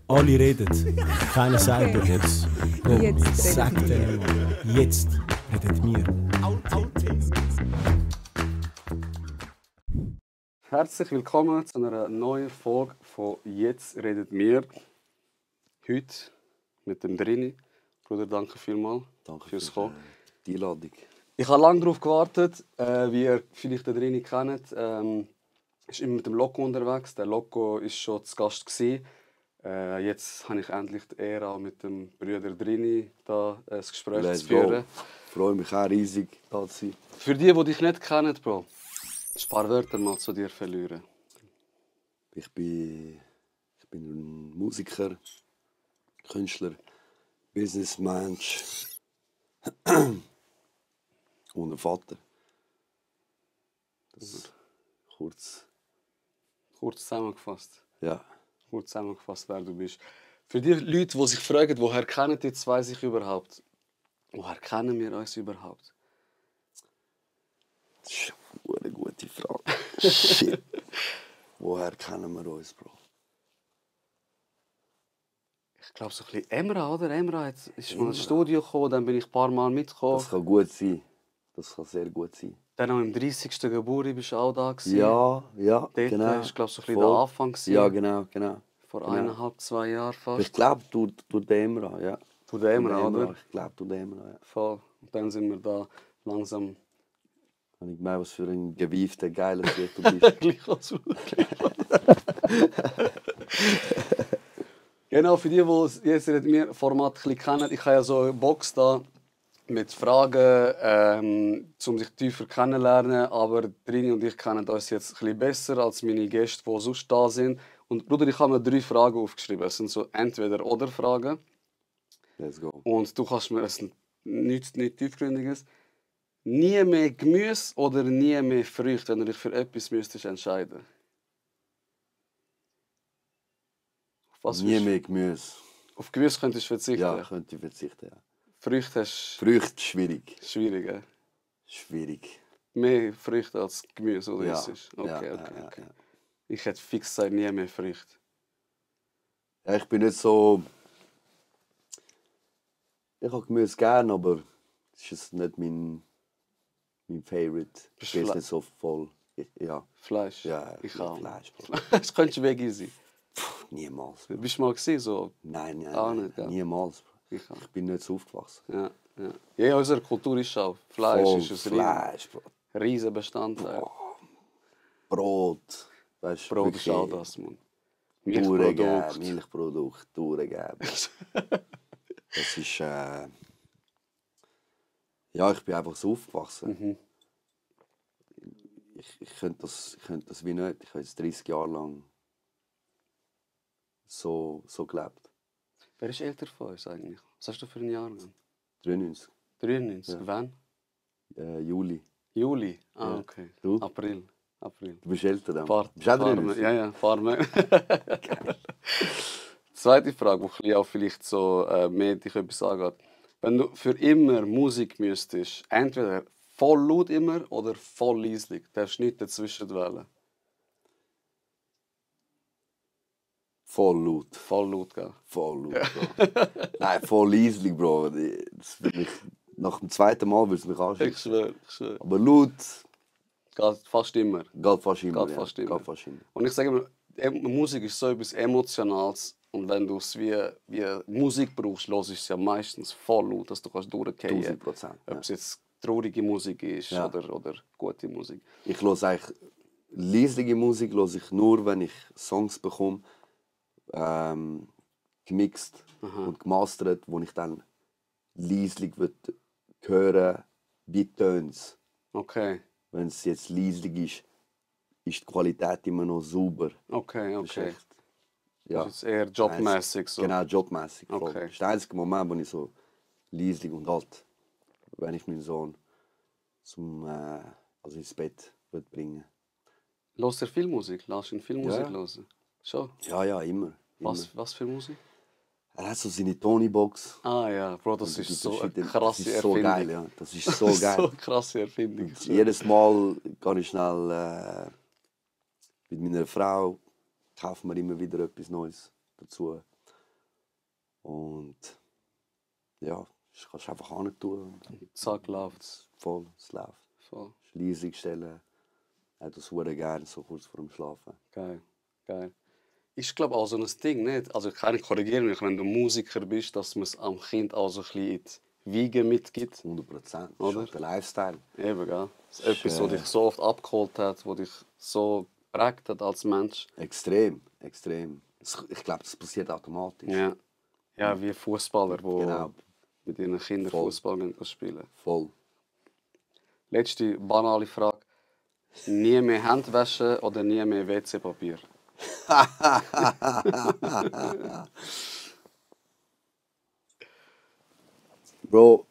Alle reden, keiner sagt Okay. jetzt. Jetzt Sag redet denen mal, jetzt redet wir. Herzlich willkommen zu einer neuen Folge von «Jetzt redet mir». Heute mit dem Drini. Bruder, danke vielmals Danke fürs für Kommen. die Einladung. Ich habe lange darauf gewartet, wie ihr vielleicht den Drini kennt. Ist immer mit dem Loco unterwegs. Der Loco war schon zu Gast gewesen. Jetzt habe ich endlich die Ehre, mit dem Bruder Drini da ein Gespräch Let's zu führen. go. Ich freue mich auch riesig, da zu sein. Für die dich nicht kennen, Bro, ein paar Wörter mal zu dir verlieren. Ich bin ein Musiker, Künstler, Businessmensch und ein Vater. Das ist kurz. Kurz zusammengefasst. Ja. Kurz zusammengefasst, wer du bist. Für die Leute, die sich fragen, woher kennen die zwei sich überhaupt? Woher kennen wir uns überhaupt? Das ist eine gute Frage. Shit. Woher kennen wir uns, Bro? Ich glaube, so ein bisschen Emra, oder? Emra ist mal ins Studio gekommen, dann bin ich ein paar Mal mitgekommen. Das kann gut sein. Das kann sehr gut sein. Dann auch im 30. Geburtstag bist du auch da gewesen. Ja, Dort genau. war, glaube ich, so ein bisschen Voll. der Anfang gewesen. Ja, genau. Vor genau. 1,5, 2 Jahren fast. Ich glaube, du Emra, ja. Du der Emra, oder? Ich glaube, du Emra, ja. Voll. Und dann sind wir da langsam... Habe ich gemeint, was für ein gewiefter, geiler Typ du bist. Gleich als Genau, für die jetzt mir Format ein bisschen kennen, ich habe ja so eine Box da mit Fragen, um sich tiefer kennenzulernen. Aber Trini und ich kennen uns jetzt ein bisschen besser als meine Gäste, die sonst da sind. Und Bruder, ich habe mir 3 Fragen aufgeschrieben. Es sind so Entweder-oder-Fragen. Let's go. Und du kannst mir nichts tiefgründiges. Nie mehr Gemüse oder nie mehr Früchte, wenn du dich für etwas müsstest entscheiden. Auf was Nie würdest du- mehr Gemüse. Auf Gemüse könntest du verzichten. Ja, könnte ich verzichten. Ja. Früchte hast Früchte, schwierig. du schwierig, ja? Schwierig. Mehr Früchte als Gemüse, oder Ja. ist es? Okay. Ja. Ich hätte fix gesagt, nie mehr Früchte. Ja, ich bin nicht so... Ich habe Gemüse gerne, aber es ist nicht mein Favorite. Ich bin Fle- nicht so voll. Ja, Fleisch? ja, Ich auch. Fleisch. Bro. Das könntest du Veggie sein. Niemals. Bro. Bist du mal gewesen, so? Nein, Auch nicht, ja. niemals. Bro. Ich auch. Ich bin nicht so aufgewachsen. Ja. Ja, in unserer Kultur ist auch Fleisch Voll ist ein Fleisch, Bro. riesen Bestandteil. Brot. Weißt, Brot ist wirklich auch das, Mann. Milchprodukt. Milchprodukt. Milchprodukt, durchgeben. Das ist. Ja, ich bin einfach so aufgewachsen. Mhm. Ich könnte das wie nicht. Ich habe jetzt 30 Jahre lang so gelebt. Wer ist älter von uns eigentlich? Was hast du für ein Jahrgang? 93. 93. Ja. Wann? Juli. Juli? Ah, Ja. okay. Du? April. Du bist älter dann. Paar, Bist du auch paar 93? Ja, ein paar mehr. Zweite Frage, die ein bisschen auch vielleicht so mehr dich etwas angeht. Wenn du für immer Musik müsstest, entweder voll laut immer oder voll leislich, darfst du nicht dazwischen wählen. Voll laut. Voll laut, gell? Voll laut, Bro. Nein, voll leislich, Bro. Das wird mich, nach dem zweiten Mal würde es mich Ich anschießen. schwöre. Aber laut Geht fast immer. geht fast immer. Geht fast immer. Geht fast immer. Und ich sage immer, Musik ist so etwas Emotionales. Und wenn du es wie Musik brauchst, hörst du es ja meistens voll laut, dass du kannst durchgehen 1000%. Ob Ja. es jetzt traurige Musik ist Ja. oder gute Musik. Ich höre eigentlich leislige Musik höre ich nur, wenn ich Songs bekomme, gemixt und gemastert, wo ich dann leislich hören wie Töns. Okay, Wenn es jetzt leislich ist die Qualität immer noch sauber. okay. Das ist echt, ja, Das ist eher jobmäßig so. Genau, jobmäßig. Okay. Das ist der einzige Moment, wo ich so leislich und halt, wenn ich meinen Sohn also ins Bett bringen. Hörst du viel Musik? Lass ihn viel Musik Ja. hören? Schon? Ja, immer. Was für Musik? Er hat so seine Tony-Box. Ah ja, Bro, das Und die ist so eine verschiedenen- krasse Das ist so Erfindung. geil, ja. Das ist so Das ist geil. so eine krasse Erfindung. Und jedes Mal gehe ich schnell mit meiner Frau, kaufen wir immer wieder etwas Neues. dazu. Und ja, das kannst du einfach auch nicht tun. Zack, läuft's. Voll, es läuft. Voll. Leisung stellen, auch das sehr gerne, so kurz vor dem Schlafen. Geil, geil. Ist, glaube ich, auch so ein Ding, nicht? Also ich kann nicht korrigieren mich, wenn du Musiker bist, dass man es am Kind auch so ein bisschen in die Wiege mitgibt. 100%. Oder? Der Lifestyle. Eben, gell? Das ist etwas, was dich so oft abgeholt hat, was dich so geprägt hat als Mensch. Extrem, extrem. Ich glaube, das passiert automatisch. Ja, ja wie Fußballer, die Genau. mit ihren Kindern Voll. Fußball spielen. Voll. Letzte banale Frage. Nie mehr Handwäsche oder nie mehr WC-Papier? Bro,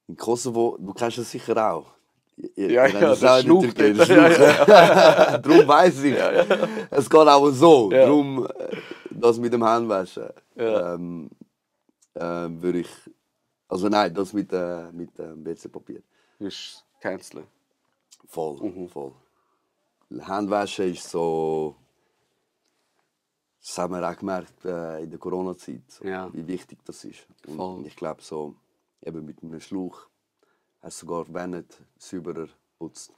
in Kosovo, du kennst das sicher auch. Ja, das der auch Schluch nicht erklärt. dort. Der Schluch. Darum weiss ich. Es geht aber so. Ja. Darum, das mit dem Handwaschen Ja. würde ich. Also nein, das mit dem WC-Papier. Willst du canceln? Voll, voll. Handwaschen ist so. Das haben wir auch gemerkt in der Corona-Zeit, so, Ja. wie wichtig das ist. Voll. Und ich glaube, so, eben mit einem Schlauch hast du sogar, wenn nicht, sauberer putzt.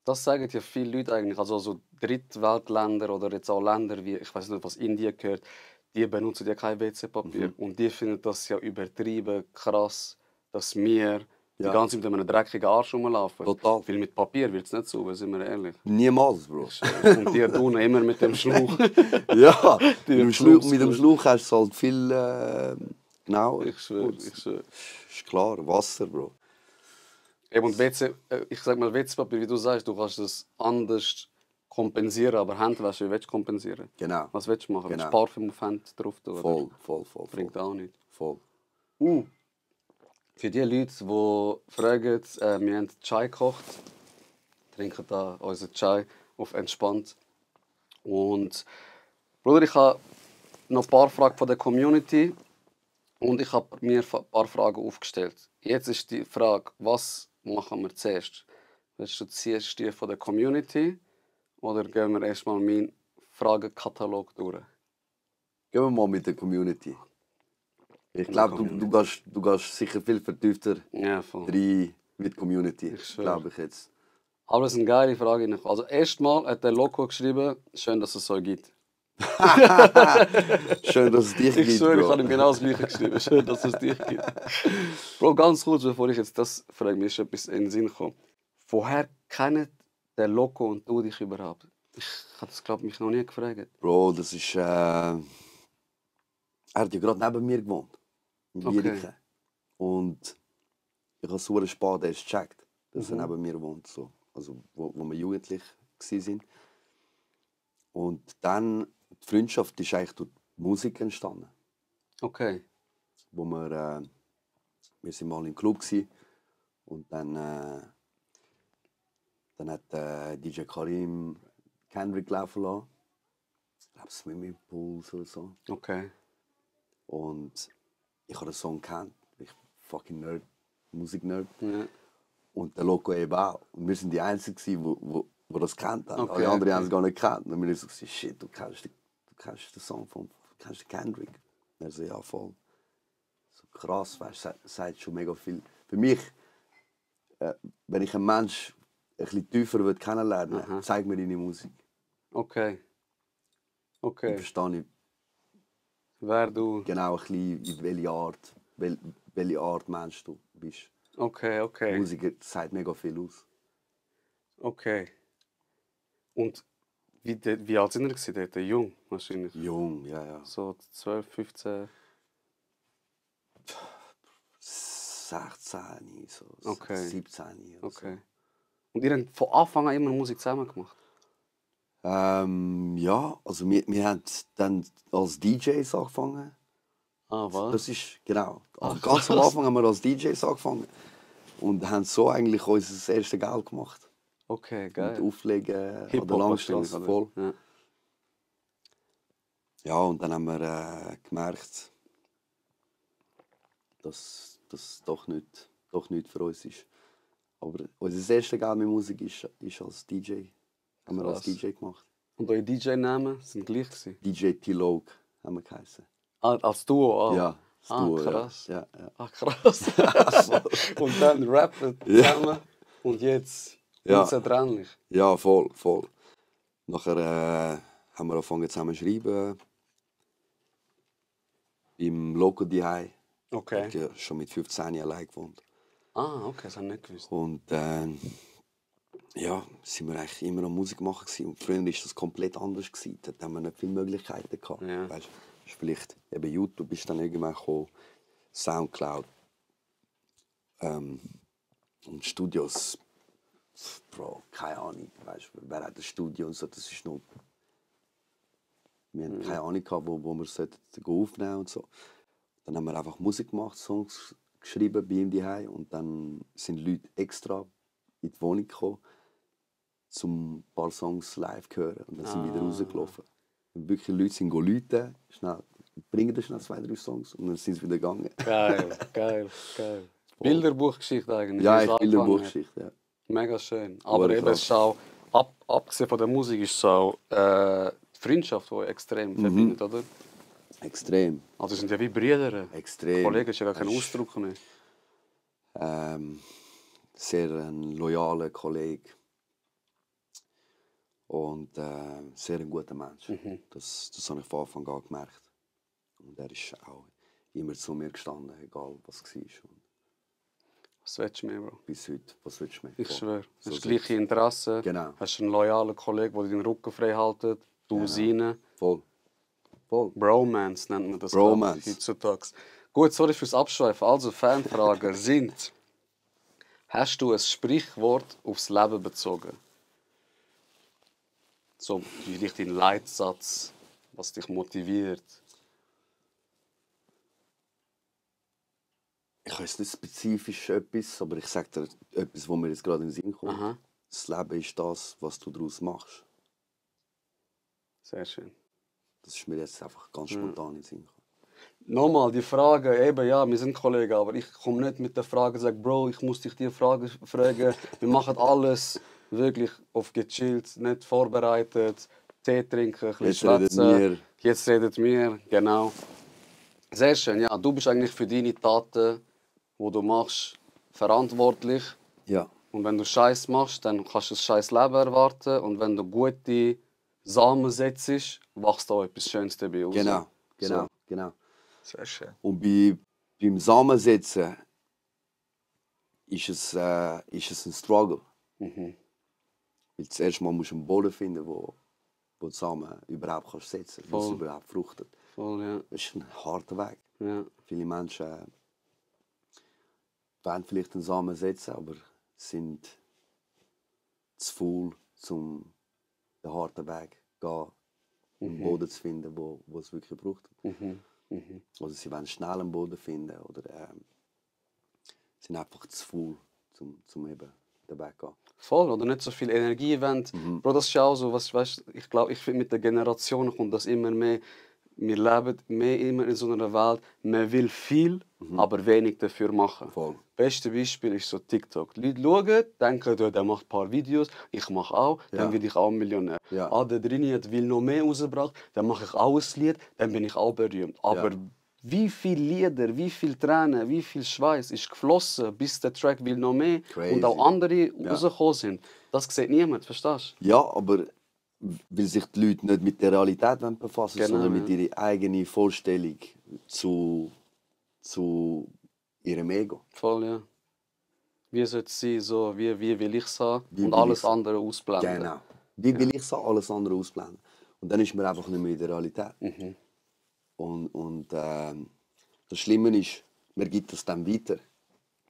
Das sagen ja viele Leute eigentlich. Also so Drittweltländer oder jetzt auch Länder wie, ich weiß nicht, was Indien gehört, die benutzen ja kein WC-Papier. Und die finden das ja übertrieben krass, dass wir die Ja. ganze Zeit mit einem dreckigen Arsch rumlaufen. Total. Weil mit Papier wird es nicht sauber, sind wir ehrlich. Niemals, Bro. Und die tun immer mit dem Schlauch. Ja, Die mit dem Schlauch hast du halt viel genauer. Ich schwöre, ich schwöre. Ist klar, Wasser, Bro. Eben, und ich sag mal, WC-Papier, wie du sagst, du kannst das anders kompensieren, aber Handwäsche, wie willst du kompensieren? Genau. Was willst du machen? Willst du Genau. Parfüm auf Hände drauf tun? Voll, voll, voll. Bringt auch nicht. Voll. Für die Leute, die fragen, wir haben Chai gekocht, trinken da unseren Chai auf entspannt. Und Bruder, ich habe noch ein paar Fragen von der Community und ich habe mir ein paar Fragen aufgestellt. Jetzt ist die Frage, was machen wir zuerst? Willst du zuerst die von der Community oder gehen wir erstmal meinen Fragenkatalog durch? Gehen wir mal mit der Community. Ich glaube, du gehst sicher viel vertiefter Ja, voll. rein mit der Community. Ich schwöre. Glaube ich jetzt. Aber das ist eine geile Frage. Also erstmal hat der Loco geschrieben, schön, dass es so gibt. Schön, dass es dich Ich gibt, schwöre, ich Bro. habe ihm genau das gleiche geschrieben. Schön, dass es dich gibt. Bro, ganz kurz, bevor ich jetzt das frage, mir ist etwas in den Sinn gekommen. Woher kennen der Loco und du dich überhaupt? Ich habe das, glaube ich, mich noch nie gefragt. Bro, das ist. Er hat ja gerade neben mir gewohnt. In Okay. Lieriken. Und ich habe so spät erst gecheckt, dass er neben mir wohnt. So. Also, wo wir jugendlich waren. Und dann, die Freundschaft ist eigentlich durch die Musik entstanden. Okay. Wo wir sind mal im Club gsi und dann hat DJ Karim Kendrick laufen lassen. Ich glaube Swimmingpools oder so. Okay. Und ich habe den Song gekannt. Ich fucking Nerd, Musik-Nerd. Ja. Und der Loco eben auch. Und wir sind die Einzigen, die das kennt haben. Okay, Alle anderen okay. haben es gar nicht gekannt. Und wir waren so, shit, du kennst den Song du kennst den Kendrick. Und er so, ja, voll. So krass, weißt du, sagt schon mega viel. Für mich, wenn ich einen Menschen ein bisschen tiefer kennenlernen will, zeig mir deine Musik. Okay. Dann Okay. verstehe ich Wer du. genau ein bisschen, in welche Art Mensch du bist. Okay, okay. Musik sagt mega viel aus. Okay. Und wie alt sind ihr dort? Jung wahrscheinlich. Jung, ja. So 12, 15. 16, so Okay. 17. Oder Okay. Und ihr habt von Anfang an immer Musik zusammen gemacht? So. Ja, also wir haben dann als DJs angefangen. Ah, was? Das ist, genau. Also Ach, ganz am krass. Anfang haben wir als DJs angefangen. Und haben so eigentlich unser erstes Geld gemacht. Okay, Mit geil. Auflegen an der Hip-Hop Langstrasse wahrscheinlich, voll. oder? Ja. Ja, und dann haben wir gemerkt, dass das doch nicht für uns ist. Aber unser erstes Geld mit Musik ist als DJ. Haben wir als Krass. DJ gemacht. Und eure DJ-Namen sind gleich gewesen? DJ T-Log haben wir geheißen. Ah, als Duo? Ah. Ja, das Duo, krass. Ja, ja. Ah, krass. Und dann rappen zusammen. Und jetzt Ja. unzertrennlich. Ja, voll, voll. Nachher haben wir angefangen zusammen zu schreiben. Im Loco Dihei. Okay. Ich habe schon mit 15 allein gewohnt. Ah, okay, das habe ich nicht gewusst. Und ja, sind wir eigentlich immer noch Musik machen gewesen. Und früher war das komplett anders gewesen. Da haben wir nicht viele Möglichkeiten gehabt. Ja. Weißt, vielleicht eben YouTube ist dann irgendwann gekommen, Soundcloud und Studios. Bro, keine Ahnung. Weißt, wer hat ein Studio und so? Das ist noch. Wir hatten keine Ahnung gehabt, wo wir aufnehmen und so. Dann haben wir einfach Musik gemacht, Songs geschrieben bei ihm daheim und dann sind Leute extra in die Wohnung gekommen, um ein paar Songs live zu hören und dann sind wir wieder rausgelaufen. Und wirklich Leute sind Leute, schnell, bringen schnell 2, 3 Songs und dann sind sie wieder gegangen. Geil, geil, geil. Bilderbuchgeschichte eigentlich. Ja, wie es ich angefangen Bilderbuchgeschichte, ja. hat. Mega schön. Aber eben, krass. es ist auch, abgesehen von der Musik, ist es auch die Freundschaft, die extrem verbindet, oder? Extrem, Also es sind ja wie Brüder. extrem. Kollege ist ja gar kein Das ist, Ausdruck mehr. Sehr ein loyaler Kollege und sehr ein guter Mensch. Das habe ich von Anfang an gemerkt. Und er ist auch immer zu mir gestanden, egal was war. Und Was willst du mehr, Bro? bis heute, was willst du mehr? Ich schwöre. Du So hast gleiche Interessen. Genau. Hast einen loyalen Kollegen, der deinen Rücken frei hält. Du seinen. Voll. Voll. Bromance nennt man das. Bromance. glaub ich, heutzutage. Gut, sorry fürs Abschweifen. Also, Fanfragen sind: Hast du ein Sprichwort aufs Leben bezogen? So, vielleicht dein Leitsatz, was dich motiviert. Ich weiß nicht spezifisch etwas, aber ich sage dir etwas, was mir jetzt gerade in den Sinn kommt. Aha. Das Leben ist das, was du daraus machst. Sehr schön. Das ist mir jetzt einfach ganz spontan in den Sinn gekommen. Nochmal, die Frage, eben ja, wir sind Kollegen, aber ich komme nicht mit der Frage und sage, Bro, ich muss dich die Frage fragen. Wir machen alles wirklich auf gechillt, nicht vorbereitet, Tee trinken, ein bisschen Jetzt redet schwätzen. wir. Jetzt redet mir, genau. Sehr schön, ja. Du bist eigentlich für deine Taten, die du machst, verantwortlich. Ja, Und wenn du Scheiß machst, dann kannst du ein scheiß Leben erwarten. Und wenn du gute Samen setzt, wächst auch etwas Schönes dabei raus. genau. So. Genau. Sehr schön. Und beim Samensetzen ist es ein Struggle. Weil zuerst mal musst du einen Boden finden, wo du die Samen überhaupt kannst setzen kannst, wo es Voll. überhaupt fruchtet. Voll, ja. Das ist ein harter Weg. Ja. Viele Menschen wollen vielleicht einen Samen setzen, aber sind zu faul, um den harten Weg zu gehen, um einen Boden zu finden, wo es wirklich braucht. Oder sie wollen schnell einen Boden finden oder sind einfach zu faul, um eben den Weg zu gehen. Voll, oder nicht so viel Energie wollen. Bro, das ist ja auch so, ich finde, mit der Generation kommt das immer mehr. Wir leben mehr immer in so einer Welt, man will viel, aber wenig dafür machen. Voll. Beste Beispiel ist so TikTok. Die Leute schauen, denken, ja, der macht ein paar Videos, ich mache auch, dann werde ich auch Millionär. Ja. Ah, der Drini hat will noch mehr rausgebracht, dann mache ich auch ein Lied, dann bin ich auch berühmt. Aber wie viele Lieder, wie viel Tränen, wie viel Schweiß ist geflossen, bis der Track will noch mehr Crazy. und auch andere rausgekommen sind. Das sieht niemand, verstehst du? Ja, aber weil sich die Leute nicht mit der Realität befassen Genau, sondern mit ja. ihrer eigenen Vorstellung zu ihrem Ego. Voll, ja. Wie soll es sein, so, wie will ich es haben Wie und will alles ich's? andere ausblenden. Genau. Wie will ich es alles andere ausblenden? Und dann ist man einfach nicht mehr in der Realität. Und das Schlimme ist, man gibt das dann weiter.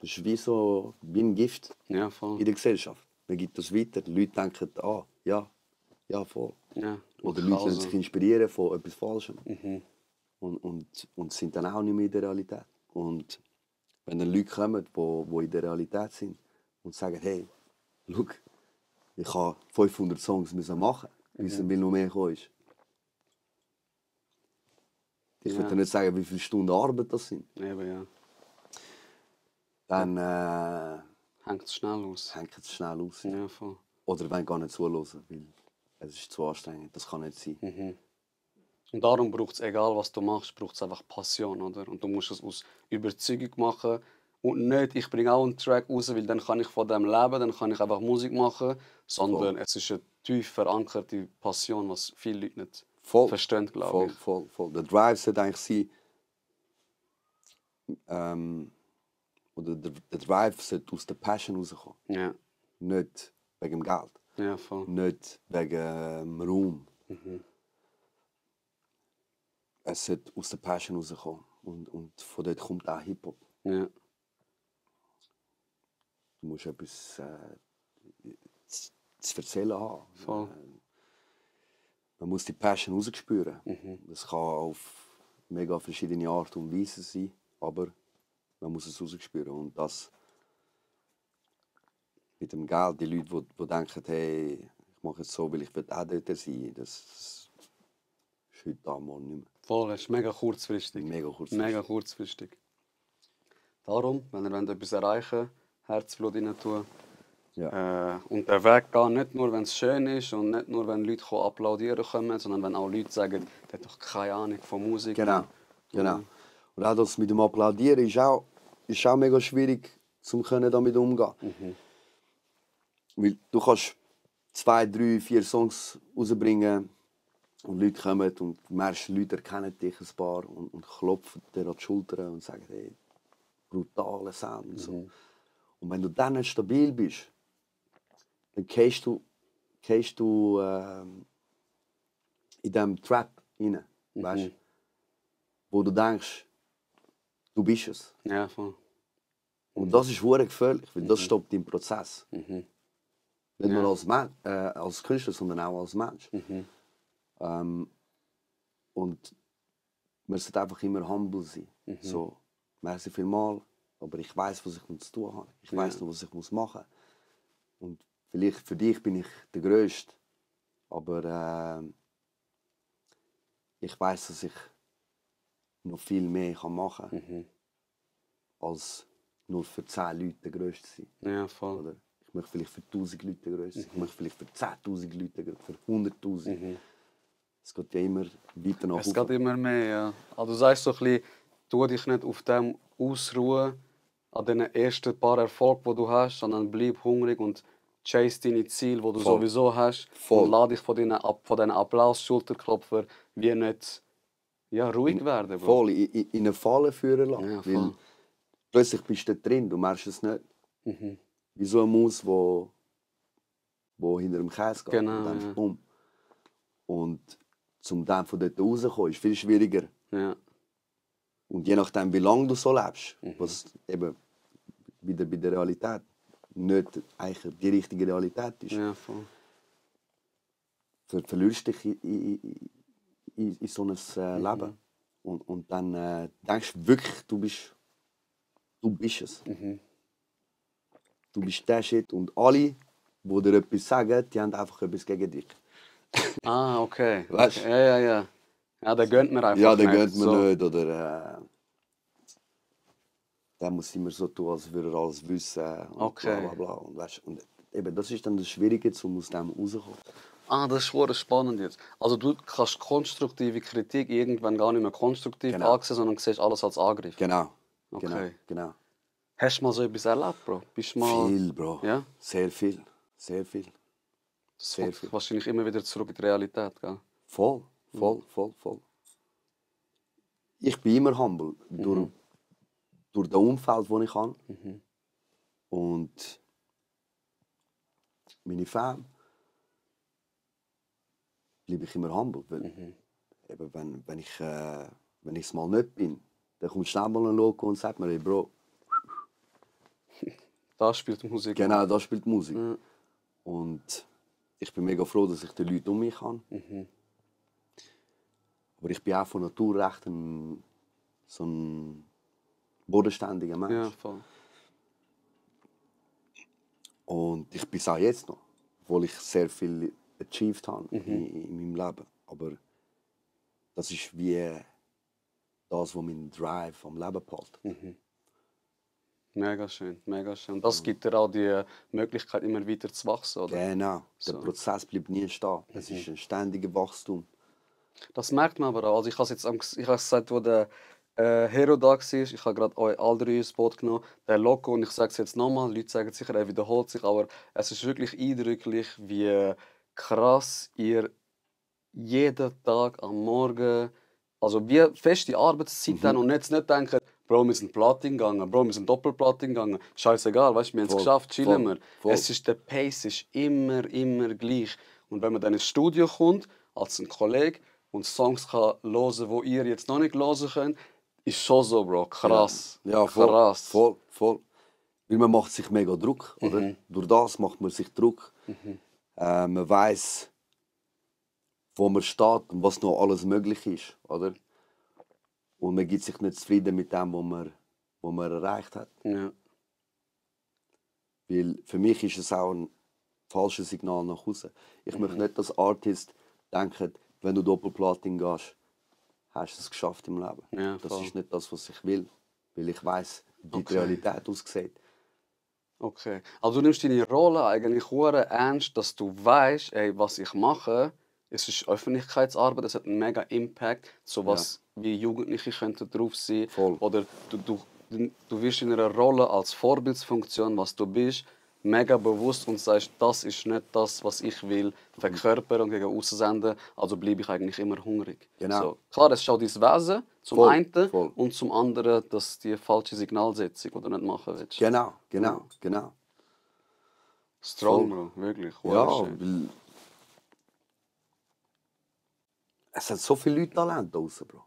Das ist wie ein Gift Ja, voll. in der Gesellschaft. Man gibt das weiter. Die Leute denken, ja, voll. Ja, Oder mach Leute also. lassen sich inspirieren von etwas Falschem. Und sind dann auch nicht mehr in der Realität. Und wenn dann Leute kommen, die in der Realität sind und sagen, hey, schau, ich habe 500 Songs machen, bis weil noch mehr gekommen ist. Ich Ja. würde dir nicht sagen, wie viele Stunden Arbeit das sind. Eben, ja. Dann Hängt es schnell aus. hängt es schnell aus. Ja, voll. Oder wollen gar nicht zuhören, weil es ist zu anstrengend, das kann nicht sein. Und darum braucht es, egal was du machst, braucht es einfach Passion, oder? Und du musst es aus Überzeugung machen und nicht, ich bringe auch einen Track raus, weil dann kann ich von dem leben, dann kann ich einfach Musik machen, sondern es ist eine tief verankerte Passion, was viele Leute nicht verstehen, glaube ich. Voll. Der Drive sollte eigentlich sein, oder der Drive sollte aus der Passion rauskommen. Ja, Nicht wegen dem Geld, ja, voll. nicht wegen dem Ruhm. Es sollte aus der Passion rauskommen. Und von dort kommt auch Hip-Hop. Ja, Du musst etwas zu erzählen haben. voll. Man muss die Passion rausspüren. Das kann auf mega verschiedene Art und Weise sein, aber man muss es rausspüren. Und das mit dem Geld, die Leute, die denken, hey, ich mache es so, weil ich will auch dort sein, das ist heute damals nicht mehr. Voll, es ist mega kurzfristig. Mega kurzfristig. Mega kurzfristig. Darum, wenn ihr etwas erreichen wollt, Herzblut rein tun. Ja. Und den Weg gehen, nicht nur, wenn es schön ist und nicht nur, wenn Leute applaudieren kommen, sondern wenn auch Leute sagen, der hat doch keine Ahnung von Musik. Genau. Und auch das mit dem Applaudieren ist auch mega schwierig, um damit umzugehen. Weil du kannst 2, 3, 4 Songs rausbringen und Leute kommen und du merkst, Leute erkennen dich ein paar und klopfen dir an die Schulter und sagen, hey, brutaler Sound und so. Und wenn du dann nicht stabil bist, dann gehst du in diesem Trap rein, weißt? Wo du denkst, du bist es. Ja, voll. Und das ist verdammt gefährlich, weil das stoppt den Prozess. Nicht nur als Künstler, sondern auch als Mensch. Und man sollte einfach immer humble sein. So, merci vielmals, aber ich weiß, was ich zu tun habe. Ich weiß noch, was ich machen muss. Und vielleicht für dich bin ich der Größte, aber ich weiß, dass ich noch viel mehr machen kann, als nur für 10 Leute der Größte sein. Ja, voll. Oder ich möchte vielleicht für 1000 Leute der Größte sein. Ich möchte vielleicht für 10.000 Leute, für 100.000. Es geht ja immer weiter nach Es geht immer mehr, ja. Also du sagst so ein bisschen, tu dich nicht auf dem ausruhen, an den ersten paar Erfolgen, die du hast, sondern bleib hungrig und chase deine Ziele, die du sowieso hast. Und lass dich von diesen Applaus-Schulterklopfer wie nicht ruhig werden. Bro. Voll in eine Falle führen lassen. Ja, weil plötzlich bist du da drin, du merkst es nicht. Wie so eine Maus, wo hinter dem Käse geht. Genau, und dann ja. bumm. Und zum dann von dort rauszukommen, ist viel schwieriger. Ja. Und je nachdem, wie lange du so lebst, was eben wieder bei der Realität nicht eigentlich die richtige Realität ist, Ja, voll. verlierst dich in so ein Leben. Und dann denkst du wirklich, du bist es. Du bist der Shit. Und alle, die dir etwas sagen, die haben einfach etwas gegen dich. Ah, okay. Weißt du? Ja. Ja, der gönnt mir einfach Ja, der nicht. gönnt mir So. nicht. Oder der muss immer so tun, als würde er alles wissen. Und Okay. bla bla bla. Und, weißt, und eben, das ist dann das Schwierige, um aus dem rauszukommen. Ah, das ist verdammt spannend jetzt. Also du kannst konstruktive Kritik irgendwann gar nicht mehr konstruktiv ansehen, sondern siehst alles als Angriff. Genau. Okay. Genau. Hast du mal so etwas erlebt, Bro? Bist du mal... Viel, Bro. Ja? Sehr viel. Sehr viel. Das Sehr kommt viel. wahrscheinlich immer wieder zurück in die Realität, gell? Voll. Ich bin immer humble durch das Umfeld, das ich habe. Und meine Fans bleibe ich immer humble. Weil eben, wenn ich es mal nicht bin, dann kommt schnell mal ein Loco und sagt mir, hey Bro, Da spielt die Musik. genau, da spielt Musik. Und ich bin mega froh, dass ich die Leute um mich habe. Aber ich bin auch von Natur recht so ein bodenständiger Mensch. Ja, voll. Und ich bin es auch jetzt noch, obwohl ich sehr viel achieved habe in meinem Leben. Aber das ist wie das, was meinen Drive am Leben behält. Mega schön, mega schön. Und das gibt dir auch die Möglichkeit, immer weiter zu wachsen, oder? Genau. Der So. Prozess bleibt nie stehen. Es ist ein ständiger Wachstum. Das merkt man aber auch. Also ich habe jetzt ich habe gesagt, wo der Hero da war, ich habe gerade euch alle drei ins Boot genommen, der Loco, und ich sage es jetzt nochmal, die Leute sagen sicher, er wiederholt sich, aber es ist wirklich eindrücklich, wie krass ihr jeden Tag am Morgen, also wie feste Arbeitszeit haben und jetzt nicht denken, Bro, wir sind Platin gegangen, Bro, wir sind Doppelplatin gegangen, scheißegal, weißt du, wir haben es Voll, geschafft, chillen voll, wir. voll. Es ist, der Pace ist immer gleich. Und wenn man dann ins Studio kommt, als ein Kollege, und Songs kann hören, die ihr jetzt noch nicht hören könnt, ist schon so, Bro, krass. Ja, voll, krass. voll, voll. Weil man macht sich mega Druck, oder? Durch das macht man sich Druck. Man weiß, wo man steht und was noch alles möglich ist, oder? Und man gibt sich nicht zufrieden mit dem, was man erreicht hat. Ja. Weil für mich ist es auch ein falsches Signal nach Hause. Ich möchte nicht, dass Artists denken, wenn du Doppelplatin gehst, hast du es geschafft im Leben. Ja, das voll. ist nicht das, was ich will. Weil ich weiß, wie die Okay. Realität aussieht. Okay. Also du nimmst deine Rolle eigentlich hure ernst, dass du weißt, ey, was ich mache, es ist Öffentlichkeitsarbeit, es hat einen mega Impact, so was wie Jugendliche könnten drauf sein. Voll. Oder du wirst in einer Rolle als Vorbildsfunktion, was du bist, mega bewusst und sagst, das ist nicht das, was ich will verkörpern und gegen aussenden, also bleibe ich eigentlich immer hungrig. Genau. So. Klar, es ist auch dein Wesen, zum Voll, einen, voll. und zum anderen, dass die falsche Signalsetzung, die du nicht machen willst. Genau. Strong, Voll. Bro, wirklich. Ja, Schön. weil es hat so viele Leute Talent da draussen, Bro.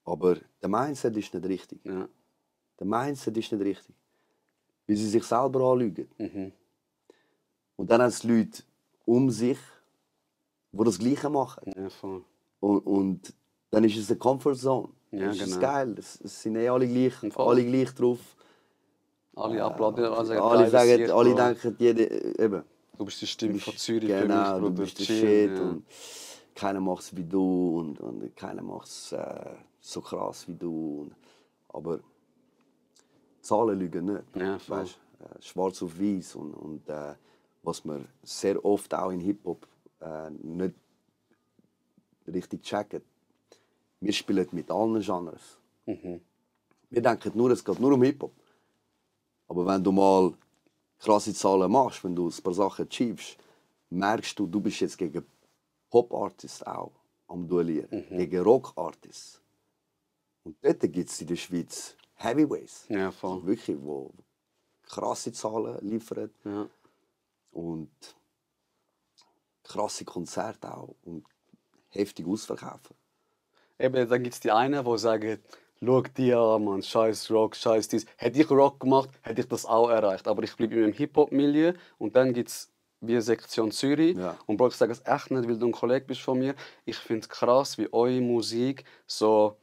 Aber der Mindset ist nicht richtig. Ja. Der Mindset ist nicht richtig. Weil sie sich selber anlügen. Und dann haben es Leute um sich, die das Gleiche machen. Ja, voll. Und dann ist es eine Comfortzone. Ja, Das ist genau. geil. Es sind alle gleich, Voll. alle gleich drauf. Alle applaudieren, alle sagen, Alle, geiles sagen, Sicht, alle Bro. denken, jeder, eben, Du bist die Stimme bist- von Zürich genau, für mich, du Bruder. bist der Chill, Shit ja. und keiner macht es wie du und keiner macht es so krass wie du. Aber Zahlen lügen nicht. Ja, voll. Weißt, schwarz auf weiß und was man sehr oft auch in Hip-Hop nicht richtig checken. Wir spielen mit allen Genres. Wir denken nur, es geht nur um Hip-Hop. Aber wenn du mal krasse Zahlen machst, wenn du ein paar Sachen achievest, merkst du, du bist jetzt gegen Pop-Artists auch am Duellieren, gegen Rock-Artists. Und dort gibt es in der Schweiz Heavyweights, Ja, voll. also wirklich, wo krasse Zahlen liefern Ja. und krasse Konzerte auch und heftig ausverkaufen. Eben, dann gibt es die einen, die sagen, schau die an, Mann, scheiß Rock, scheiß dies. Hätte ich Rock gemacht, hätte ich das auch erreicht. Aber ich bleibe in einem Hip-Hop-Milieu und dann gibt es wie Sektion Zürich. Ja. Und Bro, ich sage es echt nicht, weil du ein Kollege bist von mir. Ich finde es krass, wie eure Musik so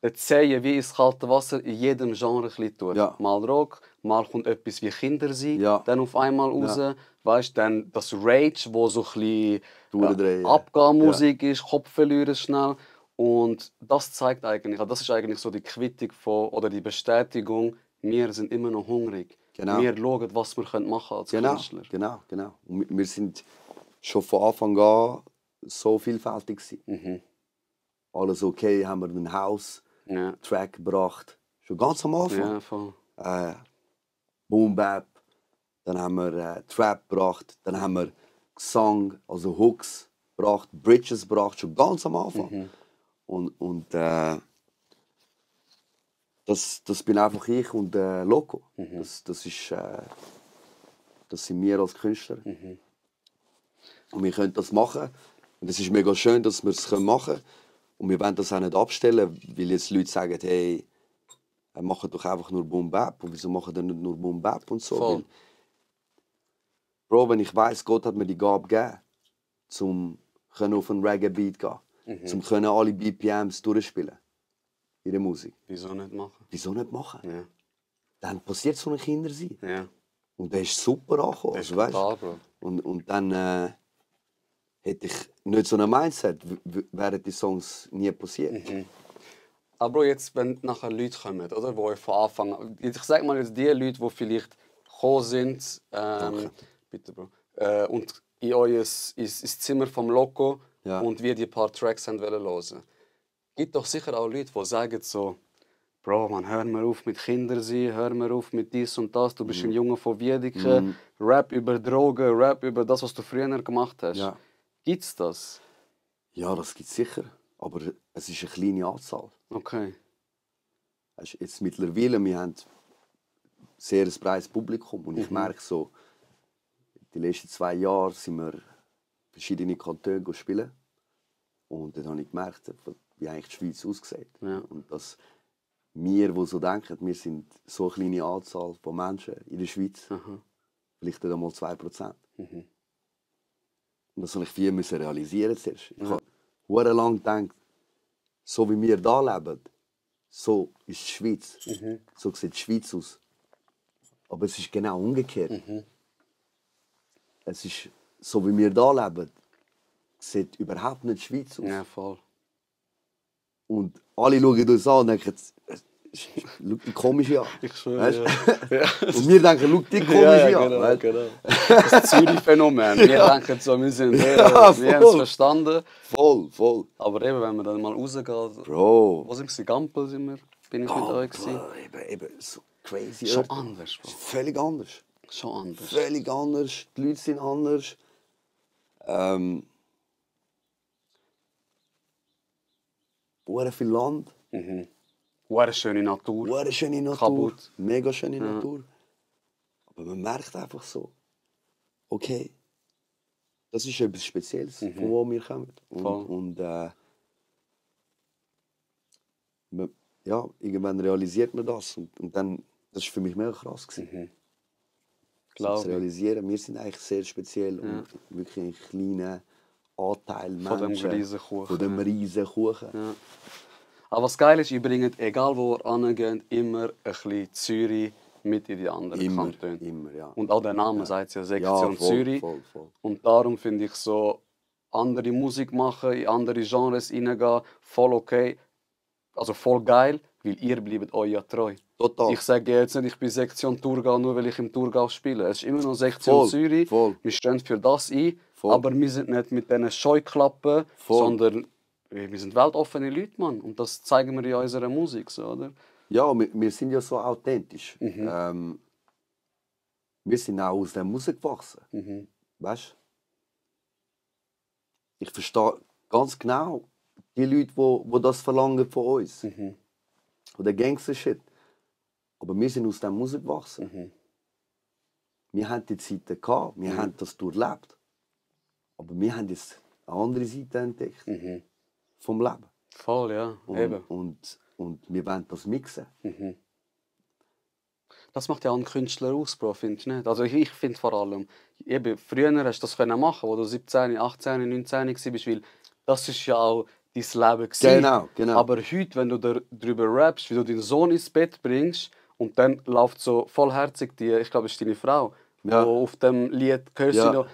der Zehen wie ins kalte Wasser in jedem Genre ein bisschen tut. Ja. Mal Rock, mal kommt etwas wie Kindersee, Ja. dann auf einmal raus. Ja. Weißt, dann das Rage, wo so ein bisschen Durchdrehen. Abgehmusik ist, Kopf verlieren schnell. Und das zeigt eigentlich, das ist eigentlich so die Quittung von, oder die Bestätigung, wir sind immer noch hungrig. Genau. Wir schauen, was wir machen können als Künstler. Genau. Und wir sind schon von Anfang an so vielfältig gewesen. Alles okay, haben wir einen House-Track Ja, gebracht. Schon ganz am Anfang. ja, voll. Boom Bap, dann haben wir Trap gebracht, dann haben wir Gesang, also Hooks gebracht, Bridges gebracht, schon ganz am Anfang. Und das bin einfach ich und Loco. Das sind wir als Künstler. Und wir können das machen. Und es ist mega schön, dass wir es machen können. Und wir wollen das auch nicht abstellen, weil jetzt Leute sagen, hey, machen doch einfach nur Boom Bap. Und wieso machen dann nicht nur Boom Bap und so? Voll. Weil, Bro, wenn ich weiss, Gott hat mir die Gabe gegeben, um auf einen Reggae-Beat zu gehen, um alle BPMs durchspielen in der Musik. Wieso nicht machen? Wieso nicht machen? Ja, Dann passiert so ein Kindersein. ja. Und der ist super angekommen. Das ist also, weißt? total, Bro. Und dann hätte ich nicht so ein Mindset, wären die Songs nie passiert. Aber jetzt, wenn nachher Leute kommen, oder, die euch von Anfang an... Ich sag mal jetzt die Leute, die vielleicht gekommen sind, Danke. bitte, Bro, und in euer ins Zimmer vom Loco Ja. und wir die paar Tracks haben hören. Gibt doch sicher auch Leute, die sagen so, Bro, man, hör mir auf mit Kindern sein, hör mir auf mit dies und das, du bist ein Junge von Wiedeke, Rap über Drogen, Rap über das, was du früher gemacht hast. Ja. Gibt's das? Ja, das gibt es sicher. Aber es ist eine kleine Anzahl. Okay. Weißt du, jetzt mittlerweile, wir haben sehr ein breites Publikum. Und ich merke so, die letzten 2 Jahre sind wir verschiedene Kantone spielen. Und dann habe ich gemerkt, wie eigentlich die Schweiz aussieht. Ja. Und dass wir, die so denken, wir sind so eine kleine Anzahl von Menschen in der Schweiz, vielleicht nicht einmal 2%. Und das habe ich viel müssen realisieren zuerst. Ich habe sehr lange gedacht, so wie wir hier leben, so ist die Schweiz. So sieht die Schweiz aus. Aber es ist genau umgekehrt. Es ist so wie wir hier leben, sieht überhaupt nicht die Schweiz aus. Ja, voll. Und alle schauen uns an und denken, schau die komisch an. Ich schwöre, Weißt? ja. Und wir denken, schau die komisch an. Weißt? Genau. Das Zürich-Phänomen. Wir denken so, wir sind wir Ja, haben es voll. verstanden. Voll. Aber eben, wenn man dann mal rausgeht, Bro. wo sind wir? Gampel sind wir, bin ich mit euch gewesen. Eben, so crazy. Schon Orte. anders, Bro. Völlig anders. Schon anders. Völlig anders. Die Leute sind anders. Sehr viel Land. Eine schöne Natur. Sehr schöne Natur. Kaputt. Mega schöne Natur. Aber man merkt einfach so, okay, das ist etwas Spezielles, von wo wir kommen. Und ja, irgendwann realisiert man das. Und dann, das war für mich mega krass. Glaub Zu ich. realisieren, wir sind eigentlich sehr speziell und wirklich ein kleiner Anteil Von dem Menschen riesen Kuchen. Von dem riesen Kuchen. Ja. Aber was geil ist, ihr bringt, egal wo ihr hingeht, immer ein bisschen Zürich mit in die anderen Kantone. Immer, ja. Und auch der Name sagt ja Sektion voll, Zürich. voll. Und darum finde ich so, andere Musik machen, in andere Genres hineingehen, voll okay. Also voll geil, weil ihr bleibt euch ja treu. Total. Ich sage jetzt nicht, ich bin Sektion Thurgau, nur weil ich im Thurgau spiele. Es ist immer noch Sektion Voll, Zürich. voll. Wir stehen für das ein, Voll. aber wir sind nicht mit diesen Scheuklappen, Voll. sondern wir sind weltoffene Leute, Mann. Und das zeigen wir in unserer Musik, so, oder? Ja, wir sind ja so authentisch. Wir sind auch aus der Musik gewachsen. Weißt du? Ich verstehe ganz genau die Leute, die das verlangen von uns. Oder Gangster-Shit. Aber wir sind aus der Musik gewachsen. Wir haben die Zeiten gehabt, wir haben das durchlebt. Aber wir haben jetzt eine andere Seite entdeckt. Vom Leben. Voll, ja. Eben. Und wir wollen das mixen. Das macht ja auch einen Künstler aus, Bro, findest du nicht? Also ich finde vor allem, eben, früher hast du das können machen, wo du 17, 18, 19 warst, weil das ist ja auch dein Leben gewesen. Genau. Aber heute, wenn du darüber rappst, wie du deinen Sohn ins Bett bringst und dann läuft so vollherzig die, ich glaube, es ist deine Frau, Ja. wo auf dem Lied hörst Ja. du noch,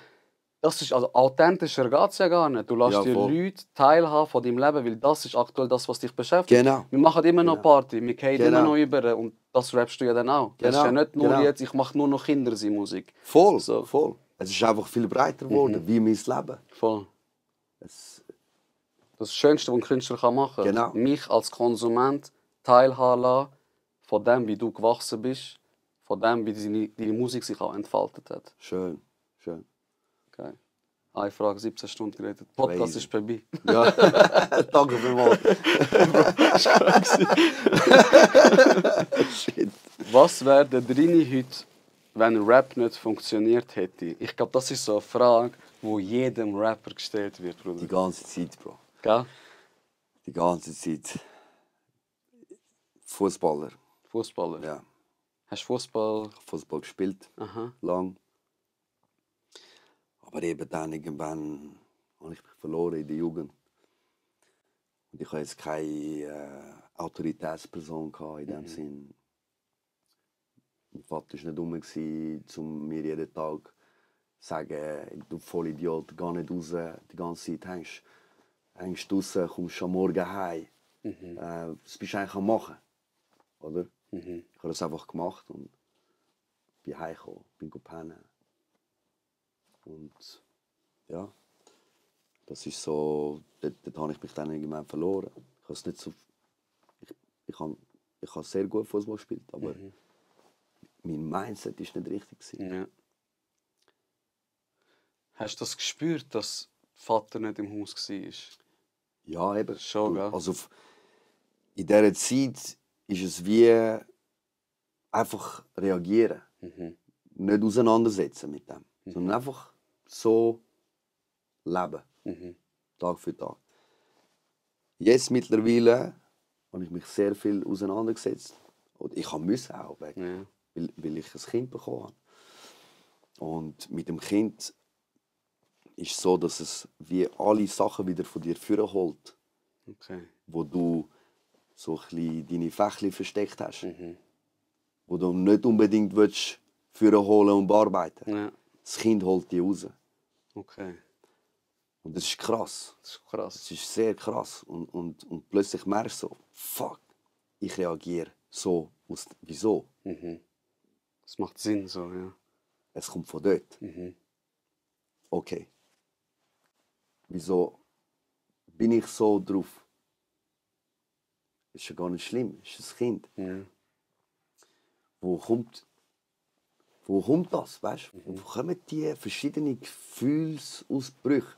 das ist, also authentischer geht es ja gar nicht. Du lässt Ja, die voll. Leute teilhaben von deinem Leben, weil das ist aktuell das, was dich beschäftigt. Genau. Wir machen immer noch Party, wir gehen Genau. immer noch über und das rappst du ja dann auch. Das ist ja Genau, nicht nur genau. jetzt, ich mache nur noch Musik. Voll, So. voll. Es ist einfach viel breiter geworden, wie mein Leben. Voll. Es, Das Schönste, was ein Künstler machen kann. Genau. Mich als Konsument teilhaben lassen von dem, wie du gewachsen bist, von dem, wie deine Musik sich auch entfaltet hat. schön. Geil. Eine Frage, 17 Stunden geredet. Podcast Crazy. ist vorbei. Ja, danke vielmals. Shit. Was wäre der Drini heute, wenn Rap nicht funktioniert hätte? Ich glaube, das ist so eine Frage, die jedem Rapper gestellt wird, Die Bruder. ganze Zeit, Bro. Gell? Die ganze Zeit. Fußballer. Fußballer. Ja. Hast du Fußball? Fußball gespielt, Aha. lang. Aber eben dann irgendwann habe ich mich verloren in der Jugend. Und ich hatte jetzt keine Autoritätsperson in dem Sinn. Mein Vater war nicht rum, um mir jeden Tag zu sagen, du Vollidiot, geh nicht raus, die ganze Zeit hängst draussen, kommst am Morgen heim. Das bist du eigentlich am Machen. Oder? Ich habe das einfach gemacht und bin heimgekommen, bin pennen. Und ja, das ist so, dort habe ich mich dann irgendwann verloren. Ich habe es nicht so, ich habe sehr gut Fußball gespielt, aber mein Mindset war nicht richtig gewesen. Ja. Hast du das gespürt, dass Vater nicht im Haus war? Ja, eben. Schon, gell? Also in dieser Zeit ist es wie einfach reagieren. Nicht auseinandersetzen mit dem, sondern einfach so leben. Tag für Tag. Jetzt mittlerweile habe ich mich sehr viel auseinandergesetzt. Und ich musste auch, weil ich ein Kind bekommen habe. Und mit dem Kind ist es so, dass es wie alle Sachen wieder von dir holt, Okay. wo du so ein bisschen deine Fächli versteckt hast, wo du nicht unbedingt willst holen und bearbeiten. Ja. Das Kind holt die raus. Okay. Und das ist krass. Das ist krass. Das ist sehr krass. Und plötzlich merkst du so, fuck, ich reagiere so. Wieso? Das macht Sinn so, ja. Es kommt von dort. Okay. Wieso bin ich so drauf? Ist ja gar nicht schlimm. Ist ein Kind. Wo kommt das? Weißt? Wo kommen die verschiedenen Gefühlsausbrüche?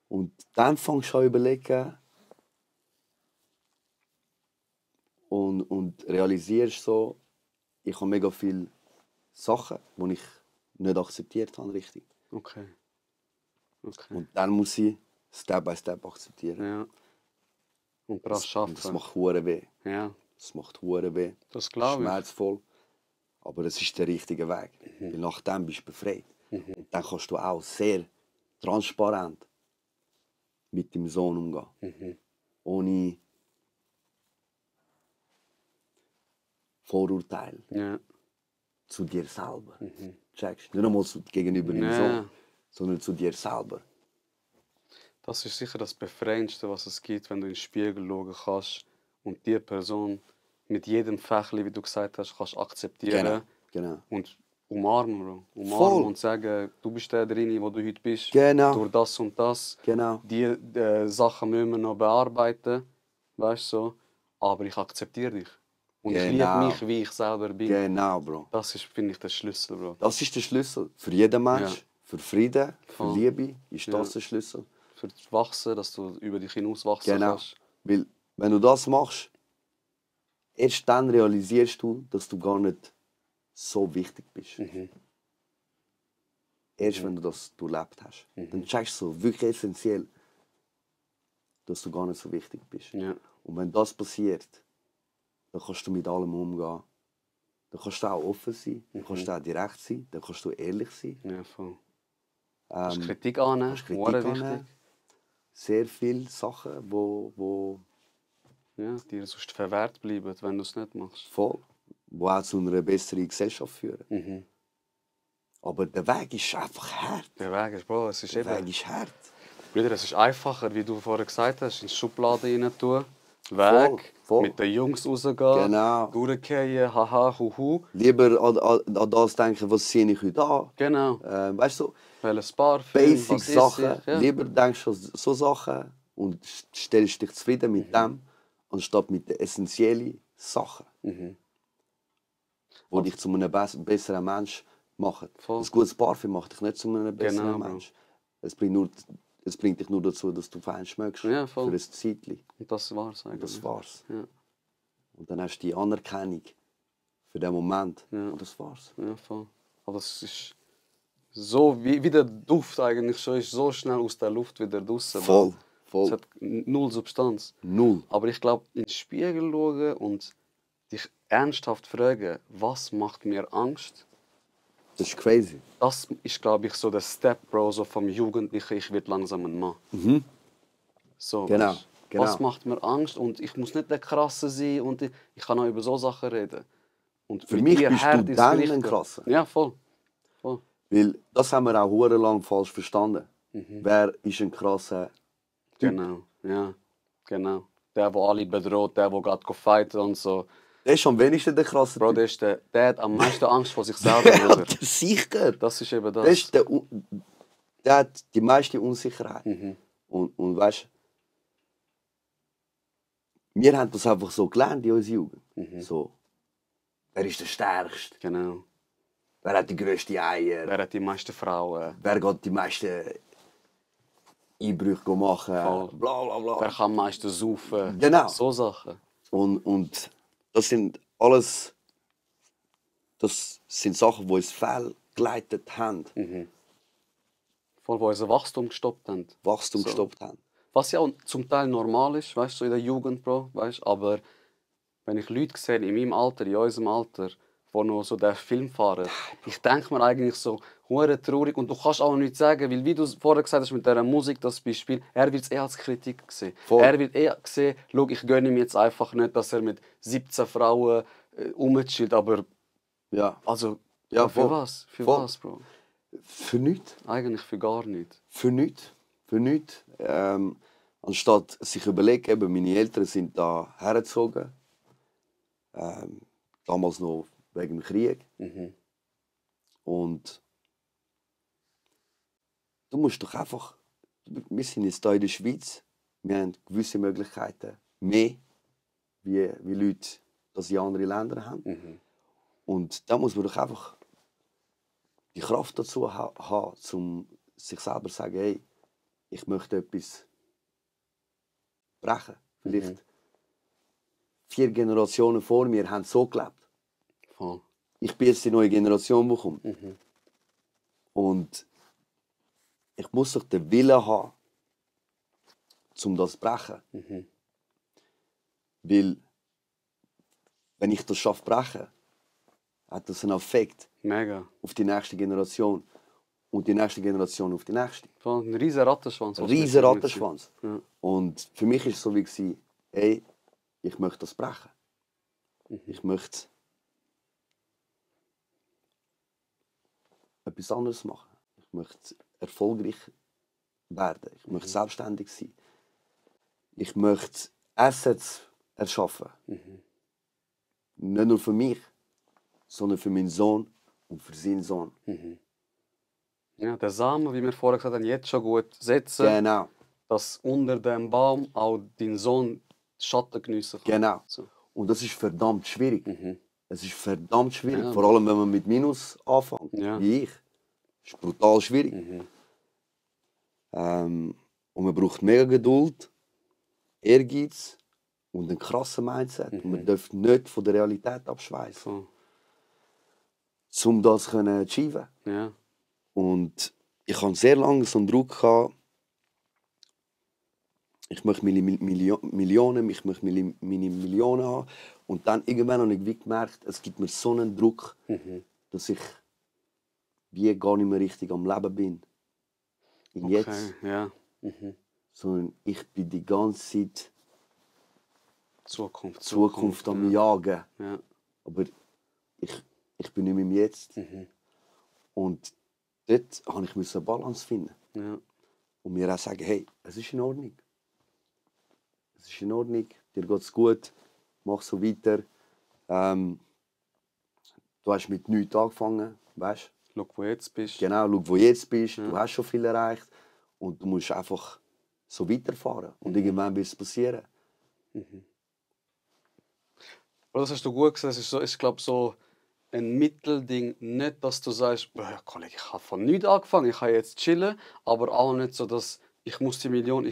Und dann fängst du an zu überlegen und realisierst so, ich habe mega viele Sachen, die ich nicht akzeptiert habe, richtig. Okay. Und dann muss ich Step by Step akzeptieren. Ja. Und daran arbeiten. Das macht hure weh. Ja. Das macht hure weh. Das glaube ich. Schmerzvoll. Aber es ist der richtige Weg. Weil nach dem bist du befreit. Und dann kannst du auch sehr transparent mit dem Sohn umgehen. Ohne Vorurteil. Ja. Zu dir selber. Checkst? Nicht einmal gegenüber dem Sohn, sondern zu dir selber. Das ist sicher das Befreiendste, was es gibt, wenn du in den Spiegel schauen kannst und die Person mit jedem Fächli, wie du gesagt hast, kannst akzeptieren. Genau. Und umarmen, Bro. Umarmen Voll. und sagen, du bist der drin, wo du heute bist. Genau. Durch das und das. Genau. Die Sachen müssen wir noch bearbeiten. Weißt du so. Aber ich akzeptiere dich. Und ich liebe mich, wie ich selber bin. Genau, Bro. Das ist, finde ich, der Schlüssel, Bro. Das ist der Schlüssel. Für jeden Mensch. Ja. Für Frieden, für Voll. Liebe ist das der Schlüssel. Für das Wachsen, dass du über dich hinaus wachsen Genau. kannst. Weil, wenn du das machst, erst dann realisierst du, dass du gar nicht so wichtig bist. Erst wenn du das durchlebt hast. Dann checkst du so wirklich essentiell, dass du gar nicht so wichtig bist. Ja. Und wenn das passiert, dann kannst du mit allem umgehen. Dann kannst du auch offen sein, dann kannst du auch direkt sein, dann kannst du ehrlich sein. Ja, voll. Kannst Kritik annehmen, kannst Kritik hure annehmen. wichtig. Sehr viele Sachen, wo Ja, dir sonst verwehrt bleiben, wenn du es nicht machst. voll, wo auch zu einer besseren Gesellschaft führen. Aber der Weg ist einfach hart. Der Weg ist, Bro, es ist Der eben... Weg ist hart. Brüder, es ist einfacher, wie du vorher gesagt hast, in die Schublade rein tun. Weg, voll. mit den Jungs rausgehen, Genau. durchgehen, haha, huhu. Lieber an das denken, was sehe ich heute an. Genau. Weißt du, Welches Parfüm, basic was Sachen. ist ich? Ja. Lieber denkst du an so Sachen und stellst dich zufrieden mit dem, anstatt mit den essentiellen Sachen. Die dich zu einem besseren Mensch machen. Voll. Ein gutes Parfüm macht dich nicht zu einem besseren Genau, Bro. Mensch. Es bringt dich nur dazu, dass du fein schmeckst. Ja, voll. Für ein Zeitchen. Und das war's eigentlich. Das war's. Ja. Und dann hast du die Anerkennung für den Moment. Ja. Und das war's. Ja, voll. Aber es ist so, wie der Duft eigentlich schon ist, so schnell aus der Luft wieder draussen. Voll. Es Voll. hat null Substanz. Null. Aber ich glaube, in den Spiegel schauen und dich ernsthaft fragen, was macht mir Angst? Das ist crazy. Das ist, glaube ich, so der Step, Bro, so vom Jugendlichen, ich werde langsam ein Mann. So, Genau, weißt, genau. Was macht mir Angst? Und ich muss nicht der Krasse sein und ich kann auch über so Sachen reden. Und Für mit mich dir bist hart du ins dann Gericht ein gehen. Krasser. Ja, voll. Voll. Weil das haben wir auch lang falsch verstanden. Wer ist ein krasser Typ? Genau, ja, genau. der alle bedroht, der gerade fighten und so. Der ist am wenigsten der krasse Bro, Typ. der hat am meisten Angst vor sich selber, Der Bruder. hat sicher. Das ist eben das. Der, ist der hat die meiste Unsicherheit. Und weißt du, wir haben das einfach so gelernt in unserer Jugend. So, wer ist der Stärkste? Genau. Wer hat die grössten Eier? Wer hat die meisten Frauen? Wer geht die meisten Einbrüche machen? Voll. Bla bla bla. Wer kann am meisten saufen? Genau. So Sachen. Und das sind alles, das sind Sachen, die uns fehlgeleitet haben, Voll, wo unser Wachstum gestoppt haben. Wachstum So. gestoppt haben. Was ja auch zum Teil normal ist, weißt du, so in der Jugend, Bro, weißt, aber wenn ich Leute sehe in meinem Alter, in unserem Alter, die noch so den Film fahren, ich denke mir eigentlich so, hure traurig, und du kannst auch nichts sagen, weil wie du vorher gesagt hast mit dieser Musik, das Beispiel, er wird es eher als Kritik sehen. Voll. Er wird eher sehen, schau, ich gönne ihm jetzt einfach nicht, dass er mit 17 Frauen rumchillt, aber Ja. also, Ja, für voll. was? Für Voll. was, Bro? Für nichts. Eigentlich für gar nichts. Für nichts. Für nichts. Anstatt sich überlegen, eben, meine Eltern sind da hergezogen. Damals noch wegen dem Krieg. Und du musst doch einfach. Wir sind jetzt hier in der Schweiz. Wir haben gewisse Möglichkeiten mehr, wie Leute das in anderen Ländern haben. Und da muss man doch einfach die Kraft dazu haben, um sich selber zu sagen, hey, ich möchte etwas brechen. Vielleicht 4 Generationen vor mir haben so gelebt. Voll. Ich bin jetzt die neue Generation, die kommt. Und ich muss doch den Willen haben, um das zu brechen. Weil, wenn ich das schaffe, brechen, hat das einen Effekt Mega. auf die nächste Generation. Und die nächste Generation auf die nächste. Voll, ein riesen Rattenschwanz. Ein was riesen wir Rattenschwanz. Ja. Und für mich war es so wie, hey, ich möchte das brechen. Ich möchte etwas anderes machen. Ich möchte erfolgreich werden. Ich möchte selbstständig sein. Ich möchte Assets erschaffen. Nicht nur für mich, sondern für meinen Sohn und für seinen Sohn. Ja, den Samen, wie wir vorher gesagt haben, jetzt schon gut setzen, Genau, dass unter dem Baum auch dein Sohn Schatten geniessen kann. genau. So. Und das ist verdammt schwierig. Es ist verdammt schwierig, Ja. vor allem wenn man mit Minus anfängt, Ja. wie ich. Es ist brutal schwierig. Und man braucht mega Geduld, Ehrgeiz und einen krassen Mindset. Und man darf nicht von der Realität abschweifen, So. um das zu achieven. Ja. Und ich hatte sehr lange so einen Druck gehabt, ich möchte Millionen, ich möchte meine Millionen haben. Und dann irgendwann habe ich wie gemerkt, es gibt mir so einen Druck, dass ich wie gar nicht mehr richtig am Leben bin. Und jetzt, Okay, ja. sondern ich bin die ganze Zeit Zukunft am Jagen. Ja. Aber ich bin nicht mehr im Jetzt. Und dort musste ich eine Balance finden. Ja. Und mir auch sagen, hey, es ist in Ordnung. Es ist in Ordnung, dir geht es gut, mach so weiter. Du hast mit nichts angefangen, weißt Schau, wo du jetzt bist. genau, schau, wo du jetzt bist, du hast schon viel erreicht und du musst einfach so weiterfahren. Und irgendwann wird es passieren. Aber das hast du gut gesagt. Es ist, so, ist glaube so ein Mittelding. Nicht, dass du sagst, Kollege, ich habe von nichts angefangen, ich kann jetzt chillen, aber auch nicht so, dass ich muss die Million,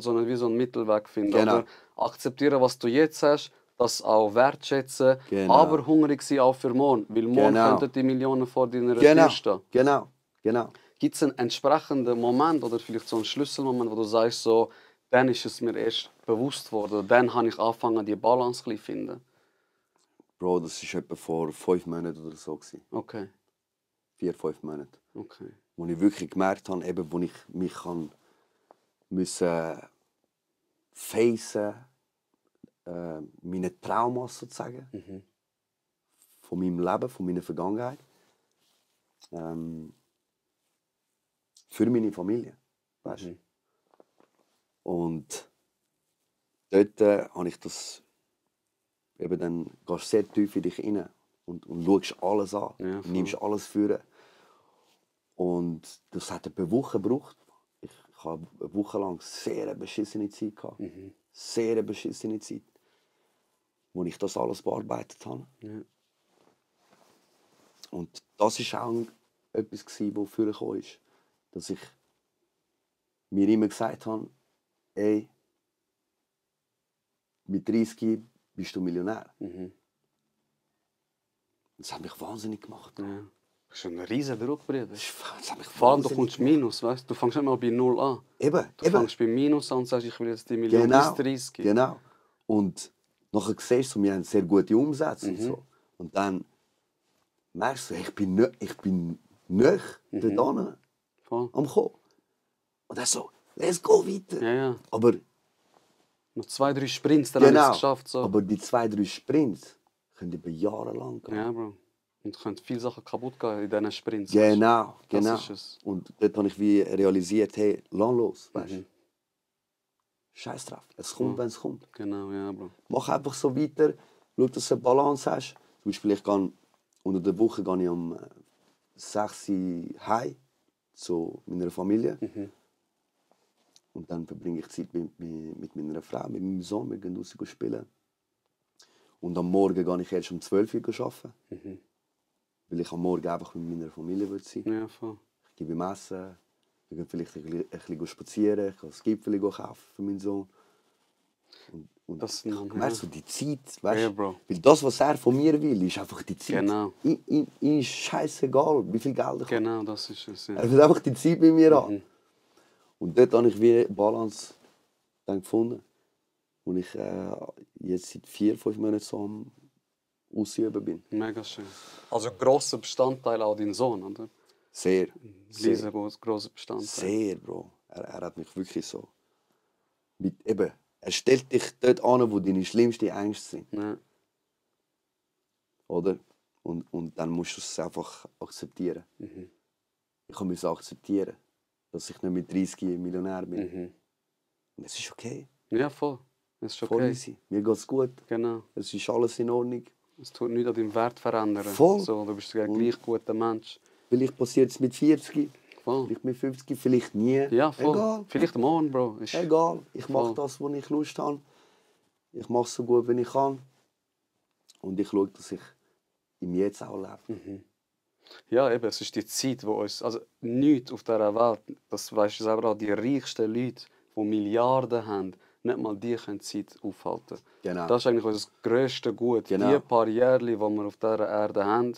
sondern wie so einen Mittelweg finden. Genau. Oder akzeptieren, was du jetzt hast, das auch wertschätzen, Genau. aber hungrig sein auch für morgen, weil morgen Genau. könnten die Millionen vor deiner Tür stehen. Genau. Gibt es einen entsprechenden Moment oder vielleicht so einen Schlüsselmoment, wo du sagst, so, dann ist es mir erst bewusst worden, dann habe ich angefangen, die Balance zu finden? Bro, das war etwa vor 5 Monaten oder so. Okay, 4, 5 Monate. okay. Wo ich wirklich gemerkt habe, eben, wo ich mich müssen facen, meine Traumas sozusagen, von meinem Leben, von meiner Vergangenheit, für meine Familie, weißt? Und dort habe ich das, eben dann gehst du sehr tief in dich rein und schaust alles an, Ja, voll. nimmst alles vor. Und das hat eine Woche gebraucht. Ich habe eine Woche lang sehr eine beschissene Zeit gehabt. Sehr eine beschissene Zeit, wo ich das alles bearbeitet habe. Ja. Und das war auch etwas, das vorgekommen ist. Dass ich mir immer gesagt habe, ey, mit 30 bist du Millionär. Das hat mich wahnsinnig gemacht. Ja. Das ist ein riesen Druck, Bruder. Das hat mich Vor allem, du wahnsinnig kommst Minus, weißt du? Du fängst nicht mal bei 0 an. Eben, Du fängst bei Minus an und sagst, ich will jetzt die Million Genau, bis 30. genau. Und nachher siehst du, wir haben sehr gute Umsätze und so. Und dann merkst du, ich bin nicht dort Voll. am Kommen. Und dann so, let's go weiter. Ja, ja. Aber Noch 2, 3 Sprints, dann habe ich es geschafft. So. aber die 2, 3 Sprints können über Jahre lang gehen. Ja, Bro. Und es können viele Sachen kaputt gehen in diesen Sprints. Genau, Das genau. ist es. Und dort habe ich wie realisiert, hey, lass los, weißt du. Scheiß drauf, es kommt, wenn es kommt. Genau, ja, Bro. Mach einfach so weiter, schau, dass du eine Balance hast. Zum Beispiel, unter der Woche gehe ich um 6 Uhr heim zu meiner Familie. Und dann verbringe ich Zeit mit meiner Frau, mit meinem Sohn. Wir gehen raus spielen. Und am Morgen gehe ich erst um 12 Uhr arbeiten. Weil ich am Morgen einfach mit meiner Familie sein will. Ja, voll. Ich gebe ihm Essen, wir gehen vielleicht ein bisschen spazieren, ich kann das Gipfel kaufen für meinen Sohn. Und Das ich man, merke so die Zeit, weißt Ja, du? Bro. Weil das, was er von mir will, ist einfach die Zeit. Genau. Ihm ist scheißegal, wie viel Geld ich habe. Genau, das ist es. Ja. Er will einfach die Zeit bei mir haben. Und dort habe ich wie Balance dann gefunden. Und ich jetzt seit 4, 5 Monaten so am Ausüben bin. Mega schön. Also ein grosser Bestandteil auch dein Sohn, oder? Sehr. Sehr grosser Bestandteil. Sehr, Bro. Er hat mich wirklich so. Er stellt dich dort an, wo deine schlimmsten Ängste sind. Ja. Oder? Und dann musst du es einfach akzeptieren. Ich musste akzeptieren, dass ich nicht mit 30 Millionär bin. Und es ist okay. Ja, voll. Das ist Voll okay. easy. Mir geht es gut. Genau. Es ist alles in Ordnung. Es tut nichts an deinem Wert verändern. Voll. So, du bist ein gleich guter Mensch. Vielleicht passiert es mit 40, Voll. vielleicht mit 50, vielleicht nie. Ja, voll. Egal. Vielleicht morgen, Bro. Ist Egal. Ich mache Voll. das, wo ich Lust habe. Ich mache es so gut, wie ich kann. Und ich schaue, dass ich im Jetzt auch lebe. Ja, eben, es ist die Zeit, wo uns, also nichts auf dieser Welt, das weisst du selber auch, die reichsten Leute, die Milliarden haben, nicht mal die können Zeit aufhalten. Genau. Das ist eigentlich unser grösstes Gut. Genau. Die paar Jahre, die wir auf dieser Erde haben,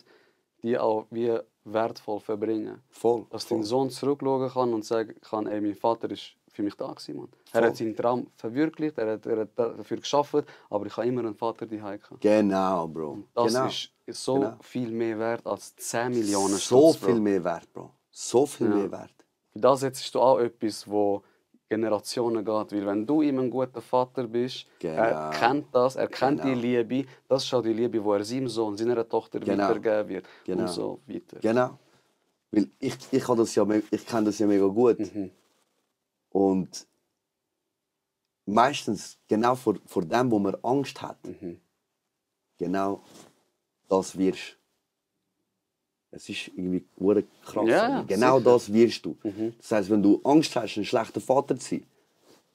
die auch wie wertvoll verbringen. Voll. Dass voll. dein Sohn zurückschauen kann und sagen kann, ey, mein Vater ist für mich da gewesen, Mann. Er Voll. hat seinen Traum verwirklicht, er hat dafür geschafft, aber ich habe immer einen Vater daheim gehabt. Genau, Bro. Das genau. ist so Genau. viel mehr wert als 10 Millionen so Stutz, Bro. viel mehr wert, Bro. So viel Ja. mehr wert. Für das setzt du auch etwas, wo Generationen geht. Weil wenn du ihm ein guter Vater bist, er Genau. kennt das, er kennt Genau. die Liebe. Das ist auch die Liebe, die er seinem Sohn, seiner Tochter Genau. weitergeben wird. Genau. Und so weiter. Genau. Weil ich kenne das ja mega gut. Und meistens genau vor dem, wo man Angst hat, genau das wirst. Es ist irgendwie hure krass. Ja, genau sicher. das wirst du. Das heisst, wenn du Angst hast, ein schlechter Vater zu sein,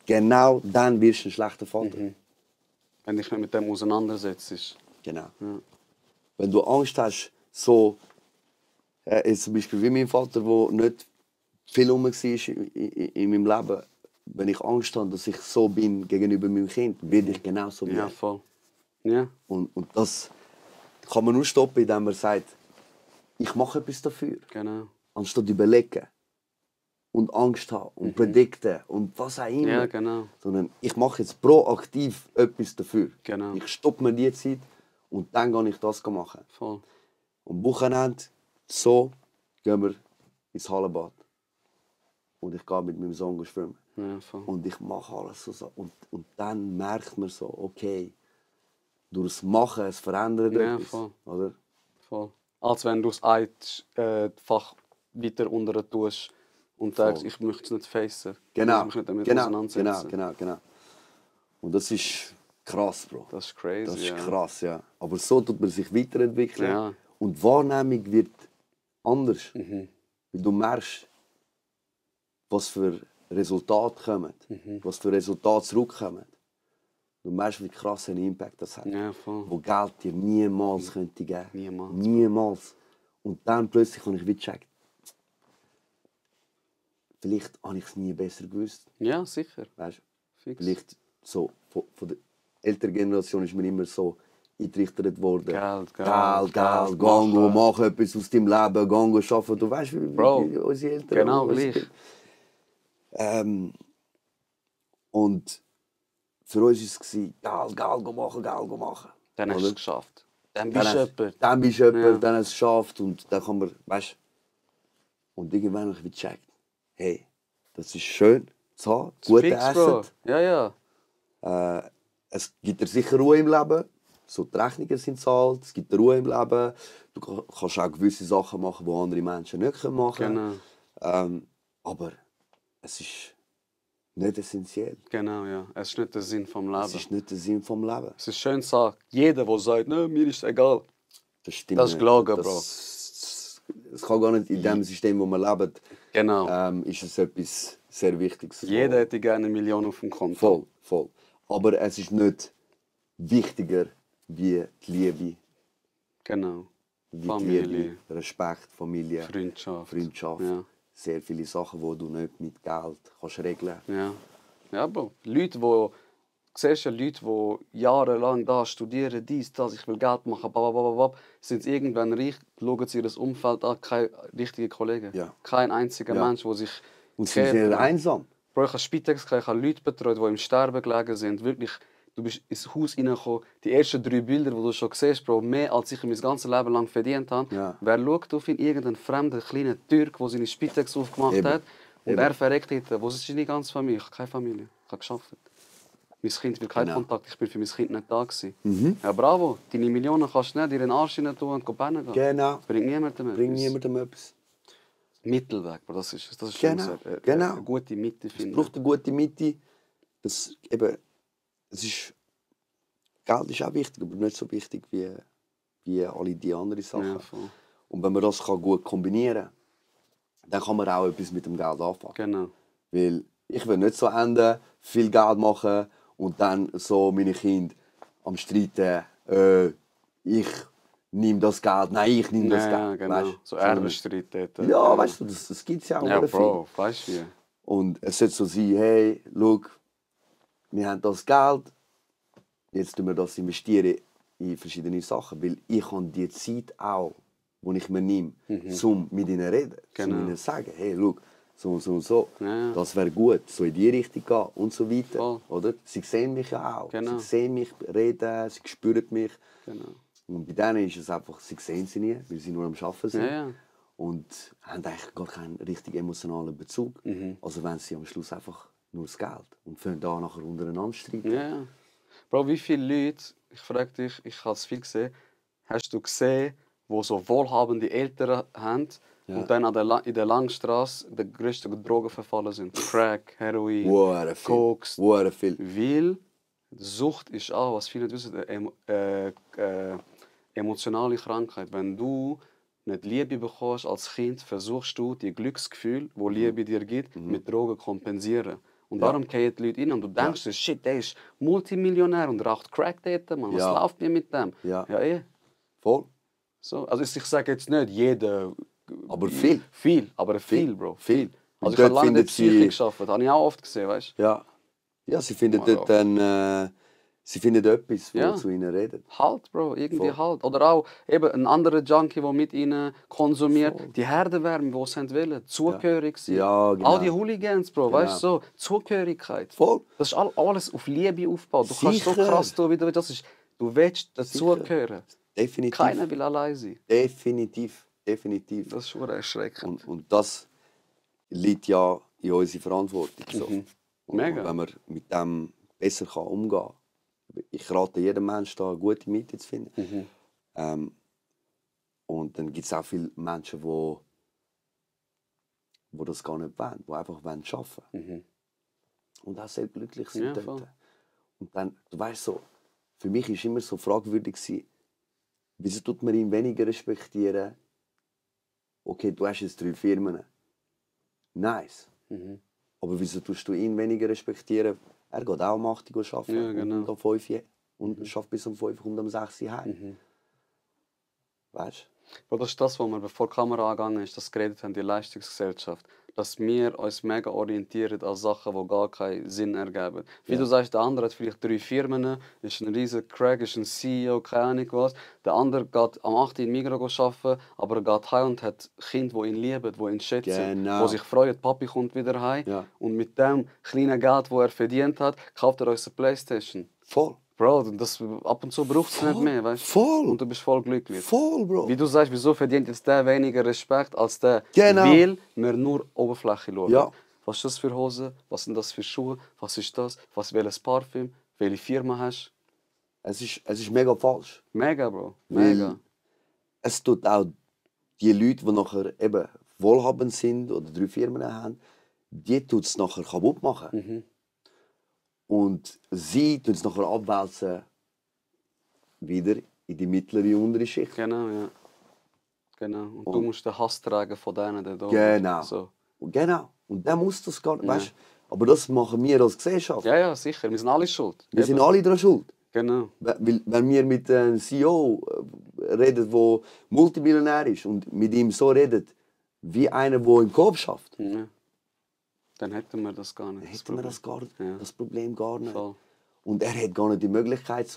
genau dann wirst du ein schlechter Vater. Wenn du dich nicht mit dem auseinandersetzt. Genau. Ja. Wenn du Angst hast, so, jetzt zum Beispiel wie mein Vater, der nicht viel rum war in meinem Leben, wenn ich Angst habe, dass ich so bin gegenüber meinem Kind, werde ich genauso wie Ja, er. voll. Ja, Und das kann man nur stoppen, indem man sagt, ich mache etwas dafür. genau. Anstatt überlegen und Angst haben und predikten und was auch immer. Ja, genau. Sondern ich mache jetzt proaktiv etwas dafür. Genau. Ich stoppe mir die Zeit und dann gehe ich das machen. Voll. Am Wochenende so gehen wir ins Hallenbad. Und ich gehe mit meinem Sohn schwimmen. Ja, voll. Und ich mache alles so. Und dann merkt man so, okay, durch das Machen, es verändert Ja, etwas. voll. Oder? Voll. Als wenn du ein Fach weiter unter tust und sagst, ich möchte es nicht facen. Genau, Ich möchte mich nicht damit genau, auseinandersetzen. genau. Und das ist krass, Bro. Das ist crazy. Das ist ja. krass, ja. Aber so tut man sich weiterentwickeln. Ja. Und die Wahrnehmung wird anders. Mhm. Weil du merkst, was für Resultate kommen, was für Resultate zurückkommen. Du merkst, wie krass ein Impact das hat. Ja, voll. Wo Geld dir niemals könnte geben. Niemals. Niemals. Und dann plötzlich habe ich wie gecheckt. Vielleicht habe ich es nie besser gewusst. Ja, sicher. Weißt? Fix. Vielleicht so von der älteren Generation ist man immer so eingerichtet worden. Geld, Geld, gang, mach etwas aus deinem Leben, gang, arbeiten. Du weißt, wie unsere Eltern. Genau gleich. Und für uns war es Geld machen. Dann hast du Oder? es geschafft. Dann bist du jemand. Dann bist du jemand, Ja. dann hast du es geschafft und dann kann man, weißt. Und irgendwann habe ich gecheckt, hey, das ist schön zu haben, gute Fix, Bro. Essen. Ja, ja. Es gibt dir sicher Ruhe im Leben. So, die Rechnungen sind zahlt, es gibt dir Ruhe im Leben. Du kannst auch gewisse Sachen machen, die andere Menschen nicht machen können. Genau. Aber es ist nicht essentiell. Genau, ja. Es ist nicht der Sinn vom Leben. Es ist nicht der Sinn des Lebens. Es ist schön zu sagen, jeder, der sagt, ne, mir ist es egal. Das stimmt Das ist nicht. gelogen, Bro. Es kann gar nicht in dem System, wo wir leben, Genau. ist es etwas sehr Wichtiges. Jeder hätte gerne 1 Million auf dem Konto. Voll, voll. Aber es ist nicht wichtiger wie die Liebe, Genau. wie die Familie. Liebe, Respekt, Familie, Freundschaft. Freundschaft. Ja. Sehr viele Sachen, die du nicht mit Geld kannst regeln kannst. Ja. Ja, Bro. Leute, die... Siehst du, Leute, die jahrelang da studieren, dies, das, ich will Geld machen, babababab, sind sie irgendwann reich, schauen sie ihr Umfeld an, keine richtigen Kollegen. Ja. Kein einziger Ja. Mensch, der sich Und sie kennt, sind Bro. einsam. Bro, ich habe Spitex gehabt, ich habe Leute betreut, die im Sterben gelegen sind. Wirklich, du bist ins Haus reingekommen, die ersten 3 Bilder, die du schon siehst, Bro, mehr als ich mein ganzes Leben lang verdient habe. Ja. Wer schaut auf ihn? Irgendein fremder, kleiner Türk, der seine Spitex aufgemacht Eben. hat. Und Eben. er verreckt heute. Wo ist deine ganze Familie? Ich habe keine Familie. Ich habe gearbeitet. Mein Kind will keinen Genau. Kontakt. Ich bin für mein Kind nicht da gewesen. Ja, bravo. Deine Millionen kannst du nicht in den Arsch rein tun und pennen gehen. Genau. Bringt niemandem etwas. Bring niemandem etwas. Mittelweg, Bro. Das ist Genau, schön gesagt. genau. Eine gute Mitte Es finden. braucht eine gute Mitte. Das, eben, Geld ist auch wichtig, aber nicht so wichtig wie alle die anderen Sachen. Ja, voll. Und wenn man das gut kombinieren kann, dann kann man auch etwas mit dem Geld anfangen. Genau. Weil ich will nicht so enden, viel Geld machen und dann so meine Kinder am Streiten, ich nehme das Geld, nein, ich nehme das Ja, Geld. genau. Weißt? So Erbenstreit dort. Ja, weißt du, das gibt es ja auch Ja, sehr viel. Bro, weißt du wie? Und es sollte so sein, hey, schau, wir haben das Geld, jetzt investieren wir das in verschiedene Sachen, weil ich habe die Zeit auch, die ich mir nehme, um mit ihnen zu reden, Genau. um ihnen zu sagen, hey, schau, so und so und so, Ja. das wäre gut, so in die Richtung gehen und so weiter. Voll. Oder? Sie sehen mich ja auch, Genau. sie sehen mich reden, sie spüren mich. Genau. Und bei denen ist es einfach, sie sehen sie nie, weil sie nur am Arbeiten sind. Ja, ja. Und haben eigentlich gar keinen richtig emotionalen Bezug. Also wenn sie am Schluss einfach nur das Geld und fangen da nachher untereinander streiten. Ja, ja. Bro, wie viele Leute, ich frage dich, ich habe es viel gesehen, hast du gesehen, die so wohlhabende Eltern haben und dann in der Langstrasse der größten Drogen verfallen sind? Crack, Heroin, Wow, viel. Koks. Wow, viel. Weil Sucht ist auch, was viele nicht wissen, eine emotionale Krankheit. Wenn du nicht Liebe bekommst als Kind, versuchst du die Glücksgefühle, die Liebe dir gibt, mit Drogen kompensieren. Und darum gehen die Leute rein und du denkst, dir, shit, der ist Multimillionär und raucht Crack dort, man. Was Ja. läuft mir mit dem? Ja. Ja, eh. Voll. So. Also ich sage jetzt nicht jeder. Aber viel. Viel, aber viel, Bro. Viel. Also Und ich habe dort lange in der findet sie- Psyche gearbeitet, habe ich auch oft gesehen, weißt du? Ja. Ja, sie finden Mal dort dann, sie finden etwas, wo Ja. zu ihnen redet. Halt, Bro, irgendwie Voll. halt. Oder auch eben ein anderer Junkie, der mit ihnen konsumiert. Die Herdenwärme, die sie wollen. Zugehörig sein. Ja, genau. All die Hooligans, Bro, weißt du so. Zugehörigkeit. Voll. Das ist alles auf Liebe aufgebaut. Du kannst so Sicher. krass tun, wie du willst. Das ist, du willst dazugehören. Definitiv. Keiner will allein sein. Definitiv. Definitiv. Das ist schon erschreckend. Und das liegt ja in unserer Verantwortung. So. Und Mega. wenn man mit dem besser umgehen kann. Ich rate jedem Menschen, da eine gute Mitte zu finden. Und dann gibt es auch viele Menschen, die das gar nicht wollen, die einfach arbeiten wollen. Und auch sehr glücklich sind Ja, dort. voll. Und dann, du weißt so, für mich war immer so fragwürdig, wieso tut man ihn weniger respektieren? Okay, du hast jetzt 3 Firmen. Nice. Aber wieso tust du ihn weniger respektieren? Er geht auch um 8 Uhr arbeiten Ja, genau. und um 5 Uhr. Und schafft bis um 5 Uhr und um 6 Uhr heim. Weißt Bro, das ist das, was wir bevor die Kamera angegangen ist, das geredet haben, die Leistungsgesellschaft. Dass wir uns mega orientieren an Sachen, die gar keinen Sinn ergeben. Wie du sagst, der andere hat vielleicht 3 Firmen, ist ein riesiger Crack, ist ein CEO, keine Ahnung was. Der andere geht am 8 Uhr in Migros arbeiten, aber er geht heim und hat Kinder, die ihn lieben, die ihn schätzen, Genau. die sich freuen, Papi kommt wieder heim. Ja. Und mit dem kleinen Geld, das er verdient hat, kauft er uns eine Playstation. Voll. Bro, das, ab und zu braucht es nicht mehr, weißt du? Voll. Und du bist voll glücklich. Voll, Bro. Wie du sagst, wieso verdient jetzt der weniger Respekt als der? Genau. Weil wir nur Oberfläche schauen. Ja. Was ist das für Hosen? Was sind das für Schuhe? Was ist das? Welches Parfüm? Welche Firma hast Es ist mega falsch. du? Mega, Bro. Mega. Weil es tut auch die Leute, die nachher eben wohlhabend sind oder 3 Firmen haben, die tut es nachher kaputt machen. Und sie tun es nachher abwälzen wieder in die mittlere und untere Schicht. Genau, ja. Genau. Und du musst den Hass tragen von denen dort oben. Genau. So. Genau. Und der muss das gar nicht. Weißt? Aber das machen wir als Gesellschaft. Ja, ja, sicher. Wir sind alle schuld. Wir sind alle daran schuld. Genau. Weil, wenn wir mit einem CEO reden, der Multimillionär ist und mit ihm so redet, wie einer, der im Kopf schafft, Ja. Dann hätten wir das gar nicht. hätten wir Ja. das Problem gar nicht. Voll. Und er hat gar nicht die Möglichkeit,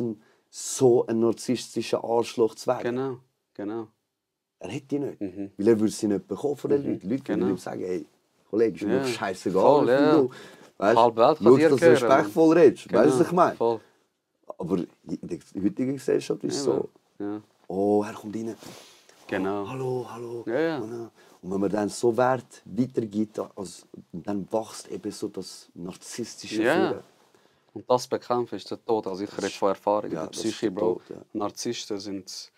so ein narzisstischer Arschloch zu werden. Genau. Genau. Er hätte die nicht. Weil er würde sie nicht bekommen von den Leuten. Die Leute würden Genau. ihm sagen, hey, Kollege, ist mir Ja. scheißegal, Voll, wie viel ja. du... Weißt, Halb Welt kann schau, dir dass du gehören, respektvoll redest. Genau. Weißt du, was ich meine? Voll. Aber in der heutigen Gesellschaft ist es Ja. so, Ja. oh, er kommt rein. Genau. Hallo, hallo. Ja, ja. Und wenn man dann so Wert weitergibt, dann wächst eben so das narzisstische Ja. Fühlen. Und das bekämpfen ist der Tod. Also ich rede von Erfahrung in Ja, der das ist Psyche, der Bro. Tod, ja. Narzissten sind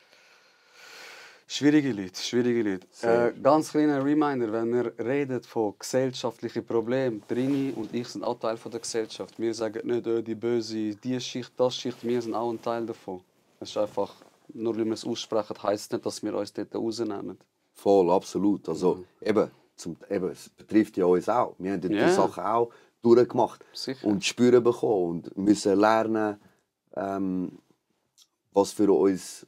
schwierige Leute, schwierige Leute. Sehr. Ganz kleiner Reminder, wenn wir reden von gesellschaftlichen Problemen, Trini und ich sind auch Teil von der Gesellschaft. Wir sagen nicht, die Böse, die Schicht, das Schicht, wir sind auch ein Teil davon. Es ist einfach, nur weil wir es aussprechen, heisst nicht, dass wir uns dort rausnehmen. Voll, absolut. Also eben, es betrifft ja uns auch. Wir haben Ja. die Sachen auch durchgemacht Sicher. und spüren bekommen und müssen lernen, was für uns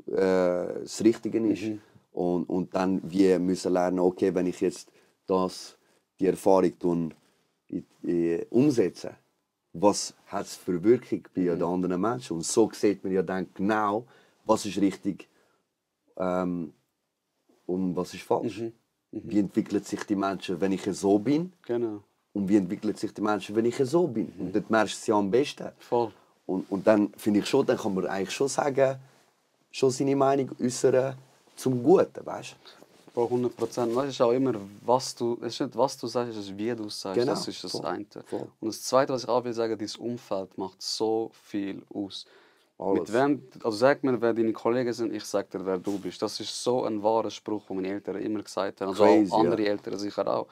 das Richtige ist. Und dann wir müssen lernen, okay, wenn ich jetzt die Erfahrung umsetze, was hat es für Wirkung bei den anderen Menschen? Und so sieht man ja dann genau, was ist richtig und was ist falsch. Wie entwickeln sich die Menschen, wenn ich so bin? Genau. Und wie entwickeln sich die Menschen, wenn ich so bin? Und dort merkst du es ja am besten. Voll. Und dann finde ich schon, dann kann man eigentlich schon sagen, schon seine Meinung äußern zum Guten, weißt Bro, 100%. Es ist auch immer, es ist nicht was du sagst, es ist wie du es sagst. Genau, Das ist das voll, eine. voll. Und das Zweite, was ich auch will sagen, dein Umfeld macht so viel aus. Alles. Mit wem, also sag mir, wer deine Kollegen sind, ich sag dir, wer du bist. Das ist so ein wahrer Spruch, den meine Eltern immer gesagt haben. Also Crazy, auch andere ja. Eltern sicher auch.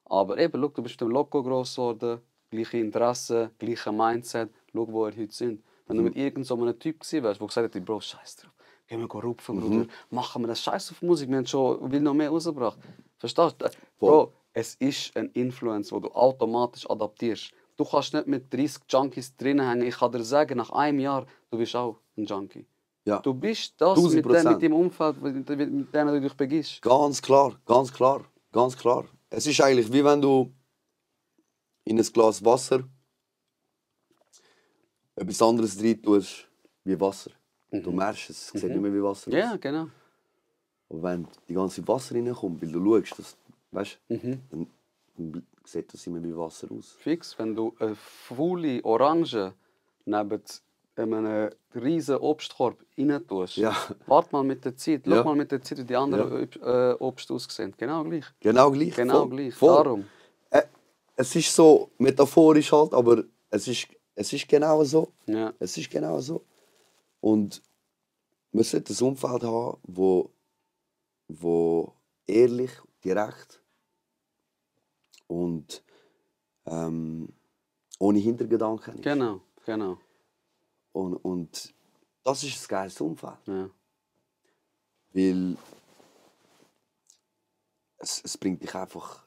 Aber eben, schau, du bist im Loco gross geworden, gleiche Interessen, gleiche Mindset. Schau, wo wir heute sind. Wenn du mit irgend so einem Typ gewesen wärst, der gesagt hat, Bro, scheiß drauf, gehen wir rupfen, Bruder, machen wir das Scheiß auf Musik, wir haben schon will noch mehr rausgebracht. Verstehst du? Bro, es ist ein Influence, den du automatisch adaptierst. Du kannst nicht mit 30 Junkies drinnen hängen. Ich kann dir sagen, nach einem Jahr, du bist auch ein Junkie. Ja. Du bist das 1000%. mit dem Umfeld, mit dem du dich begibst. Ganz klar, ganz klar, ganz klar. Es ist eigentlich wie wenn du in ein Glas Wasser etwas anderes rein tust wie Wasser. Du merkst es, sieht nicht mehr wie Wasser aus. Ja, genau. Aber wenn die ganze Wasser reinkommt, weil du schaust, dass, weißt, dann sieht das immer wie Wasser aus. Fix, wenn du eine faule Orange neben einem riesen Obstkorb rein tust, Ja. warte mal mit der Zeit, schau Ja. mal mit der Zeit, wie die anderen Obst aussehen. Genau gleich. Genau gleich. Genau voll, gleich. voll. Darum. Es ist so metaphorisch halt, aber es ist genau so. Ja. Es ist genau so. Und man sollte ein Umfeld haben, wo ehrlich, direkt und ohne Hintergedanken ist. Genau. Genau. Und das ist ein geiles Umfeld. Ja. Weil es bringt dich einfach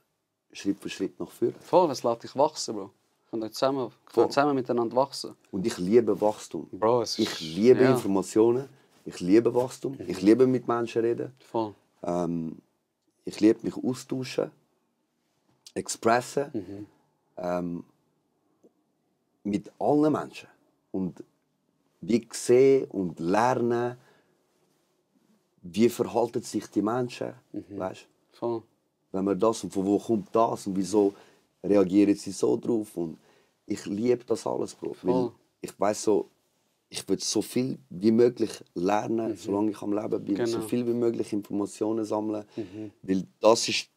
Schritt für Schritt nach vorne. Voll, es lässt dich wachsen, Bro. Könnt Voll. zusammen miteinander wachsen. Und ich liebe Wachstum. Bro, es ist... Ich liebe ja, Informationen. Ich liebe Wachstum. Ich liebe mit Menschen reden. voll. Ich liebe mich austauschen, expressen. Mit allen Menschen. Und wie sehen und lernen, wie verhalten sich die Menschen. Weißt? Voll. Wenn man das und von wo kommt das und wieso reagieren sie so drauf. Und ich liebe das alles, Bro. Weil ich weiß so, ich will so viel wie möglich lernen, solange ich am Leben bin. Genau. So viel wie möglich Informationen sammeln. Weil das ist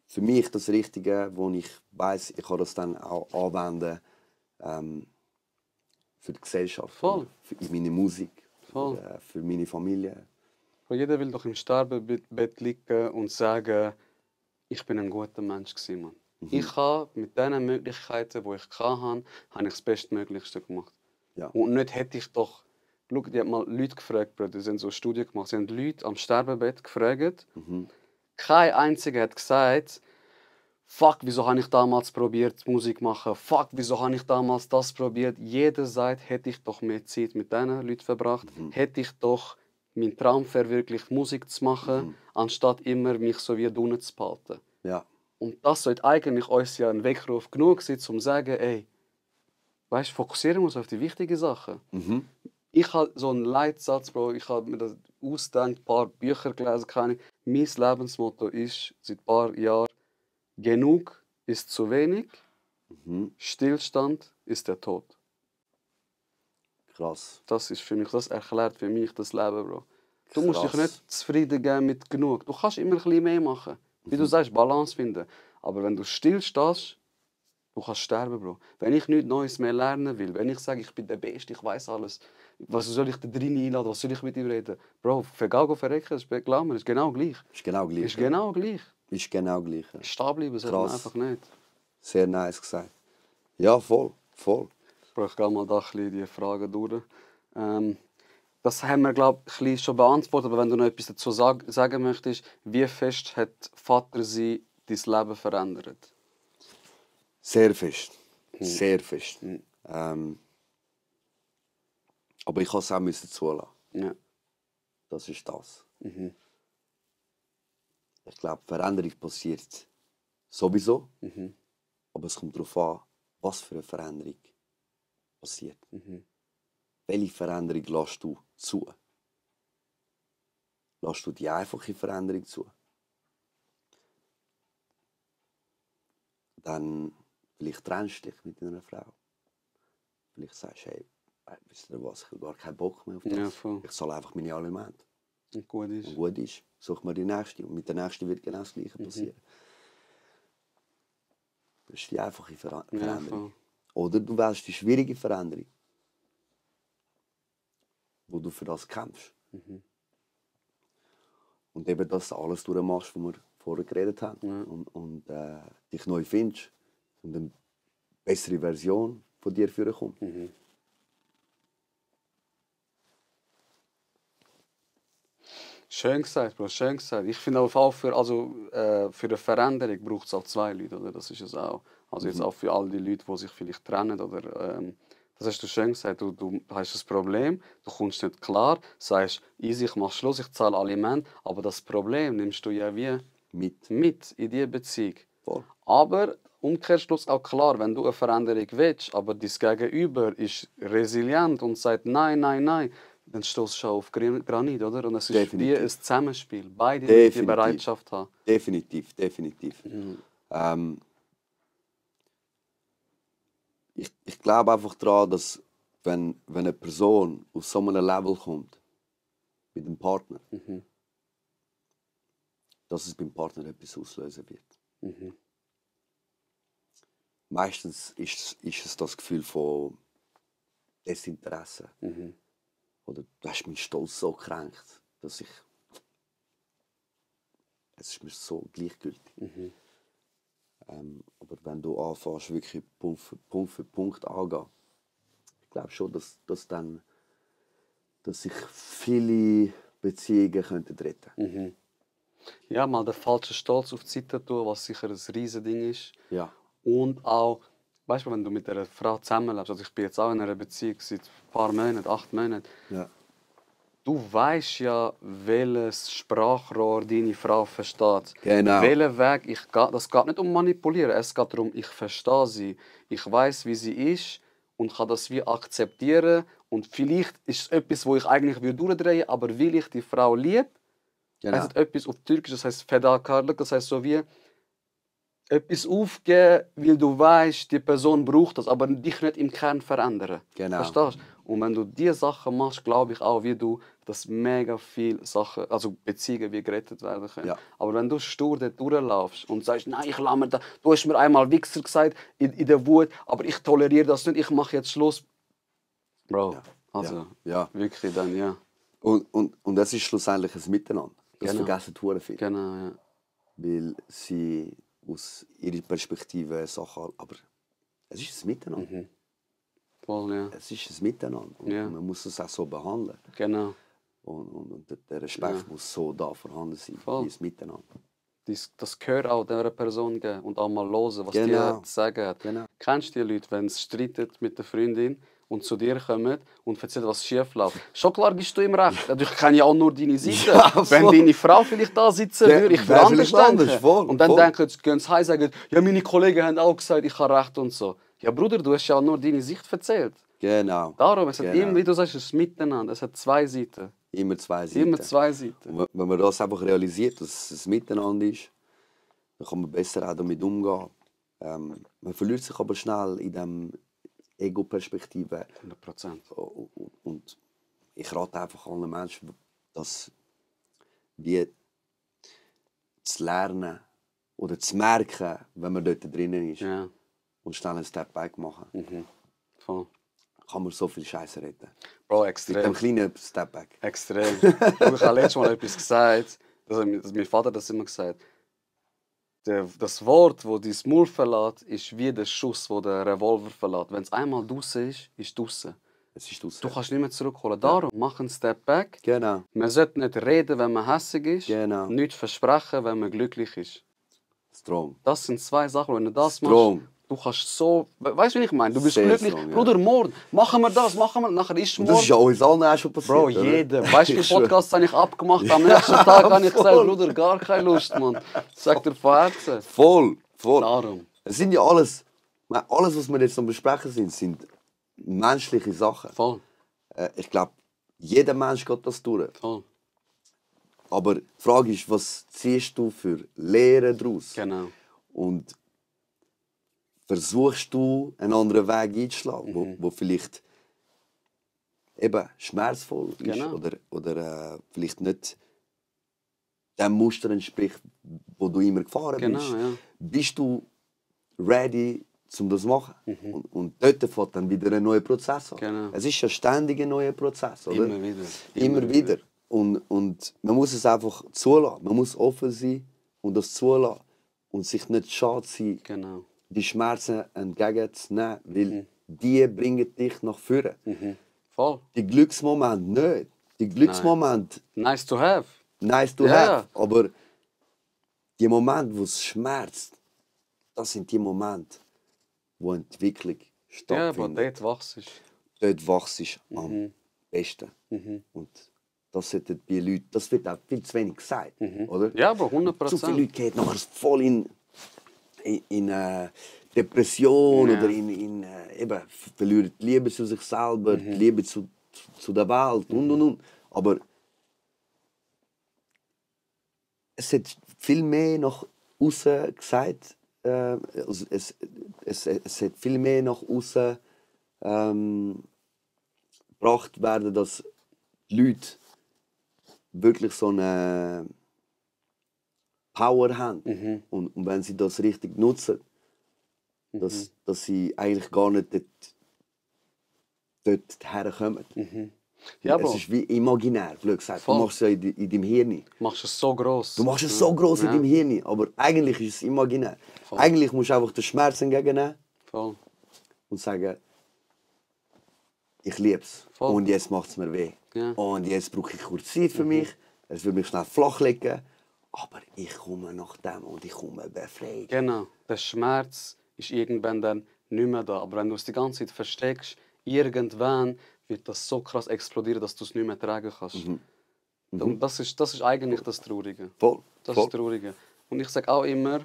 für mich das Richtige, wo ich weiß, ich kann das dann auch anwenden für die Gesellschaft. Voll. Für meine Musik. Voll. Für meine Familie. Jeder will doch im Sterbebett liegen und sagen, ich bin ein guter Mensch gewesen, Mann. Ich habe mit den Möglichkeiten, die ich hatte, habe ich das Bestmöglichste gemacht. Ja. Und nicht hätte ich doch... Schau, die haben mal Leute gefragt, Bro, die haben so Studien gemacht. Sie haben Leute am Sterbebett gefragt. Kein einziger hat gesagt, fuck, wieso habe ich damals probiert, Musik zu machen? Fuck, wieso habe ich damals das probiert? Jeder sagt, hätte ich doch mehr Zeit mit diesen Leuten verbracht, hätte ich doch meinen Traum verwirklicht, Musik zu machen, anstatt immer mich so wie unten zu behalten. Ja. Und das sollte eigentlich uns ja ein Weckruf genug sein, um zu sagen, ey, weißt, fokussieren wir uns auf die wichtigen Sachen. Ich habe so einen Leitsatz, Bro, ich habe mir das ausgedacht, ein paar Bücher gelesen, keine. Mein Lebensmotto ist seit ein paar Jahren, genug ist zu wenig, Stillstand ist der Tod. Krass. Das ist für mich, das erklärt für mich das Leben, Bro. Du musst dich Krass. nicht zufrieden geben mit genug. Du kannst immer ein bisschen mehr machen. Wie du sagst, Balance finden. Aber wenn du still stehst, du kannst sterben, Bro. Wenn ich nichts Neues mehr lernen will, wenn ich sage, ich bin der Beste, ich weiß alles, was soll ich da drin einladen, was soll ich mit ihm reden? Bro, vergau verrecken, das ist Glamour, ist genau gleich. Ist genau gleich. Ist genau gleich. Ist genau gleich. Ja. Stehen bleiben sollte man Krass. einfach nicht. Sehr nice gesagt. Ja, voll. Voll. Bro, ich gehe mal da ein bisschen die Fragen durch. Das haben wir, glaube ich, schon beantwortet, aber wenn du noch etwas dazu sagen möchtest, wie fest hat Vater sie dein Leben verändert? Sehr fest. Sehr fest. Aber ich musste es auch zulassen. Ja. Das ist das. Ich glaube, Veränderung passiert sowieso. Aber es kommt darauf an, was für eine Veränderung passiert. Welche Veränderung lässt du zu? Lässt du die einfache Veränderung zu? Dann vielleicht trennst du dich mit einer Frau. Vielleicht sagst du, hey, wisst ihr was, ich habe gar keinen Bock mehr auf das. Ja, voll. Ich zahle einfach meine Alimente. Und gut ist. Und gut ist, such mir die nächste. Und mit der nächsten wird genau das Gleiche passieren. Das ist die einfache Ja, Veränderung. voll. Oder du wählst die schwierige Veränderung, wo du für das kämpfst. Und eben das alles durchmachst, was wir vorher geredet haben. Und dich neu findest und eine bessere Version von dir vorkommt. Schön gesagt, Bro, schön gesagt. Ich finde auch für eine Veränderung braucht es auch zwei Leute, oder? Das ist es auch. Also jetzt auch für all die Leute, die sich vielleicht trennen, oder das hast du schön gesagt. Du hast ein Problem, du kommst nicht klar, sagst, easy, ich mache Schluss, ich zahle Aliment, aber das Problem nimmst du ja wie mit in diese Beziehung. Voll. Aber Umkehrschluss auch klar, wenn du eine Veränderung willst, aber dein Gegenüber ist resilient und sagt nein, nein, nein, dann stoßt du auf Granit, oder? Und es ist Definitiv. wie ein Zusammenspiel. Beide müssen die Bereitschaft haben. Definitiv, definitiv. Ich glaube einfach daran, dass wenn eine Person auf so einem Level kommt, mit dem Partner, dass es beim Partner etwas auslösen wird. Meistens ist es das Gefühl von Desinteresse. Oder du hast meinen Stolz so gekränkt, dass es ist mir so gleichgültig. Aber wenn du anfängst, wirklich Punkt für Punkt angehen glaube schon, dass sich viele Beziehungen könnten retten. Ja, mal den falschen Stolz auf die Seite tun, was sicher ein riesen Ding ist. Ja. Und auch, weißt du, wenn du mit einer Frau zusammenlebst, also ich bin jetzt auch in einer Beziehung seit ein paar Monaten, 8 Monaten, Ja. du weißt ja, welches Sprachrohr deine Frau versteht. Genau. Welchen Weg ich gehe. Das geht nicht um Manipulieren, es geht darum, ich verstehe sie. Ich weiß, wie sie ist und kann das wie akzeptieren. Und vielleicht ist es etwas, wo ich eigentlich durchdrehen würde, aber weil ich die Frau liebe, Genau. es hat etwas auf Türkisch, das heißt Fedakarlık, das heißt so wie etwas aufgeben, weil du weißt, die Person braucht das, aber dich nicht im Kern verändern. Genau. Verstehst du? Und wenn du diese Sachen machst, glaube ich auch, wie du, dass mega viele Sachen, also Beziehungen wie gerettet werden können. Ja. Aber wenn du stur dort durchlaufst und sagst, nein, ich lasse mir da, du hast mir einmal Wichser gesagt in der Wut, aber ich toleriere das nicht, ich mache jetzt Schluss. Bro, Ja. also Ja. wirklich dann, ja. Und das ist schlussendlich ein Miteinander. Das Genau. vergessen hure viele. Genau, ja. Weil sie aus ihrer Perspektive Sachen... Aber es ist ein Miteinander. Voll, ja. Es ist ein Miteinander. Und Ja. man muss es auch so behandeln. Genau. Und der Respekt muss so da vorhanden sein. Voll. Wie ein Miteinander. Das Gehör auch dieser Person geben und auch mal hören, was Genau. die zu sagen hat. Genau. Kennst du die Leute, wenn sie streiten mit der Freundin und zu dir kommen und erzählen, was schief läuft? Schon klar gibst du ihm recht. Ich kenne ja auch nur deine Seite. Ja, voll. Wenn deine Frau vielleicht da sitzen würde, ich würde Wäre anders vielleicht anders, denken. voll, Und dann voll. gehen sie heim und sagen, ja, meine Kollegen haben auch gesagt, ich habe recht und so. Ja, Bruder, du hast ja auch nur deine Sicht erzählt. Genau. Darum, es hat Genau. immer, wie du sagst, es ist Miteinander. Es hat 2 Seiten. Immer 2 Seiten. Immer 2 Seiten. Und wenn man das einfach realisiert, dass es ein Miteinander ist, dann kann man besser auch damit umgehen. Man verliert sich aber schnell in dieser Ego-Perspektive. 100%. Und ich rate einfach allen Menschen, dass wie zu lernen oder zu merken, wenn man dort drinnen ist Ja, und schnell einen Step back machen, voll. kann man so viel Scheiße retten. Bro, Mit extrem. dem kleinen Step back. Extrem. Ich habe letztes Mal etwas gesagt, mein Vater hat das immer gesagt. Das Wort, das dein Maul verlässt, ist wie der Schuss, der den Revolver verlässt. Wenn es einmal draußen ist, ist es draußen. Es ist draussen. Du kannst nicht mehr zurückholen. Darum, mach einen Step back. Genau. Man sollte nicht reden, wenn man hässig ist. Genau. Nicht versprechen, wenn man glücklich ist. Strong. Das sind 2 Sachen. Wenn du das Strong. machst, du kannst so... Weißt du, wie ich meine? Du bist Sehr glücklich. strong, ja. Bruder, morgen, machen wir das, machen wir. Nachher ist Und morgen. das ist ja uns allen auch schon passiert. Bro, oder? jeder. Weißt du, wie Ich viele Podcasts habe ich abgemacht? Am nächsten Tag habe ich gesagt, Bruder, gar keine Lust, Mann. Sag dir von Herzen. Voll, voll. Darum. Es sind ja alles, was wir jetzt am Besprechen sind menschliche Sachen. Voll, Ich glaube, jeder Mensch geht das durch. voll. Aber die Frage ist, was ziehst du für Lehren daraus? Genau. Und versuchst du einen anderen Weg einzuschlagen, wo vielleicht eben schmerzvoll ist Genau. oder vielleicht nicht dem Muster entspricht, wo du immer gefahren Genau, bist. ja. Bist du ready, um das zu machen? Und dort fängt dann wieder ein neuer Prozess an. Genau. Es ist ja ständig ein neuer Prozess, oder? Immer wieder. Immer wieder. Und man muss es einfach zulassen. Man muss offen sein und das zulassen. Und sich nicht schade sein, Genau. die Schmerzen entgegenzunehmen, weil die bringen dich nach vorne. Voll. Die Glücksmomente nicht. Die Glücksmomente, Nice to have. nice to Ja. have. Aber die Momente, wo es schmerzt, das sind die Momente, wo Entwicklung Ja, aber stattfindet. dort wachst du. Dort wachst du am besten. Und das sollten die Leute, das wird auch viel zu wenig gesagt, oder? Ja, aber 100%. Zu viele Leute gehen nachher voll in Depression Ja. oder eben verlieren die Liebe zu sich selber, die Liebe zu der Welt und. Aber es hat viel mehr nach außen gesagt, also es hat viel mehr nach außen gebracht werden, dass die Leute wirklich so eine Power haben. Und wenn sie das richtig nutzen, dass sie eigentlich gar nicht dort herkommen. Ja, Es Bro. ist wie imaginär, blöd gesagt. Voll. Du machst es ja in deinem Hirn. Du machst es so gross. Du machst es so gross in deinem Hirn, aber eigentlich ist es imaginär. Voll. Eigentlich musst du einfach den Schmerz entgegennehmen Voll. und sagen, ich liebe es. Voll. Und jetzt macht es mir weh. Ja. Und jetzt brauche ich kurz Zeit für mich. Es will mich schnell flachlegen. Aber ich komme nach dem und ich komme befreit. Genau. Der Schmerz ist irgendwann dann nicht mehr da. Aber wenn du es die ganze Zeit versteckst, irgendwann wird das so krass explodieren, dass du es nicht mehr tragen kannst. Und das ist eigentlich das Traurige. Voll. Das voll. ist das Traurige. Und ich sage auch immer,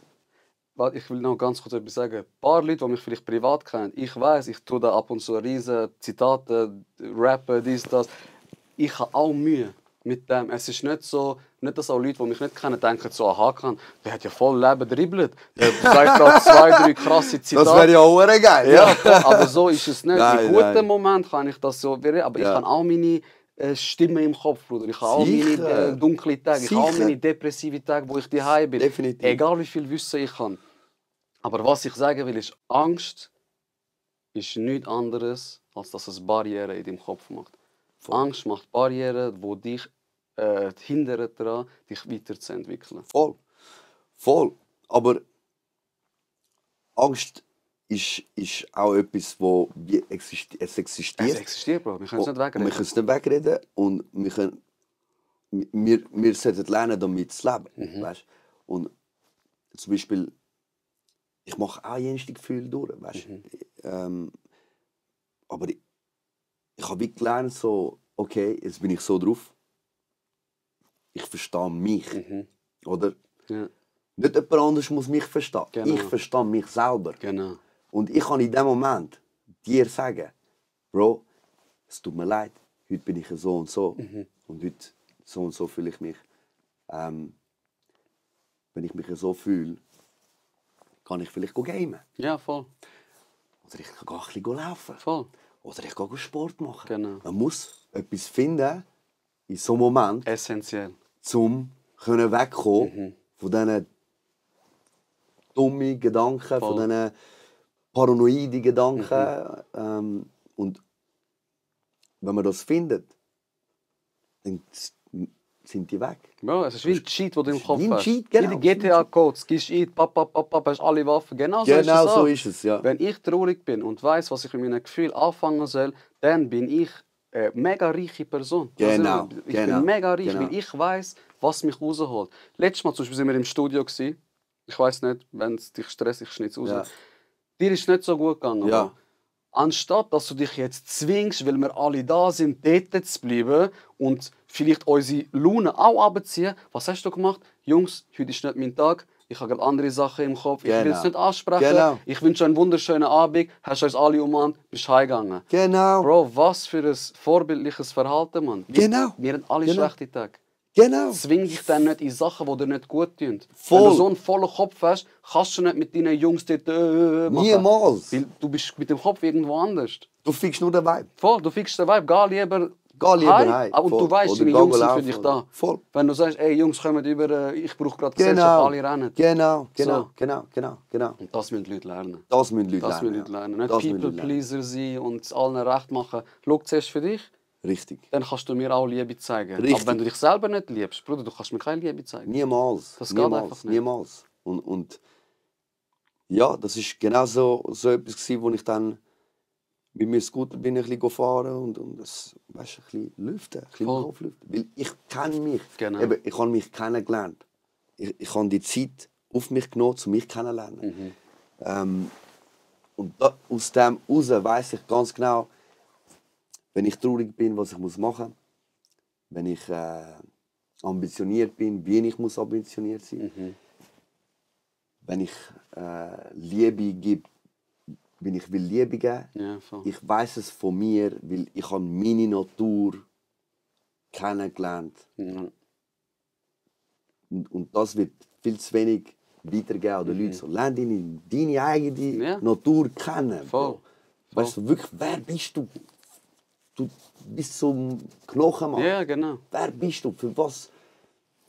ich will noch ganz kurz etwas sagen. Ein paar Leute, die mich vielleicht privat kennen, ich weiß, ich tue da ab und zu riesen Zitate, rappen, dies, das. Ich habe auch Mühe mit dem. Es ist nicht so, nicht, dass auch Leute, die mich nicht kennen, denken so, aha, der hat ja voll Leben dribbelt. Der sagt da 2, 3 krasse Zitate. Das wäre ja auch geil. Ja, voll, aber so ist es nicht. Nein, In guten nein. Momenten kann ich das so, aber ich habe auch meine Stimme im Kopf, Bruder. Ich habe auch meine Sicher. dunklen Tage. Ich habe auch Sicher. meine depressiven Tage, wo ich daheim bin. Definitiv. Egal wie viel Wissen ich habe. Aber was ich sagen will, ist, Angst ist nichts anderes, als dass es Barrieren in deinem Kopf macht. Angst macht Barrieren, die dich hindern daran, dich weiterzuentwickeln. Voll. Voll. Aber Angst ist auch etwas, wo es existiert. Es existiert, Bro. Wir können es nicht Und wir wegreden. können es nicht wegreden. Und wir sollten lernen, damit zu leben. Weißt? Und zum Beispiel, ich mache auch jenes Gefühl durch. Weißt? Aber ich habe wie gelernt, so, okay, jetzt bin ich so drauf. Ich verstehe mich. Oder? Ja, Nicht jemand anderes muss mich verstehen. Genau. Ich verstehe mich selber. genau. Und ich kann in dem Moment dir sagen, Bro, es tut mir leid, heute bin ich so und so. Und heute so und so fühle ich mich. Wenn ich mich so fühle, kann ich vielleicht gamen. Ja, voll. Oder ich kann ein bisschen laufen. Voll. Oder ich kann Sport machen. Genau. Man muss etwas finden, in so einem Moment, Essentiell. um wegzukommen von diesen dummen Gedanken, von diesen paranoiden Gedanken. Und wenn man das findet, dann sind die weg. Bro, es ist wie ein Cheat, den du im Kopf wie ein hast. Cheat, genau. Wie die GTA-Codes. Gehst ein, hast alle Waffen. Genau so ist es Genau auch. so ist es, ja. Wenn ich traurig bin und weiß, was ich mit meinen Gefühlen anfangen soll, dann bin ich eine mega reiche Person. Genau, Also, ich genau, bin mega reich, genau. weil ich weiß, was mich rausholt. Letztes Mal zum Beispiel sind wir im Studio gewesen. Ich weiß nicht, wenn es dich stresst, ich schneide es raus. Ja. Dir ist es nicht so gut gegangen. Ja. Bro. Anstatt dass du dich jetzt zwingst, weil wir alle da sind, dort zu bleiben und vielleicht unsere Laune auch runterziehen, was hast du gemacht? Jungs, heute ist nicht mein Tag, ich habe gerade andere Sachen im Kopf, ich will Genau. es nicht ansprechen, Genau. ich wünsche einen wunderschönen Abend, hast uns alle umarmt, bist heimgegangen. Genau. Bro, was für ein vorbildliches Verhalten, Mann. Genau. Wir haben alle Genau. schlechte Tage. Genau. Zwing dich dann nicht in Sachen, die dir nicht gut tun. Voll. Wenn du so einen vollen Kopf hast, kannst du nicht mit deinen Jungs dort machen. Niemals. Weil du bist mit dem Kopf irgendwo anders. Du fixst nur den Vibe. Voll, du fixst den Vibe, geh lieber Geh lieber heim. Und Voll. du weißt, Oder deine geh Jungs sind für laufen. dich da. Voll. Wenn du sagst, ey Jungs, kommen über, ich brauche gerade Gesellschaft, Genau. alle rennen. Genau. Genau. So. Genau. Genau. Genau. Und das müssen die Leute lernen. Das müssen die Leute Das müssen lernen. die Leute lernen. ja. Nicht Das müssen die Leute People-Pleaser sein und es allen recht machen. Schau zuerst für dich, Richtig. dann kannst du mir auch Liebe zeigen. Richtig. Aber wenn du dich selber nicht liebst, Bruder, du kannst mir keine Liebe zeigen. Niemals. Das geht Niemals. einfach nicht. Niemals. Und ja, das war genau so etwas, wo ich dann mit meinem Scooter bin ein bisschen fahren und das, weißt, ein bisschen lüften, ein bisschen Voll. auflüften. Weil ich kenne mich. Genau. Eben, ich habe mich kennengelernt. Ich habe die Zeit auf mich genommen, um mich kennenzulernen. Und aus dem heraus weiss ich ganz genau, wenn ich traurig bin, was ich machen muss. Wenn ich ambitioniert bin, wie ich muss ambitioniert sein. Wenn ich Liebe gebe, wenn ich will Liebe geben. Ja, voll. Ich weiß es von mir, weil ich habe meine Natur kennengelernt. Ja. Und das wird viel zu wenig weitergeben an den Leuten. So, lerne deine eigene Ja. Natur kennen. Voll. Weißt du, wirklich, wer bist du? Du bist zum Knochenmann. Ja, genau. Wer bist du? Für was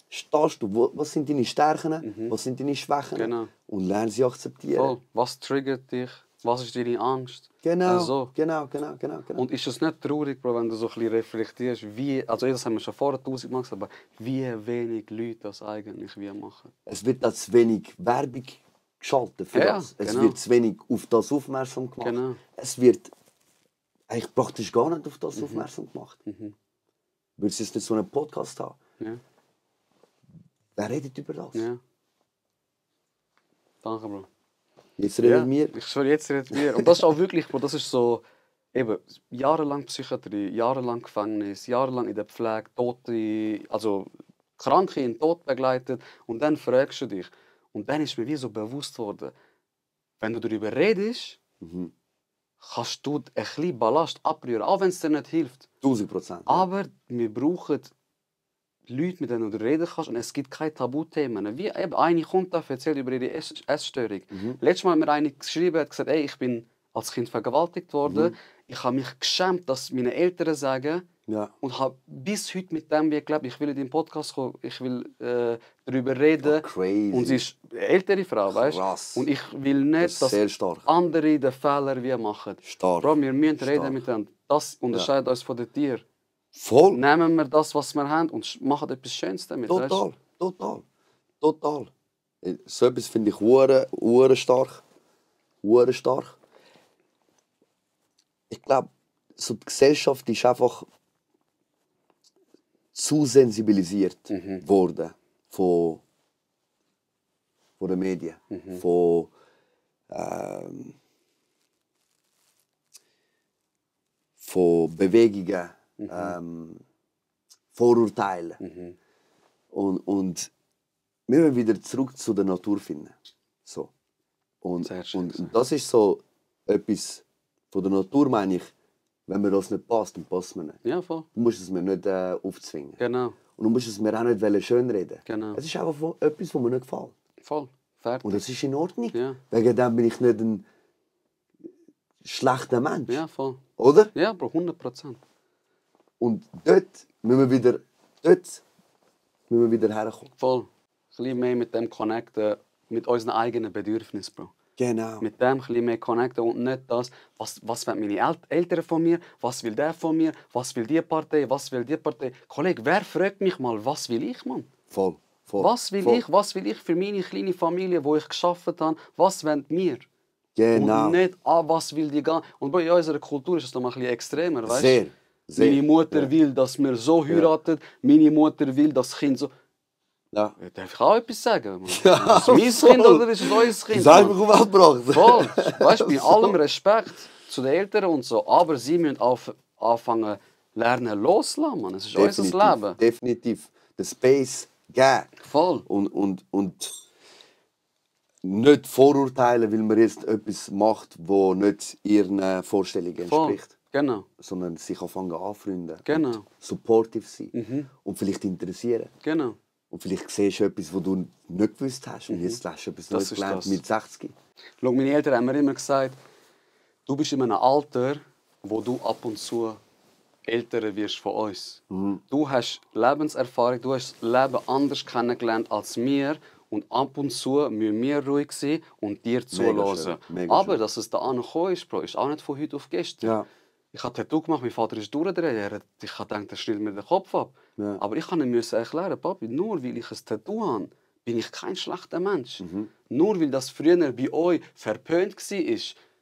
stehst du? Was sind deine Stärken? Was sind deine Schwächen? Genau. Und lerne sie akzeptieren. Voll. Was triggert dich? Was ist deine Angst? Genau, Also. genau. Und ist es nicht traurig, Bro, wenn du so ein bisschen reflektierst, wie, also das haben wir schon vorher 1000 Mal gesagt, aber wie wenig Leute das eigentlich wie machen? Es wird auch zu wenig Werbung geschaltet für Ja, das. Es genau. wird zu wenig auf das aufmerksam gemacht. Genau. Es wird eigentlich praktisch gar nicht auf das aufmerksam gemacht. Würde es jetzt nicht so einen Podcast haben? Ja. Wer redet über das? Ja. Danke, Bro. Jetzt reden wir. Ich schwöre, jetzt reden wir. Und das ist auch wirklich, Bro, das ist so, eben, jahrelang Psychiatrie, jahrelang Gefängnis, jahrelang in der Pflege, Tote, also Kranke in den Tod begleitet. Und dann fragst du dich. Und dann ist mir wie so bewusst worden, wenn du darüber redest, kannst du ein bisschen Ballast abrühren, auch wenn es dir nicht hilft. 1000%. Aber wir brauchen Leute, mit denen du reden kannst, und es gibt keine Tabuthemen. Wie eben eine kommt da, erzählt über ihre Essstörung. Letztes Mal hat mir eine geschrieben, hat gesagt, ey, ich bin als Kind vergewaltigt worden. Ich habe mich geschämt, dass meine Eltern sagen, Ja. und habe bis heute mit dem gelebt. Ich will in den Podcast kommen, ich will darüber reden. Oh, crazy. Und sie ist eine ältere Frau, weißt Krass. du? Und ich will nicht, Das ist dass sehr stark. andere den Fehler wie machen. Stark. Bro, wir müssen reden Stark. miteinander. Das unterscheidet uns von den Tieren. Voll. Nehmen wir das, was wir haben, und machen etwas Schönes damit. weißt du? Total. So etwas finde ich hure stark. Hure stark. Ich glaube, so die Gesellschaft ist einfach zu sensibilisiert worden von den Medien, von Bewegungen, Vorurteilen. Und wir müssen wieder zurück zu der Natur finden. So. Und Sehr schön das ist so etwas von der Natur, meine ich, wenn mir das nicht passt, dann passt mir nicht. Ja, voll. Du musst es mir nicht aufzwingen. Genau. Und du musst es mir auch nicht schönreden. Genau. Es ist einfach etwas, was mir nicht gefällt. Voll. Fertig. Und das ist in Ordnung. Ja. Wegen dem bin ich nicht ein schlechter Mensch. Ja, voll. Oder? Ja, Bro, 100%. Und dort müssen wir wieder herkommen. Voll. Ein bisschen mehr mit dem connecten, mit unseren eigenen Bedürfnissen, Bro. Genau. Mit dem ein bisschen mehr connecten und nicht das, was wollen meine Eltern von mir, was will der von mir, was will die Partei, was will die Partei. Kollege, wer fragt mich mal, was will ich, Mann? Voll. Was will ich für meine kleine Familie, wo ich geschafft habe, was wollen wir? Genau. Und nicht, was will die gehen. Und bei unserer Kultur ist es noch mal ein bisschen extremer, weißt Sehr. Sehr. Meine Mutter will, dass wir so heiraten, meine Mutter will, dass das Kind so... Ja. Darf ich auch etwas sagen? Mann? Ja, Ist es mein Kind oder ist es euer Kind? Sei Mann? mich auf Welt gebracht. Voll. Weißt du, bei allem Respekt zu den Eltern und so, aber sie müssen anfangen lernen loslassen, Mann. Es ist unser Leben. Definitiv. Den Space geben. Voll. Und nicht vorurteilen, weil man jetzt etwas macht, das nicht ihren Vorstellungen Voll. entspricht. Genau. Sondern sich anfangen anfreunden. Genau. Und supportive sein. Und vielleicht interessieren. Genau. Und vielleicht siehst du etwas, was du nicht gewusst hast. Und jetzt hast du etwas Das Neues ist gelernt das. mit 60. Schau, meine Eltern haben mir immer gesagt, du bist in einem Alter, wo du ab und zu älter wirst von uns. Du hast Lebenserfahrung, du hast das Leben anders kennengelernt als wir. Und ab und zu müssen wir ruhig sein und dir zuhören. schön, mega Aber schön. dass es da angekommen ist, Bro, ist auch nicht von heute auf gestern. Ja. Ich habe Tattoo gemacht, mein Vater ist durchgedreht. Ich habe gedacht, er schneidet mir den Kopf ab. Ja. Aber ich musste ihm erklären, Papi, nur weil ich ein Tattoo habe, bin ich kein schlechter Mensch. Nur weil das früher bei euch verpönt war,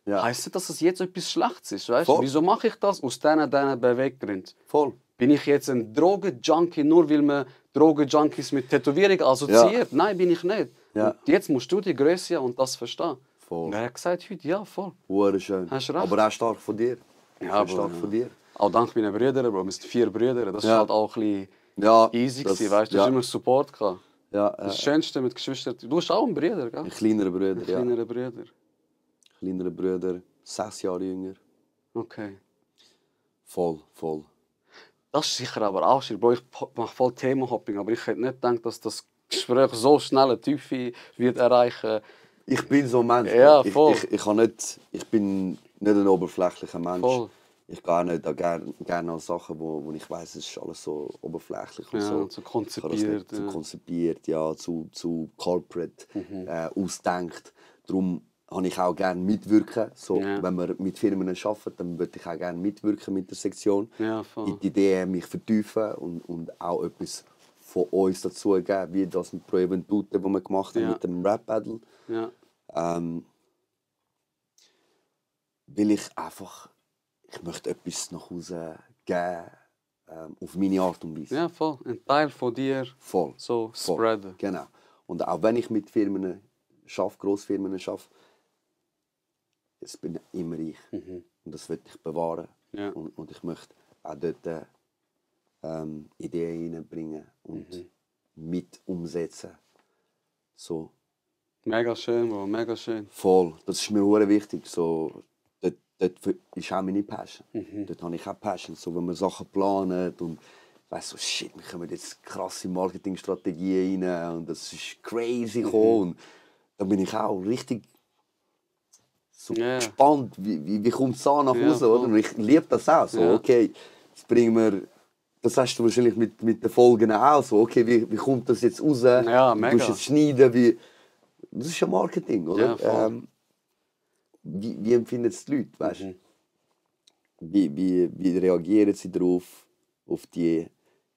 Ja. heisst nicht, dass es jetzt etwas Schlechtes ist. Weißt? Voll. Wieso mache ich das? Aus diesen Beweggründen. Voll. Bin ich jetzt ein Drogenjunkie, nur weil man Drogenjunkies mit Tätowierung assoziiert? Nein, bin ich nicht. Ja. Und jetzt musst du die Größe und das verstehen. Voll. Und er hat gesagt heute, ja, voll. Hure schön. Hast recht. Aber auch stark von dir. Ja, Sehr stark Bro, von dir. Auch dank meinen Brüdern, Bro. Wir sind 4 Brüder. Das war Ja. halt auch ein bisschen Ja, easy, das- weißt du? Du ja. hast immer Support gehabt. Ja, Das Schönste mit Geschwistern. Du hast auch einen Bruder, gell? ein kleinerer Bruder. Ja. Kleinere Brüder. Kleinerer Bruder, 6 Jahre jünger. Okay. Voll. Das ist sicher aber auch schwierig. Bro, ich mache voll Thema-Hopping, aber ich hätte nicht gedacht, dass das Gespräch so schnell eine Tiefe wird erreichen. Ich bin so ein Mensch. Ja, ich, voll. ich bin nicht ein oberflächlicher Mensch. Voll. Ich gehe nicht gerne an Sachen, wo ich weiß, es ist alles so oberflächlich und Ja, so. so Ich kann das konzipiert. nicht zu Ja. konzipiert, ja, zu corporate ausdenkt. Darum habe ich auch gerne mitwirken. So, Ja. wenn wir mit Firmen arbeiten, dann würde ich auch gerne mitwirken mit der Sektion. Ja, voll. In die Idee mich vertiefen und auch etwas von uns dazu geben, wie das mit Pro Eventute, das wir gemacht haben Ja. mit dem Rap Battle. Ja. Weil ich einfach, ich möchte etwas nach Hause geben, auf meine Art und Weise. Ja, voll. Ein Teil von dir Voll. so Voll. spreaden. Genau. Und auch wenn ich mit Firmen arbeite, Grossfirmen arbeite, es bin immer ich. Und das will ich bewahren. Ja. Und ich möchte auch dort Ideen reinbringen und mit umsetzen. So. Mega schön, Bro, mega schön. Voll. Das ist mir sehr wichtig. So, dort ist auch meine Passion. Dort habe ich auch Passion. So, wenn wir Sachen planen und weißt so, shit, wir kommen jetzt krasse Marketingstrategien rein und das ist crazy gekommen. Und dann bin ich auch richtig so gespannt, wie kommt es nach Hause, voll. oder? Und ich liebe das auch. So, okay, jetzt bringen wir, das hast du wahrscheinlich mit den Folgen auch so, okay, wie kommt das jetzt raus? Ja, Du mega. musst jetzt schneiden, das ist ja Marketing, oder? Ja, voll. Wie empfinden es die Leute, weißt? Wie reagieren sie darauf, auf die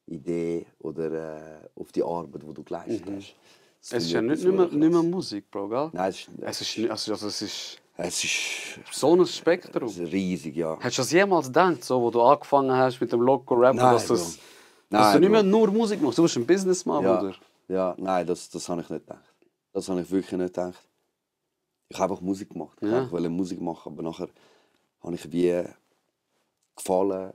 Idee oder auf die Arbeit, die du geleistet hast? Es ist ja nicht mehr Musik, Bro, gell? Nein, Es ist, es ist so ein Spektrum. riesig, ja. Hast du das jemals gedacht, so, wo du angefangen hast mit dem Loco-Rap, Nein, dass, Bro. dass Nein, du nicht mehr Bro. nur Musik machst? Du bist ein Businessman, Ja, Bruder. ja, nein, das habe ich nicht gedacht. Das habe ich wirklich nicht gedacht. Ich habe einfach Musik gemacht. Ich Ja. wollte Musik machen, aber nachher habe ich wie Gefallen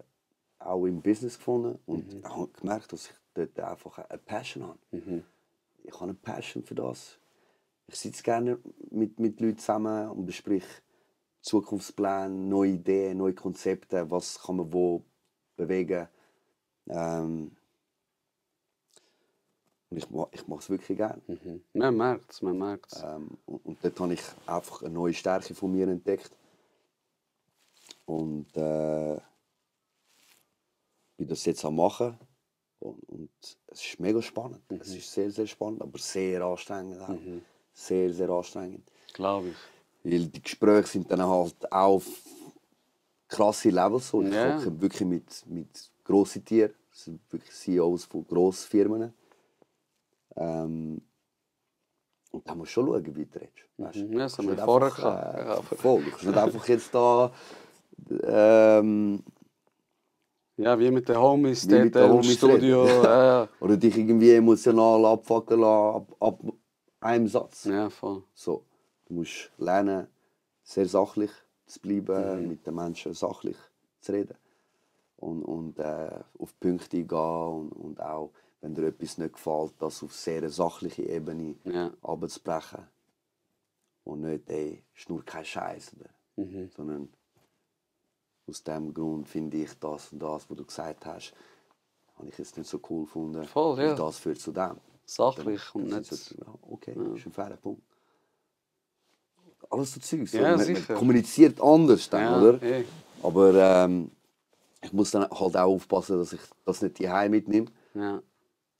auch im Business gefunden und habe gemerkt, dass ich dort einfach eine Passion habe. Ich habe eine Passion für das. Ich sitze gerne mit Leuten zusammen und bespreche Zukunftspläne, neue Ideen, neue Konzepte, was kann man wo bewegen. Und ich mache es wirklich gerne. Man merkt es, man merkt es. Und dort habe ich einfach eine neue Stärke von mir entdeckt. Und bin das jetzt am machen. Und es ist mega spannend. Es ist sehr, sehr spannend, aber sehr anstrengend auch. Sehr, sehr anstrengend. Glaube ich. Weil die Gespräche sind dann halt auch auf krasse Levels. So. Ich Ja. hocke wirklich mit grossen Tieren. Das sind wirklich CEOs von grossen Firmen. Und da musst du schon schauen, wie du redest. Weißt du? Ja, das haben wir Du kannst vorher nicht gehabt. einfach, voll. Du kannst nicht einfach jetzt da Ja, wie mit den Homies Wie mit dort den im Homies Studio. reden. Ja, oder dich irgendwie emotional abfucken lassen ab einem Satz. ja, voll. So, du musst lernen, sehr sachlich zu bleiben, mit den Menschen sachlich zu reden. Und auf die Punkte eingehen und auch, wenn dir etwas nicht gefällt, das auf sehr sachliche Ebene Ja. abzubrechen. Und nicht, ey, ist nur kein Scheiß. Sondern aus diesem Grund finde ich das und das, was du gesagt hast, habe ich jetzt nicht so cool gefunden. Voll, ja. Weil das führt zu dem. Sachlich und Dann nicht... ist so, ja, okay, ist ein fairer Punkt. Alles so Zeugs. Ja, man sicher. kommuniziert anders dann, Ja, oder? eh. Aber ich muss dann halt auch aufpassen, dass ich das nicht hierheim mitnehme. Ja.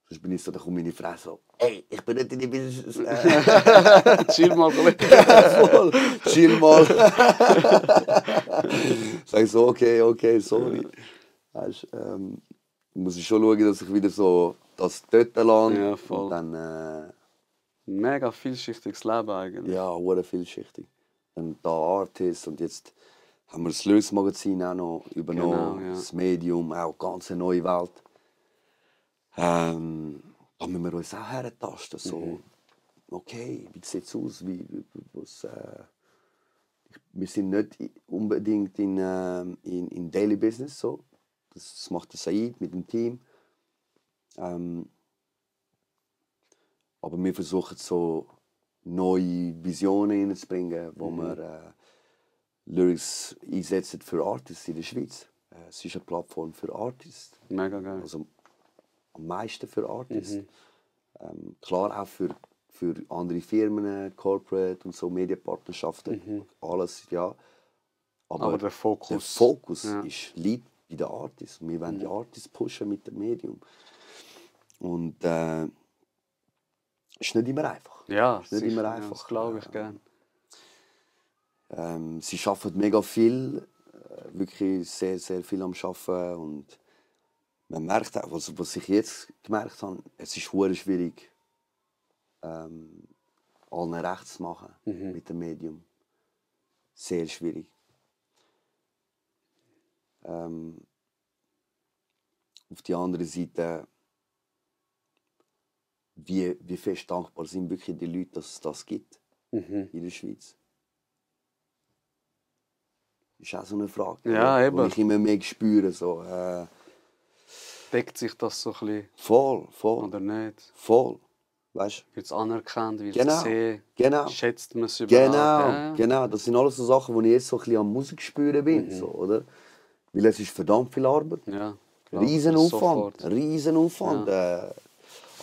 Sonst bin ich so, dann kommt meine Fresse so, ey, ich bin nicht in die Business. Chill mal, Kollege. Voll, chill mal. Sag ich so, okay, sorry. Weißt, muss ich schon schauen, dass ich wieder so das dort lande. Ja, voll. Und dann, Mega vielschichtiges Leben eigentlich. ja, sehr vielschichtig. Dann da Artist und jetzt haben wir das Lösmagazin auch noch übernommen, Genau, ja. das Medium, auch ganz eine neue Welt. Da müssen wir uns auch herentasten. So, okay, wie sieht es aus? Wir sind nicht unbedingt in Daily Business. So. Das macht der Said mit dem Team. Aber wir versuchen so neue Visionen reinzubringen, wo wir Lyrics einsetzen für Artists in der Schweiz. Es ist eine Plattform für Artists. Mega geil. Also am meisten für Artists. Klar auch für andere Firmen, Corporate und so, Medienpartnerschaften, alles, ja. Aber der Fokus. Ja. liegt bei den Artists. Wir wollen die Artists pushen mit dem Medium. Und ist nicht immer einfach. Ja, ist nicht sicher, immer ja, einfach. das glaube ich gerne. Sie arbeiten mega viel, wirklich sehr, sehr viel am Arbeiten. Und man merkt auch, was ich jetzt gemerkt habe, es ist verdammt schwierig, allen recht zu machen mit dem Medium. Sehr schwierig. Auf die andere Seite, wie fest dankbar sind wirklich die Leute, dass es das gibt in der Schweiz. Das ist auch so eine Frage, Ja, eben. die ich immer mehr spüre. So, Deckt sich das so ein bisschen voll, oder nicht? voll. Weißt? Wird es anerkannt, wird es Genau, gesehen? genau. Schätzt man es überhaupt? Genau, Ja. genau. Das sind alles so Sachen, wo ich jetzt so ein bisschen am Musik spüren bin. So, oder? Weil es ist verdammt viel Arbeit. Ja, Riesenaufwand. Riesenaufwand.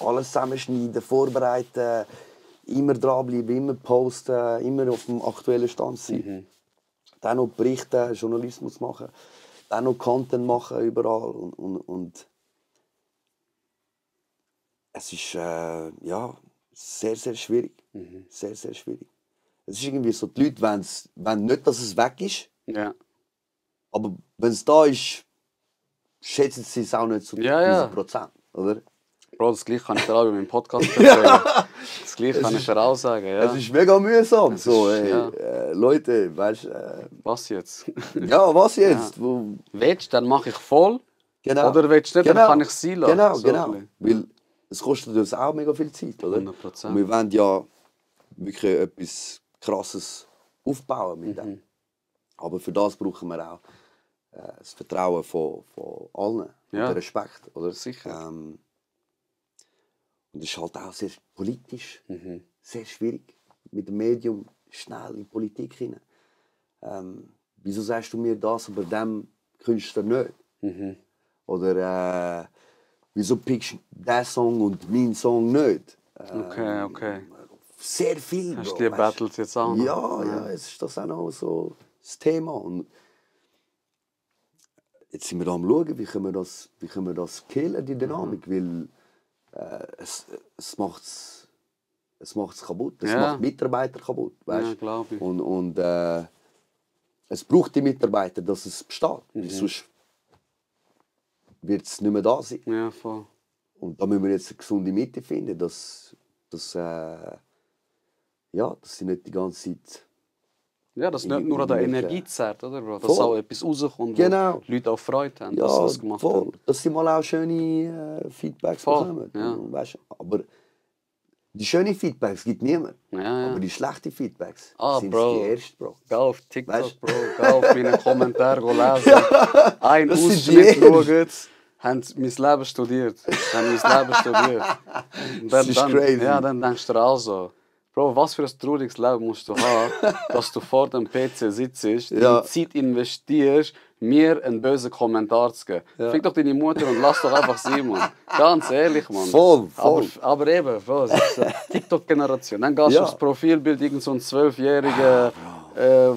Alles zusammenschneiden, vorbereiten, immer dranbleiben, immer posten, immer auf dem aktuellen Stand sein. Dann noch berichten, Journalismus machen, dann noch Content machen überall. Und es ist ja, sehr, sehr schwierig. Sehr, sehr schwierig. Es ist irgendwie so, die Leute wollen nicht, dass es weg ist. Ja. Aber wenn es da ist, schätzen sie es auch nicht zu 1000%. Oder? Bro, das Gleiche kann ich dir auch über meinen Podcast erzählen. Das Gleiche kann ich dir auch sagen. Ja. Es ist mega mühsam. Es So, ist, ey, ja. Leute, weißt Was jetzt? ja, was jetzt? Ja. Willst du, dann mache ich voll. Genau. Oder willst du nicht, dann kann ich es sein lassen. Genau, So genau. ein bisschen. Weil es kostet uns auch mega viel Zeit, oder? 100%. Und wir wollen ja wirklich etwas Krasses aufbauen mit dem. Aber für das brauchen wir auch das Vertrauen von allen. Ja. Und den Respekt, oder? Sicher. Und es ist halt auch sehr politisch, sehr schwierig. Mit dem Medium schnell in die Politik hinein. Wieso sagst du mir das, aber dem Künstler nicht? Oder wieso pickst du diesen Song und meinen Song nicht? Okay. Sehr viel. Hast Bro, du die weißt Battles jetzt auch noch? ja, jetzt ist das auch noch so das Thema. Und jetzt sind wir da am schauen, wie können wir das killen, die Dynamik, weil es macht es kaputt, es macht Mitarbeiter kaputt, weißt? Ja, glaube ich. Und es braucht die Mitarbeiter, dass es besteht, weil sonst wird es nicht mehr da sein. Ja, voll. Und da müssen wir jetzt eine gesunde Mitte finden, dass sie nicht die ganze Zeit. Ja, dass nicht nur an der Energie zerrt, oder, Bro? Dass Voll. auch etwas rauskommt, Genau. wo die Leute auch Freude haben, dass sie Ja, das gemacht voll. haben. Dass sie mal auch schöne Feedbacks Voll, bekommen. ja. Und, weißt, aber die schönen Feedbacks gibt niemand. Ja. Aber die schlechten Feedbacks sind Bro. die ersten, Bro. Geh auf TikTok, Weißt? Bro. Geh auf meine Kommentare lesen. Ein das sind die Ausschnitt ersten. schauen, haben mein Leben studiert. Und Das ist crazy. Ja, dann denkst du dir auch so, Bro, was für ein trauriges Leben musst du haben, dass du vor dem PC sitzt, Ja. deine Zeit investierst, mir einen bösen Kommentar zu geben. Fick doch deine Mutter und lass doch einfach sie, Mann. Ganz ehrlich, Mann. Voll. Aber eben, Bro, es ist eine TikTok-Generation. Dann gehst du Ja. aufs Profilbild, irgend so ein 12-Jähriger,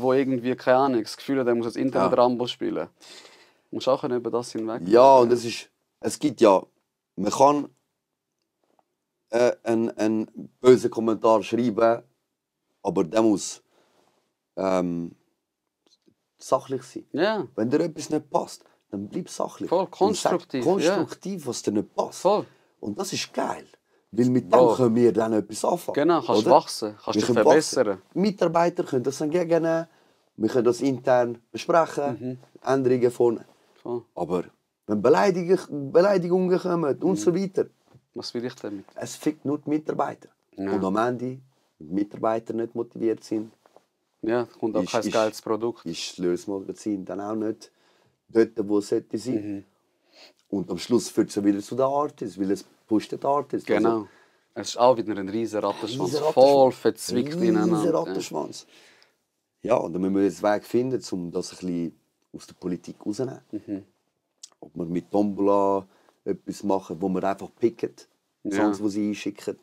wo irgendwie, keine Ahnung, das Gefühl hat, er muss das Internet Rambo spielen. Du musst auch über das hinweg. Ja, und es gibt ja, man kann einen bösen Kommentar schreiben, aber der muss sachlich sein. Ja, Wenn dir etwas nicht passt, dann bleib sachlich. Voll, Und sag konstruktiv, konstruktiv, was dir nicht passt. voll. Und das ist geil. Weil mit Bro. dem können wir dann etwas anfangen. Genau, kannst oder? wachsen, kannst Wir dich können verbessern. wachsen. Mitarbeiter können das entgegennehmen. Wir können das intern besprechen, Änderungen vornehmen. Voll. Aber wenn Beleidigungen kommen und so weiter, Was will ich damit? es fickt nur die Mitarbeiter. Ja. Und am Ende, wenn die Mitarbeiter nicht motiviert sind, Ja, kommt auch kein geiles Produkt. ist das Lösmagazin dann auch nicht dort, wo es sollte sein. Und am Schluss führt es ja wieder zu den Artists, weil es pusht den Artist. Genau. Es ist auch wieder ein riesen Rattenschwanz. Riesen Voll verzwickt Riesen ineinander. Rattenschwanz. Ja, und dann müssen wir jetzt einen Weg finden, um das ein bisschen aus der Politik rauszunehmen. Ob wir mit Tombola etwas machen, wo wir einfach picken, Songs, die sie einschicken.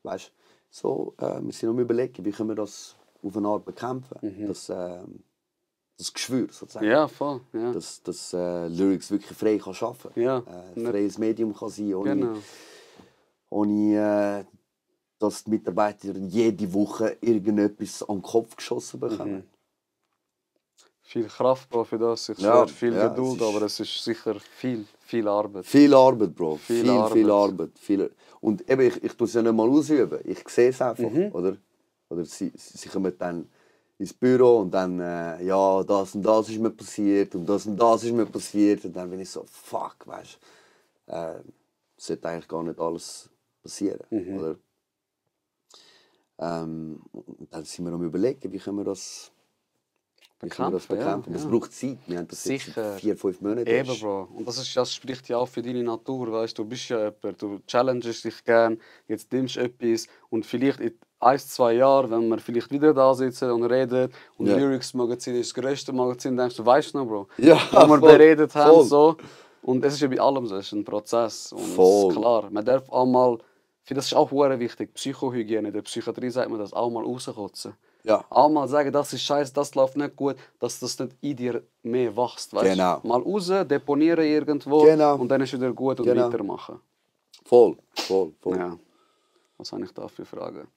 Weißt, so, wir sind am Überlegen, wie können wir das auf eine Art bekämpfen. Das Geschwür sozusagen. Ja, voll. Ja. Dass Lyrics wirklich frei kann arbeiten kann. Ja. Ein freies Medium kann sein, Genau. ohne dass die Mitarbeiter jede Woche irgendetwas an den Kopf geschossen bekommen. Viel Kraft, Bro, für das. Ich Ja, schwör, viel ja, Geduld, es ist- aber es ist sicher viel Arbeit. Viel Arbeit, Bro. Viel Viel Arbeit. Arbeit. Und eben, ich tue es ja nicht mal ausüben. Ich sehe es einfach. Oder sie kommen dann ins Büro und dann, ja, das und das ist mir passiert und das ist mir passiert. Und dann bin ich so, fuck, weißt du, sollte eigentlich gar nicht alles passieren, oder? Und dann sind wir am Überlegen, wie können wir das bekämpfen. Ja, Das ja. braucht Zeit. Wir haben das jetzt Sicher. 4-5 Monate. Eben, Bro. Und das spricht ja auch für deine Natur, weißt du. Du bist ja jemand, du challengest dich gern, jetzt nimmst du etwas und vielleicht in 1-2 Jahren, wenn wir vielleicht wieder da sitzen und reden und Ja. Lyrics Magazin ist das grösste Magazin, denkst du, weißt du noch, Bro? Ja, Wo wir voll, beredet haben, voll. so. Und es ist ja bei allem so, es ist ein Prozess. Und es Voll. ist klar, man darf auch mal, das ist auch sehr wichtig, Psychohygiene, in der Psychiatrie sagt man das, auch mal rauskotzen. Ja. Auch mal sagen, das ist scheiße, das läuft nicht gut, dass das nicht in dir mehr wächst. Weißt? Genau. Mal raus, deponieren irgendwo Genau. und dann ist wieder gut und Genau. weitermachen. Voll. Ja. Was habe ich da für Fragen?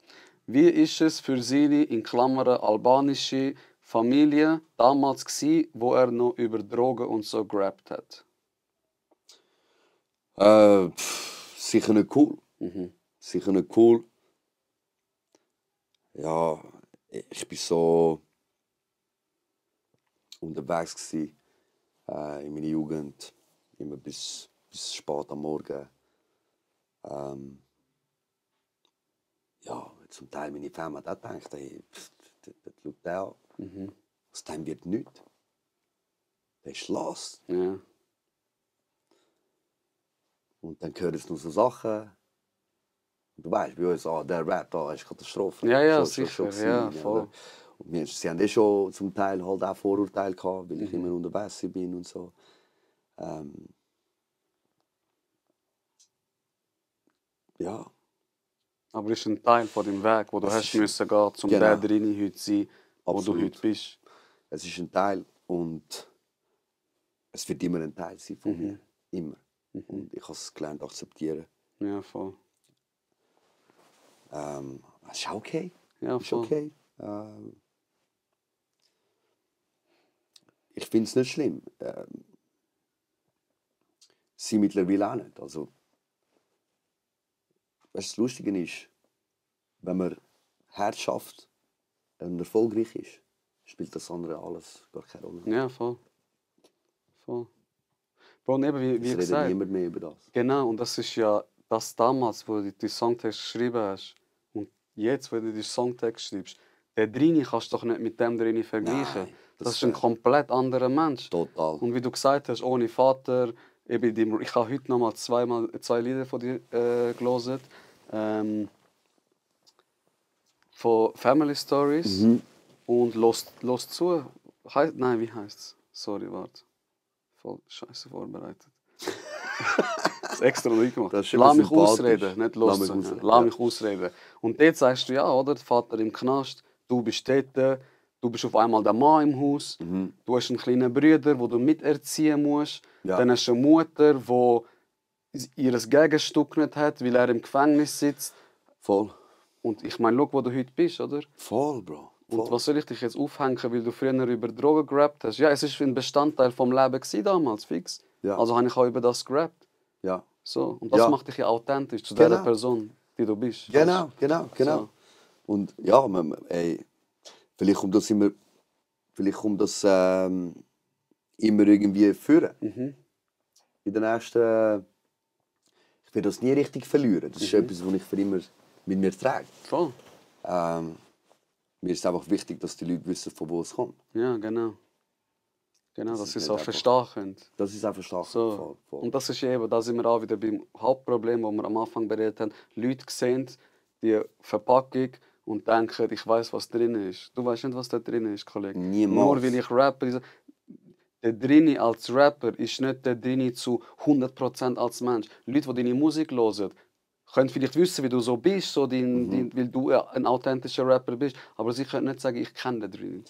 Wie ist es für Sili in Klammern albanische Familie damals gsi, wo er noch über Drogen und so gerappt hat? Sicher nicht cool. Sicher nicht cool. Ja, ich bin so unterwegs gsi, in meiner Jugend, immer bis spät am Morgen. Ja, zum Teil meine Familie hat auch gedacht, hey, das schaut der an. Aus dem wird nichts. Der ist lost. Ja. Und dann hören sie noch so Sachen. Und du weißt, bei uns, der Rap da ist Katastrophe. Ja, ja, Schon sicher, gewesen, ja, oder? voll. Und sie haben schon zum Teil halt auch Vorurteile gehabt, weil ich immer unterwegs bin und so. Ja. Aber es ist ein Teil von dem Weg, wo du Es hast ist- müssen gehen, um Genau. der drin heute zu sein, wo du Absolut. heute bist. Es ist ein Teil und es wird immer ein Teil sein von mir. Immer. Und ich habe es gelernt akzeptieren. Ja, voll. Es ist auch okay. Ja, Ist voll. okay. Ich finde es nicht schlimm. Sie mittlerweile auch nicht. Also, weißt, das Lustige ist, wenn man hart schafft und erfolgreich ist, spielt das andere alles gar keine Rolle. Ja, voll. Voll. Bro, und eben, wie Es redet gesagt, niemand mehr über das. genau, und das ist ja das damals, wo du die Songtext geschrieben hast und jetzt, wo du die Songtext schreibst, der Drini kannst du doch nicht mit dem Drini vergleichen. Nein, das ist ein komplett anderer Mensch. Total. Und wie du gesagt hast, ohne Vater, eben ich habe heute noch mal zwei Lieder von dir gelesen. Von Family Stories. Und los zu. Nein, wie heißt es? Sorry, warte. Voll scheiße vorbereitet. Das extra nicht gemacht. Das ist schon Lass mich sympathisch. ausreden, nicht los. Lass mich ausreden, Lass ja. mich ausreden. Und dort sagst du ja, oder? Der Vater im Knast, du bist dort, du bist auf einmal der Mann im Haus, du hast einen kleinen Bruder, den du miterziehen musst. Ja. Dann hast du eine Mutter, die ihr Gegenstück nicht hat, weil er im Gefängnis sitzt. Voll. Und ich meine, schau, wo du heute bist, oder? Voll, Bro. Und Voll. was soll ich dich jetzt aufhängen, weil du früher über Drogen gerappt hast? Ja, es war ein Bestandteil vom Leben damals, fix. Ja. Also habe ich auch über das gerappt. Ja. So. Und das Ja. macht dich ja authentisch zu Genau. der Person, die du bist. Genau. So. Und ja, vielleicht kommt das immer irgendwie führen. In den nächsten. Ich werde das nie richtig verlieren. Das ist etwas, was ich für immer mit mir trage. Voll. Mir ist einfach wichtig, dass die Leute wissen, von wo es kommt. Ja, genau. Genau, dass ist sie es nicht auch einfach. verstehen können. Das ist einfach stark. So. Voll. Und das ist eben, da sind wir auch wieder beim Hauptproblem, das wir am Anfang beredet haben. Leute sehen die Verpackung und denken, ich weiß, was drin ist. Du weißt nicht, was da drin ist, Kollege. Niemals. Nur weil ich rappe. Der Drini als Rapper ist nicht der Drini zu 100% als Mensch. Leute, die deine Musik hören, können vielleicht wissen, wie du so bist, so weil du ein authentischer Rapper bist. Aber sie können nicht sagen, ich kenne den Drini.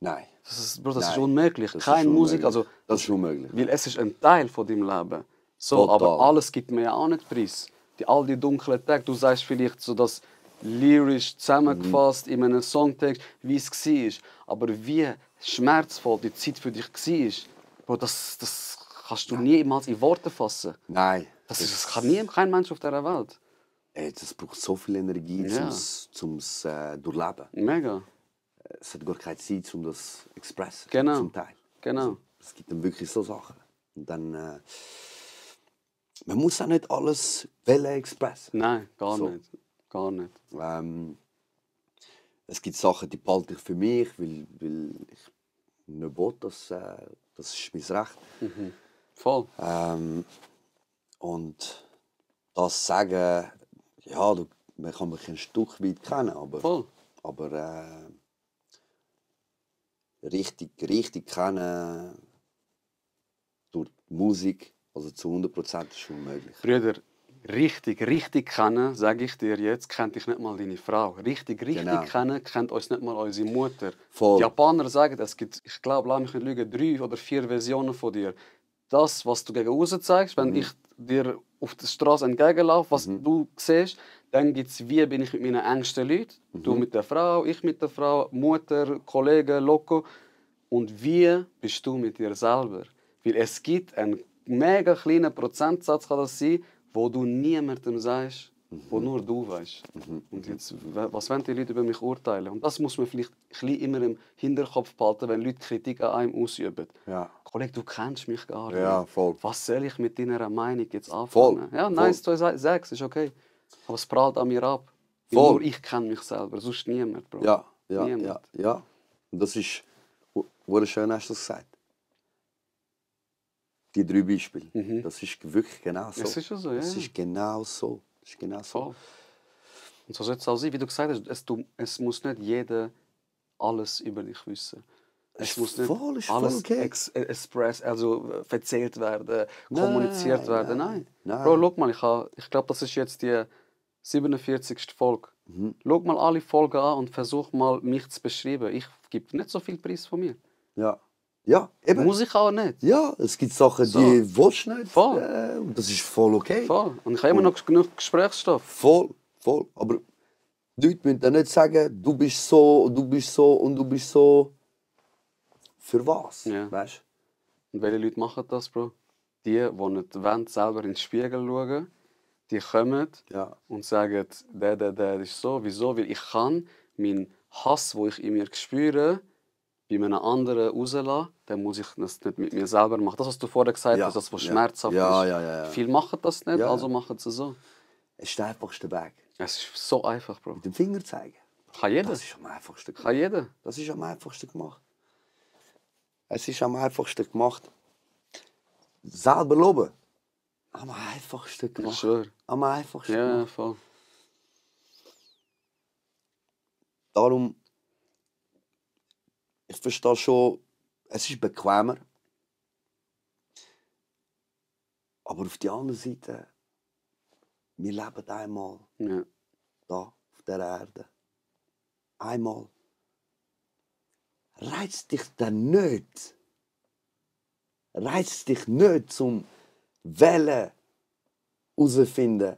Nein. Das ist Nein, unmöglich. das ist Keine Musik, unmöglich. also Das ist unmöglich. weil es ist ein Teil von deinem Leben. So, Total. aber alles gibt mir ja auch nicht preis. All die dunklen Tage, du sagst vielleicht so das lyrisch zusammengefasst in einem Songtext, wie es war. Aber wie schmerzvoll die Zeit für dich war, Bro, das kannst du niemals in Worte fassen. Nein. Das kann kein Mensch auf dieser Welt. Das braucht so viel Energie, Ja. zum durchleben. Mega. es hat gar keine Zeit, um das zu expressen. Genau. Zum Teil. Genau. Es gibt dann wirklich so Sachen. Und dann, man muss auch nicht alles expressen. Nein, gar So. nicht. Gar nicht. Es gibt Sachen, die behalte ich für mich, weil ich nicht will, das ist mein Recht. Voll. Und das sagen, ja, man kann mich ein Stück weit kennen, Voll. aber richtig kennen durch die Musik, also zu 100% ist schon unmöglich. Brüder, richtig kennen, sage ich dir jetzt, kennt dich nicht mal deine Frau. Richtig Genau. kennen, kennt uns nicht mal unsere Mutter. Voll. Die Japaner sagen, es gibt, ich glaube, lass mich nicht lügen, 3 oder 4 Versionen von dir. Das, was du gegen raus zeigst, wenn ich dir auf der Straße entgegenlaufe, was du siehst, dann gibt es, wie bin ich mit meinen engsten Leuten, du mit der Frau, ich mit der Frau, Mutter, Kollegen, Loco. Und wie bist du mit dir selber? Weil es gibt einen mega kleinen Prozentsatz, kann das sein, wo du niemandem sagst, wo nur du weißt. Und jetzt, was wollen die Leute über mich urteilen? Und das muss man vielleicht ein bisschen immer im Hinterkopf behalten, wenn Leute Kritik an einem ausüben. Ja. Kollege, du kennst mich gar nicht. Ja, voll. Was soll ich mit deiner Meinung jetzt anfangen? Voll. Ja, nice, 2, 6, ist okay. Aber es prallt an mir ab. Voll. Nur ich kenne mich selber, sonst niemand, Bro. Ja. Niemand. Und das ist, wo schön hast du das gesagt. Die 3 Beispiele, das ist wirklich genau so. Es ist ja so, ja. Das ist genau so. Voll. Und so soll es auch sein, wie du gesagt hast, es muss nicht jeder alles über dich wissen. Es muss nicht voll alles okay. erzählt werden, kommuniziert werden. Nein. Nein. Bro, schau mal, ich glaube, das ist jetzt die 47. Folge. Schau mal alle Folgen an und versuch mal, mich zu beschreiben. Ich gebe nicht so viel Preis von mir. Ja, eben. Muss ich auch nicht. Ja, es gibt Sachen, So. die willst du nicht. Voll. Und das ist voll okay. Voll. Und ich habe immer noch genug Gesprächsstoff. Voll. Aber die Leute müssen dann nicht sagen, du bist so und du bist so und du bist so. Für was? Ja. Weißt Und welche Leute machen das, Bro? Die nicht wollen, selber in den Spiegel schauen, die kommen Ja. und sagen, der ist so. Wieso? Weil ich kann meinen Hass, den ich in mir spüre, bei einem anderen rauslassen, dann muss ich das nicht mit mir selber machen. Das, was du vorher gesagt Ja. hast, das, was Ja. schmerzhaft Ja, ist. ja. Viele machen das nicht, Ja. also machen sie so. Es ist der einfachste Weg. Es ist so einfach, Bro. Mit dem Finger zeigen. Kann jeder. Das ist am einfachsten gemacht. Kann jeder. Das ist am einfachsten gemacht. Es ist am einfachsten gemacht. Selber loben. Am einfachsten Ich gemacht. schwöre. Am einfachsten Ja, gemacht. voll. Darum, ich verstehe schon, es ist bequemer. Aber auf der anderen Seite, wir leben einmal Ja. da, auf dieser Erde. Einmal. Reizt dich dann nicht. Reizt dich nicht zum Wählen herausfinden,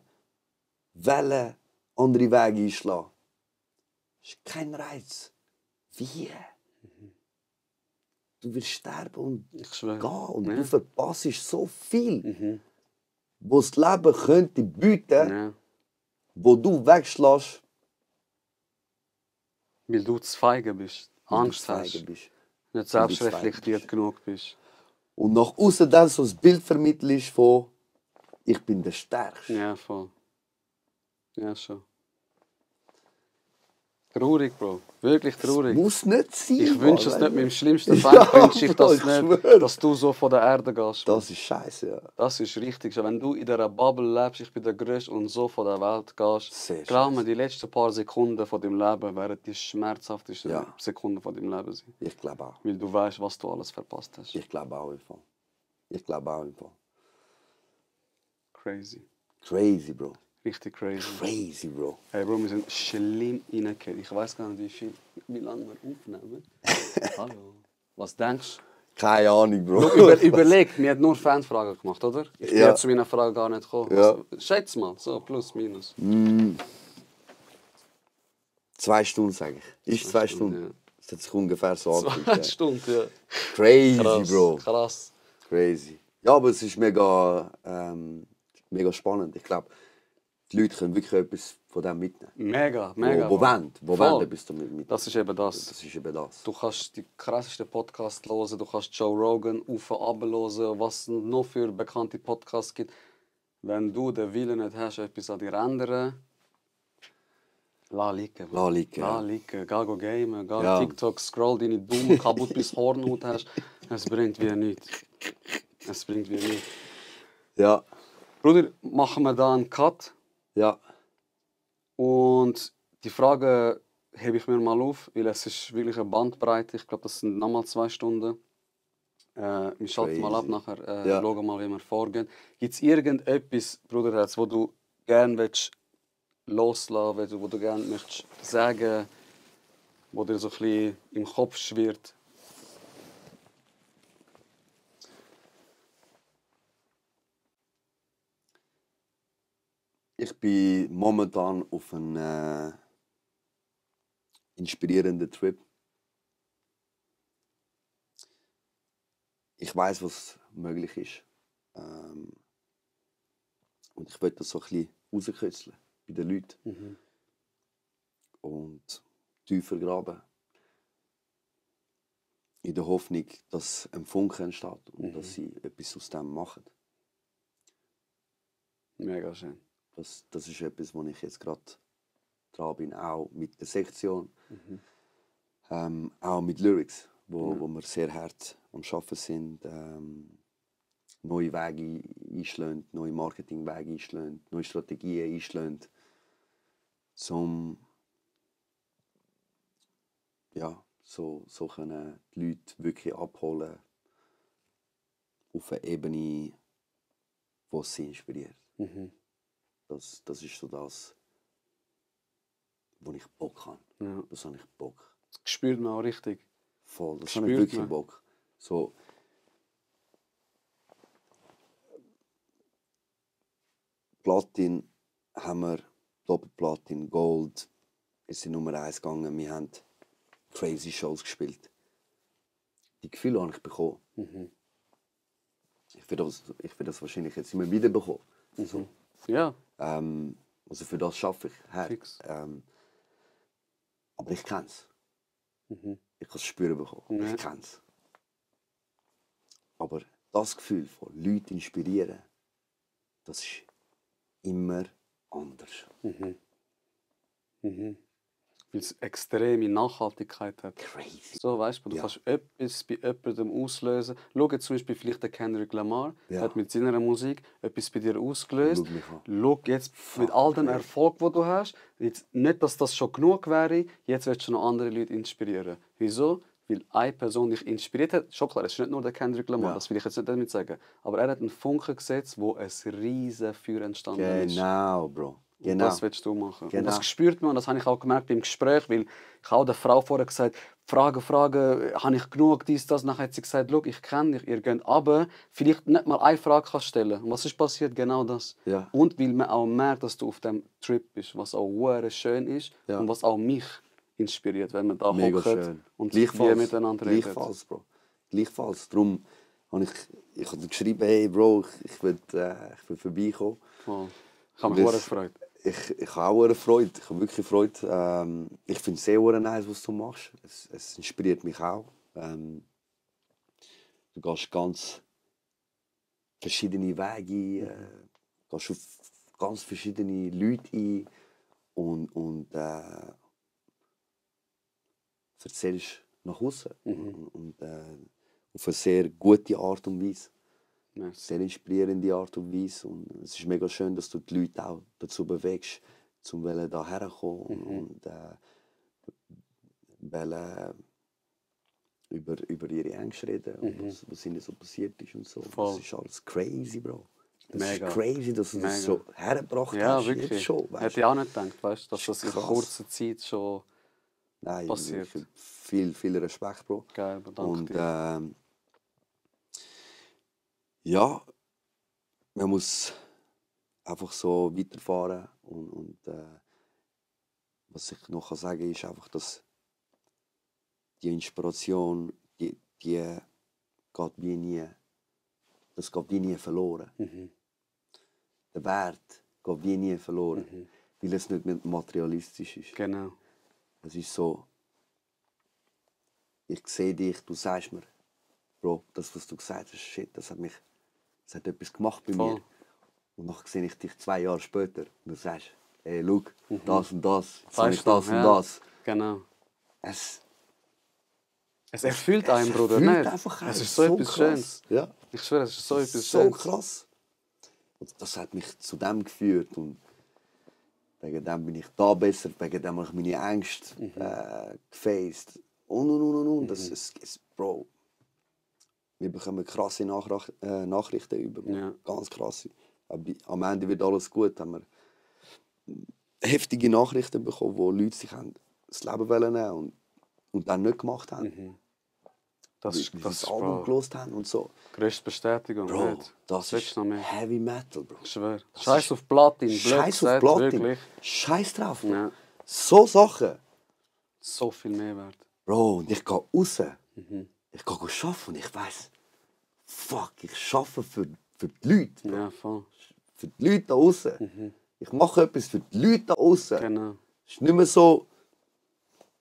Wählen andere Wege einschlagen. Das ist kein Reiz. Wie? Du wirst sterben und Ich schwöre. gehen und Ja. du verpasst so viel, wo das Leben könnte bieten, Ja. wo du wegschlägst, Weil du zu feige bist, weil du Angst hast, feige bist. nicht zu feige selbstreflektiert bist. genug bist. Und nach außen dann so das Bild vermittelst von ich bin der Stärkste. Ja, voll. Ja, schon. Traurig, Bro. Wirklich traurig. Muss nicht sein. Ich wünsche es Mann. nicht, mit dem schlimmsten Feind wünsche ich das ich nicht, schwöre. dass du so von der Erde gehst. Bro. Das ist scheiße, ja. Das ist richtig. Wenn du in dieser Bubble lebst, ich bin der Größte und so von der Welt gehst, Sehr glaub mir, scheiße. die letzten paar Sekunden von deinem Leben werden die schmerzhaftesten Ja. Sekunden von deinem Leben sein. Ich glaube auch. Weil du weißt, was du alles verpasst hast. Ich glaube auch im Fall. Ich glaube auch im Fall. Crazy. Crazy, Bro. Richtig crazy. Crazy, Bro. Hey Bro, wir sind schlimm reingefallen. Ich weiß gar nicht, wie lange wir aufnehmen. Hallo. Was denkst Keine Ahnung, Bro. du? Überleg, wir haben nur Fanfragen gemacht, oder? Ich bin Ja. ja zu meiner Frage gar nicht gekommen. Ja. Schätz mal, so plus, minus. 2 Stunden, sage ich. Ist 2 Stunden, Stunden. Das hat sich ungefähr so 2 angefühlt. Stunden, ja. Crazy, Krass, Bro. die Leute können wirklich etwas von dem mitnehmen. Mega. Wo wollen Voll. etwas damit mitnehmen. Das ist eben das. Das ist eben das. Du kannst die krassesten Podcasts hören, du kannst Joe Rogan auf und ab hören, was es noch für bekannte Podcasts gibt. Wenn du den Willen nicht hast, etwas an dir ändern, lass liegen. Lass liegen, ja. Lass liegen. Geh go gamen, geh Ja. TikTok, scroll deine dumme, kaputt bis Hornhaut hast. Es bringt wie nichts. Es bringt wie nichts. Ja, Bruder, machen wir da einen Cut. ja. Und die Frage hebe ich mir mal auf, weil es ist wirklich eine Bandbreite. Ich glaube, das sind nochmal 2 Stunden. Wir schalten mal ab, Crazy. nachher Ja. schauen mal, wie wir vorgehen. Gibt es irgendetwas, Bruderherz, wo du gerne loslassen willst, wo du gerne möchtest sagen, wo dir so ein bisschen im Kopf schwirrt? Ich bin momentan auf einem inspirierenden Trip. Ich weiß, was möglich ist. Und ich will das so ein bisschen rauskitzeln bei den Leuten. Und tiefer graben. In der Hoffnung, dass ein Funke entsteht und dass sie etwas aus dem machen. Mega schön. Das ist etwas, wo ich jetzt gerade dran bin, auch mit der Sektion, auch mit Lyrics, wo wir sehr hart am Arbeiten sind, neue Wege einschlagen, neue Marketingwege einschlagen, neue Strategien einschlagen, um ja, so können die Leute wirklich abholen auf eine Ebene, die sie inspiriert. Das ist so das, wo ich Bock habe. Ja. Das habe ich Bock. Das spürt man auch richtig. Voll, das Spürt habe ich wirklich man. Bock. So, Platin haben wir, Doppelplatin, Gold, ist in Nummer 1 gegangen. Wir haben crazy Shows gespielt. Die Gefühle habe ich bekommen. Ich werde das wahrscheinlich jetzt immer wieder bekommen. So. Ja, Also für das schaffe ich hart. Fix. Aber ich kenne es. Ich habe es spüren bekommen. Ja. Ich kenne es. Aber das Gefühl von Leuten inspirieren, das ist immer anders. weil es extreme Nachhaltigkeit hat. Crazy. So, weißt du, du Ja. kannst etwas bei jemandem auslösen. Schau jetzt zum Beispiel vielleicht der Kendrick Lamar, Ja. hat mit seiner Musik etwas bei dir ausgelöst. Schau mich an. Schau jetzt mit all dem Erfolg, den du hast, jetzt nicht, dass das schon genug wäre, jetzt willst du noch andere Leute inspirieren. Wieso? Weil eine Person dich inspiriert hat. Schon klar, es ist nicht nur der Kendrick Lamar, Ja. das will ich jetzt nicht damit sagen. Aber er hat einen Funken gesetzt, wo ein riesen Feuer entstanden ist. Genau, Bro. Und Genau. das willst du machen. Und Genau. das spürt man, und das habe ich auch gemerkt beim Gespräch, weil ich habe auch der Frau vorher gesagt, Fragen, habe ich genug, dies, das. Nachher hat sie gesagt, schau, ich kenne dich, ihr geht runter, vielleicht nicht mal eine Frage kannst stellen. Und was ist passiert? Genau das. Ja. Und weil man auch merkt, dass du auf dem Trip bist, was auch sehr schön ist Ja. und was auch mich inspiriert, wenn man da Mega hockt schön. und wir miteinander reden. Gleichfalls, Bro. Gleichfalls. Darum habe ich habe geschrieben, hey Bro, ich will vorbeikommen. Voll. Ich habe mich Das- sehr gefreut. Ich habe auch eine Freude. Ich habe wirklich Freude. Ich finde es sehr nice, was du machst. Es inspiriert mich auch. Du gehst ganz verschiedene Wege, gehst auf ganz verschiedene Leute ein und erzählst nach außen. Und auf eine sehr gute Art und Weise. Merci. Sehr inspirierende Art und Weise. Und es ist mega schön, dass du die Leute auch dazu bewegst, um da herzukommen und über ihre Ängste reden und was ihnen so passiert ist und so. Voll. Das ist alles crazy, Bro. Das Mega. ist crazy, dass du Mega. das so hergebracht Ja, hast. wirklich. Jetzt schon, Hätte weißt ich auch nicht gedacht, weißt, dass Das das ist in krass. kurzer Zeit schon Nein, passiert. viel Respekt, Bro. geil danke Und dir. ja, man muss einfach so weiterfahren und was ich noch sagen kann, ist einfach, dass die Inspiration, die geht wie nie, das geht wie nie verloren. Der Wert geht wie nie verloren. Weil es nicht materialistisch ist. Genau. Es ist so, ich sehe dich, du sagst mir, Bro, das, was du gesagt hast, shit, das hat etwas gemacht bei Voll. mir. Und dann sehe ich dich 2 Jahre später und du sagst, ey, schau, das und das, jetzt habe ich Weißt du, das und ja. das. Genau. Es erfüllt einen, Bruder, erfüllt nicht? einfach Es einen. ist so etwas krass. Schönes. Ja. Ich schwöre, es ist so etwas so Schönes. krass. Und das hat mich zu dem geführt. Und wegen dem bin ich da besser, wegen dem habe ich meine Ängste gefaced. Und. Bro, wir bekommen krasse Nachrichten über. Ja. Ganz krasse. Aber am Ende wird alles gut. Haben wir heftige Nachrichten bekommen, wo Leute sich das Leben nehmen und dann nicht gemacht haben. Das Wie ist sie das, das Album Bro. gelost haben und so. Größte Bestätigung. Bro, nicht. das Willst ist du noch mehr? Heavy Metal, Bro. Ich schwöre. Das Scheiß ist- auf Platin. blöd Scheiß auf gesagt, Platin. Wirklich. Scheiß drauf. Bro. Ja. So Sachen. So viel Mehrwert. Bro, und ich gehe raus. Ich gehe arbeiten und ich weiss, fuck, ich arbeite für die Leute. Bro. Ja, voll. Für die Leute da draußen. Ich mache etwas für die Leute da draußen. Genau. Es ist nicht mehr so,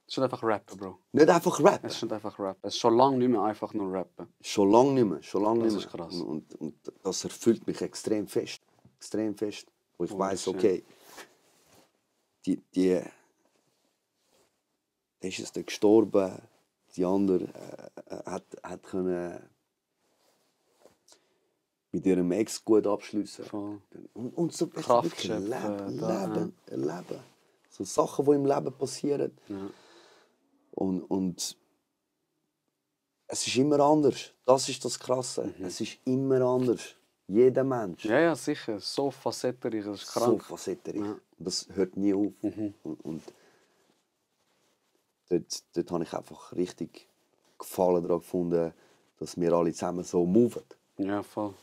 Es ist nicht einfach rappen, Bro. nicht einfach rappen. Es ist nicht einfach rappen. Es ist schon lange nicht mehr einfach nur rappen. Schon lange nicht mehr. Schon lange Das nicht ist mehr. krass. Und das erfüllt mich extrem fest. Extrem fest. Wo ich Oh, weiss, shit. okay, der ist jetzt gestorben, die andere hat können mit ihrem Ex gut abschliessen. Voll. Und so Kraft wirklich schöpfen, da, Leben. So Sachen, die im Leben passieren. Ja. Und es ist immer anders. Das ist das Krasse. Es ist immer anders. Jeder Mensch. Ja, ja, sicher. So facettenreich, das ist So krank. facettenreich. Ja. Und das hört nie auf. Und dort habe ich einfach richtig Gefallen daran gefunden, dass wir alle zusammen so moven. Ja, voll.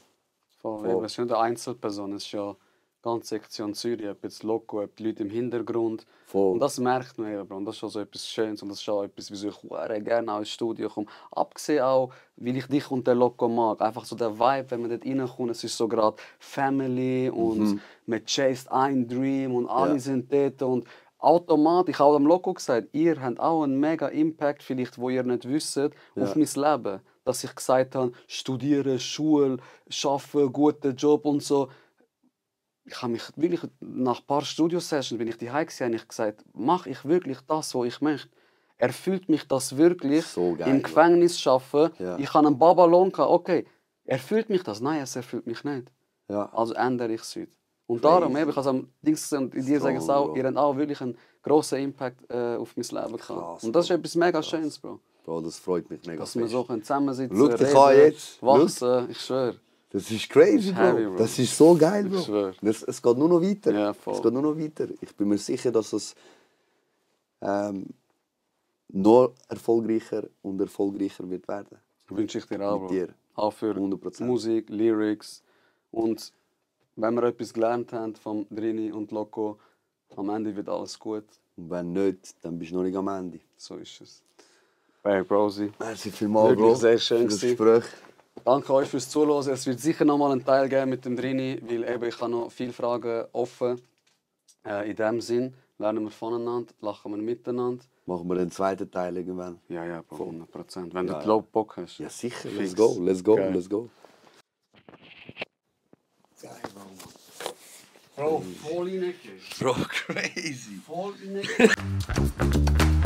Voll. Eben, es ist nicht eine Einzelperson, es ist ja die ganze Sektion Zürich, ob jetzt Loco, ob die Leute im Hintergrund. Voll. Und das merkt man eben, Bro. Und das ist schon so etwas Schönes und das ist schon etwas, wieso ich sehr gerne auch ins Studio komme. Abgesehen auch, weil ich dich und den Loco mag. Einfach so der Vibe, wenn man dort reinkommt, es ist so gerade Family und man chased ein Dream und alle Ja. sind dort und automatisch, ich habe dem Loco gesagt, ihr habt auch einen mega Impact, vielleicht, wo ihr nicht wisst, auf mein Leben. Dass ich gesagt habe, studieren, Schule, arbeiten, guten Job und so. Ich habe mich wirklich, nach ein paar Studio-Sessions, bin ich daheim gewesen, habe ich gesagt, mache ich wirklich das, was ich möchte? Erfüllt mich das wirklich? So geil, Im ja. Gefängnis arbeiten? Ja. Ich habe einen Babalon gehabt, okay. Erfüllt mich das? Nein, es erfüllt mich nicht. Ja. Also ändere ich es heute. Und Crazy. darum, eben, ich habe am Dings gesehen und dir sagen es auch, Bro. ihr habt auch wirklich einen grossen Impact auf mein Leben gehabt. Krass, Und das ist Bro. etwas mega Schönes, Bro. Bro, das freut mich mega Dass wir fest. so zusammensitzen Schau dich reden, an jetzt. wachsen, ich schwöre. Das ist crazy, Bro. Heavy, Bro. Das ist so geil, Bro. Ich schwör. Es geht nur noch weiter. Ja, voll. Es geht nur noch weiter. Ich bin mir sicher, dass es noch erfolgreicher und erfolgreicher wird werden. Wünsche ich dir auch, Mit Bro. dir. Auch für 100%. Musik, Lyrics. Und wenn wir etwas gelernt haben von Drini und Loco, am Ende wird alles gut. Und wenn nicht, dann bist du noch nicht am Ende. So ist es. Hey, Brosi. Merci vielmals, Wirklich Bro. sehr schön für das gewesen. Gespräch. Danke euch fürs Zuhören. Es wird sicher noch mal einen Teil geben mit dem Drini, weil eben ich habe noch viele Fragen offen. In dem Sinn lernen wir voneinander, lachen wir miteinander. Machen wir den zweiten Teil irgendwann. Ja, ja, Bro, 100%. Wenn Ja, du Lob Bock hast. Ja, sicher. Fix. Let's go, let's go, Geil. let's go. Bro, voll reingehen. Bro, crazy. Voll reingehen.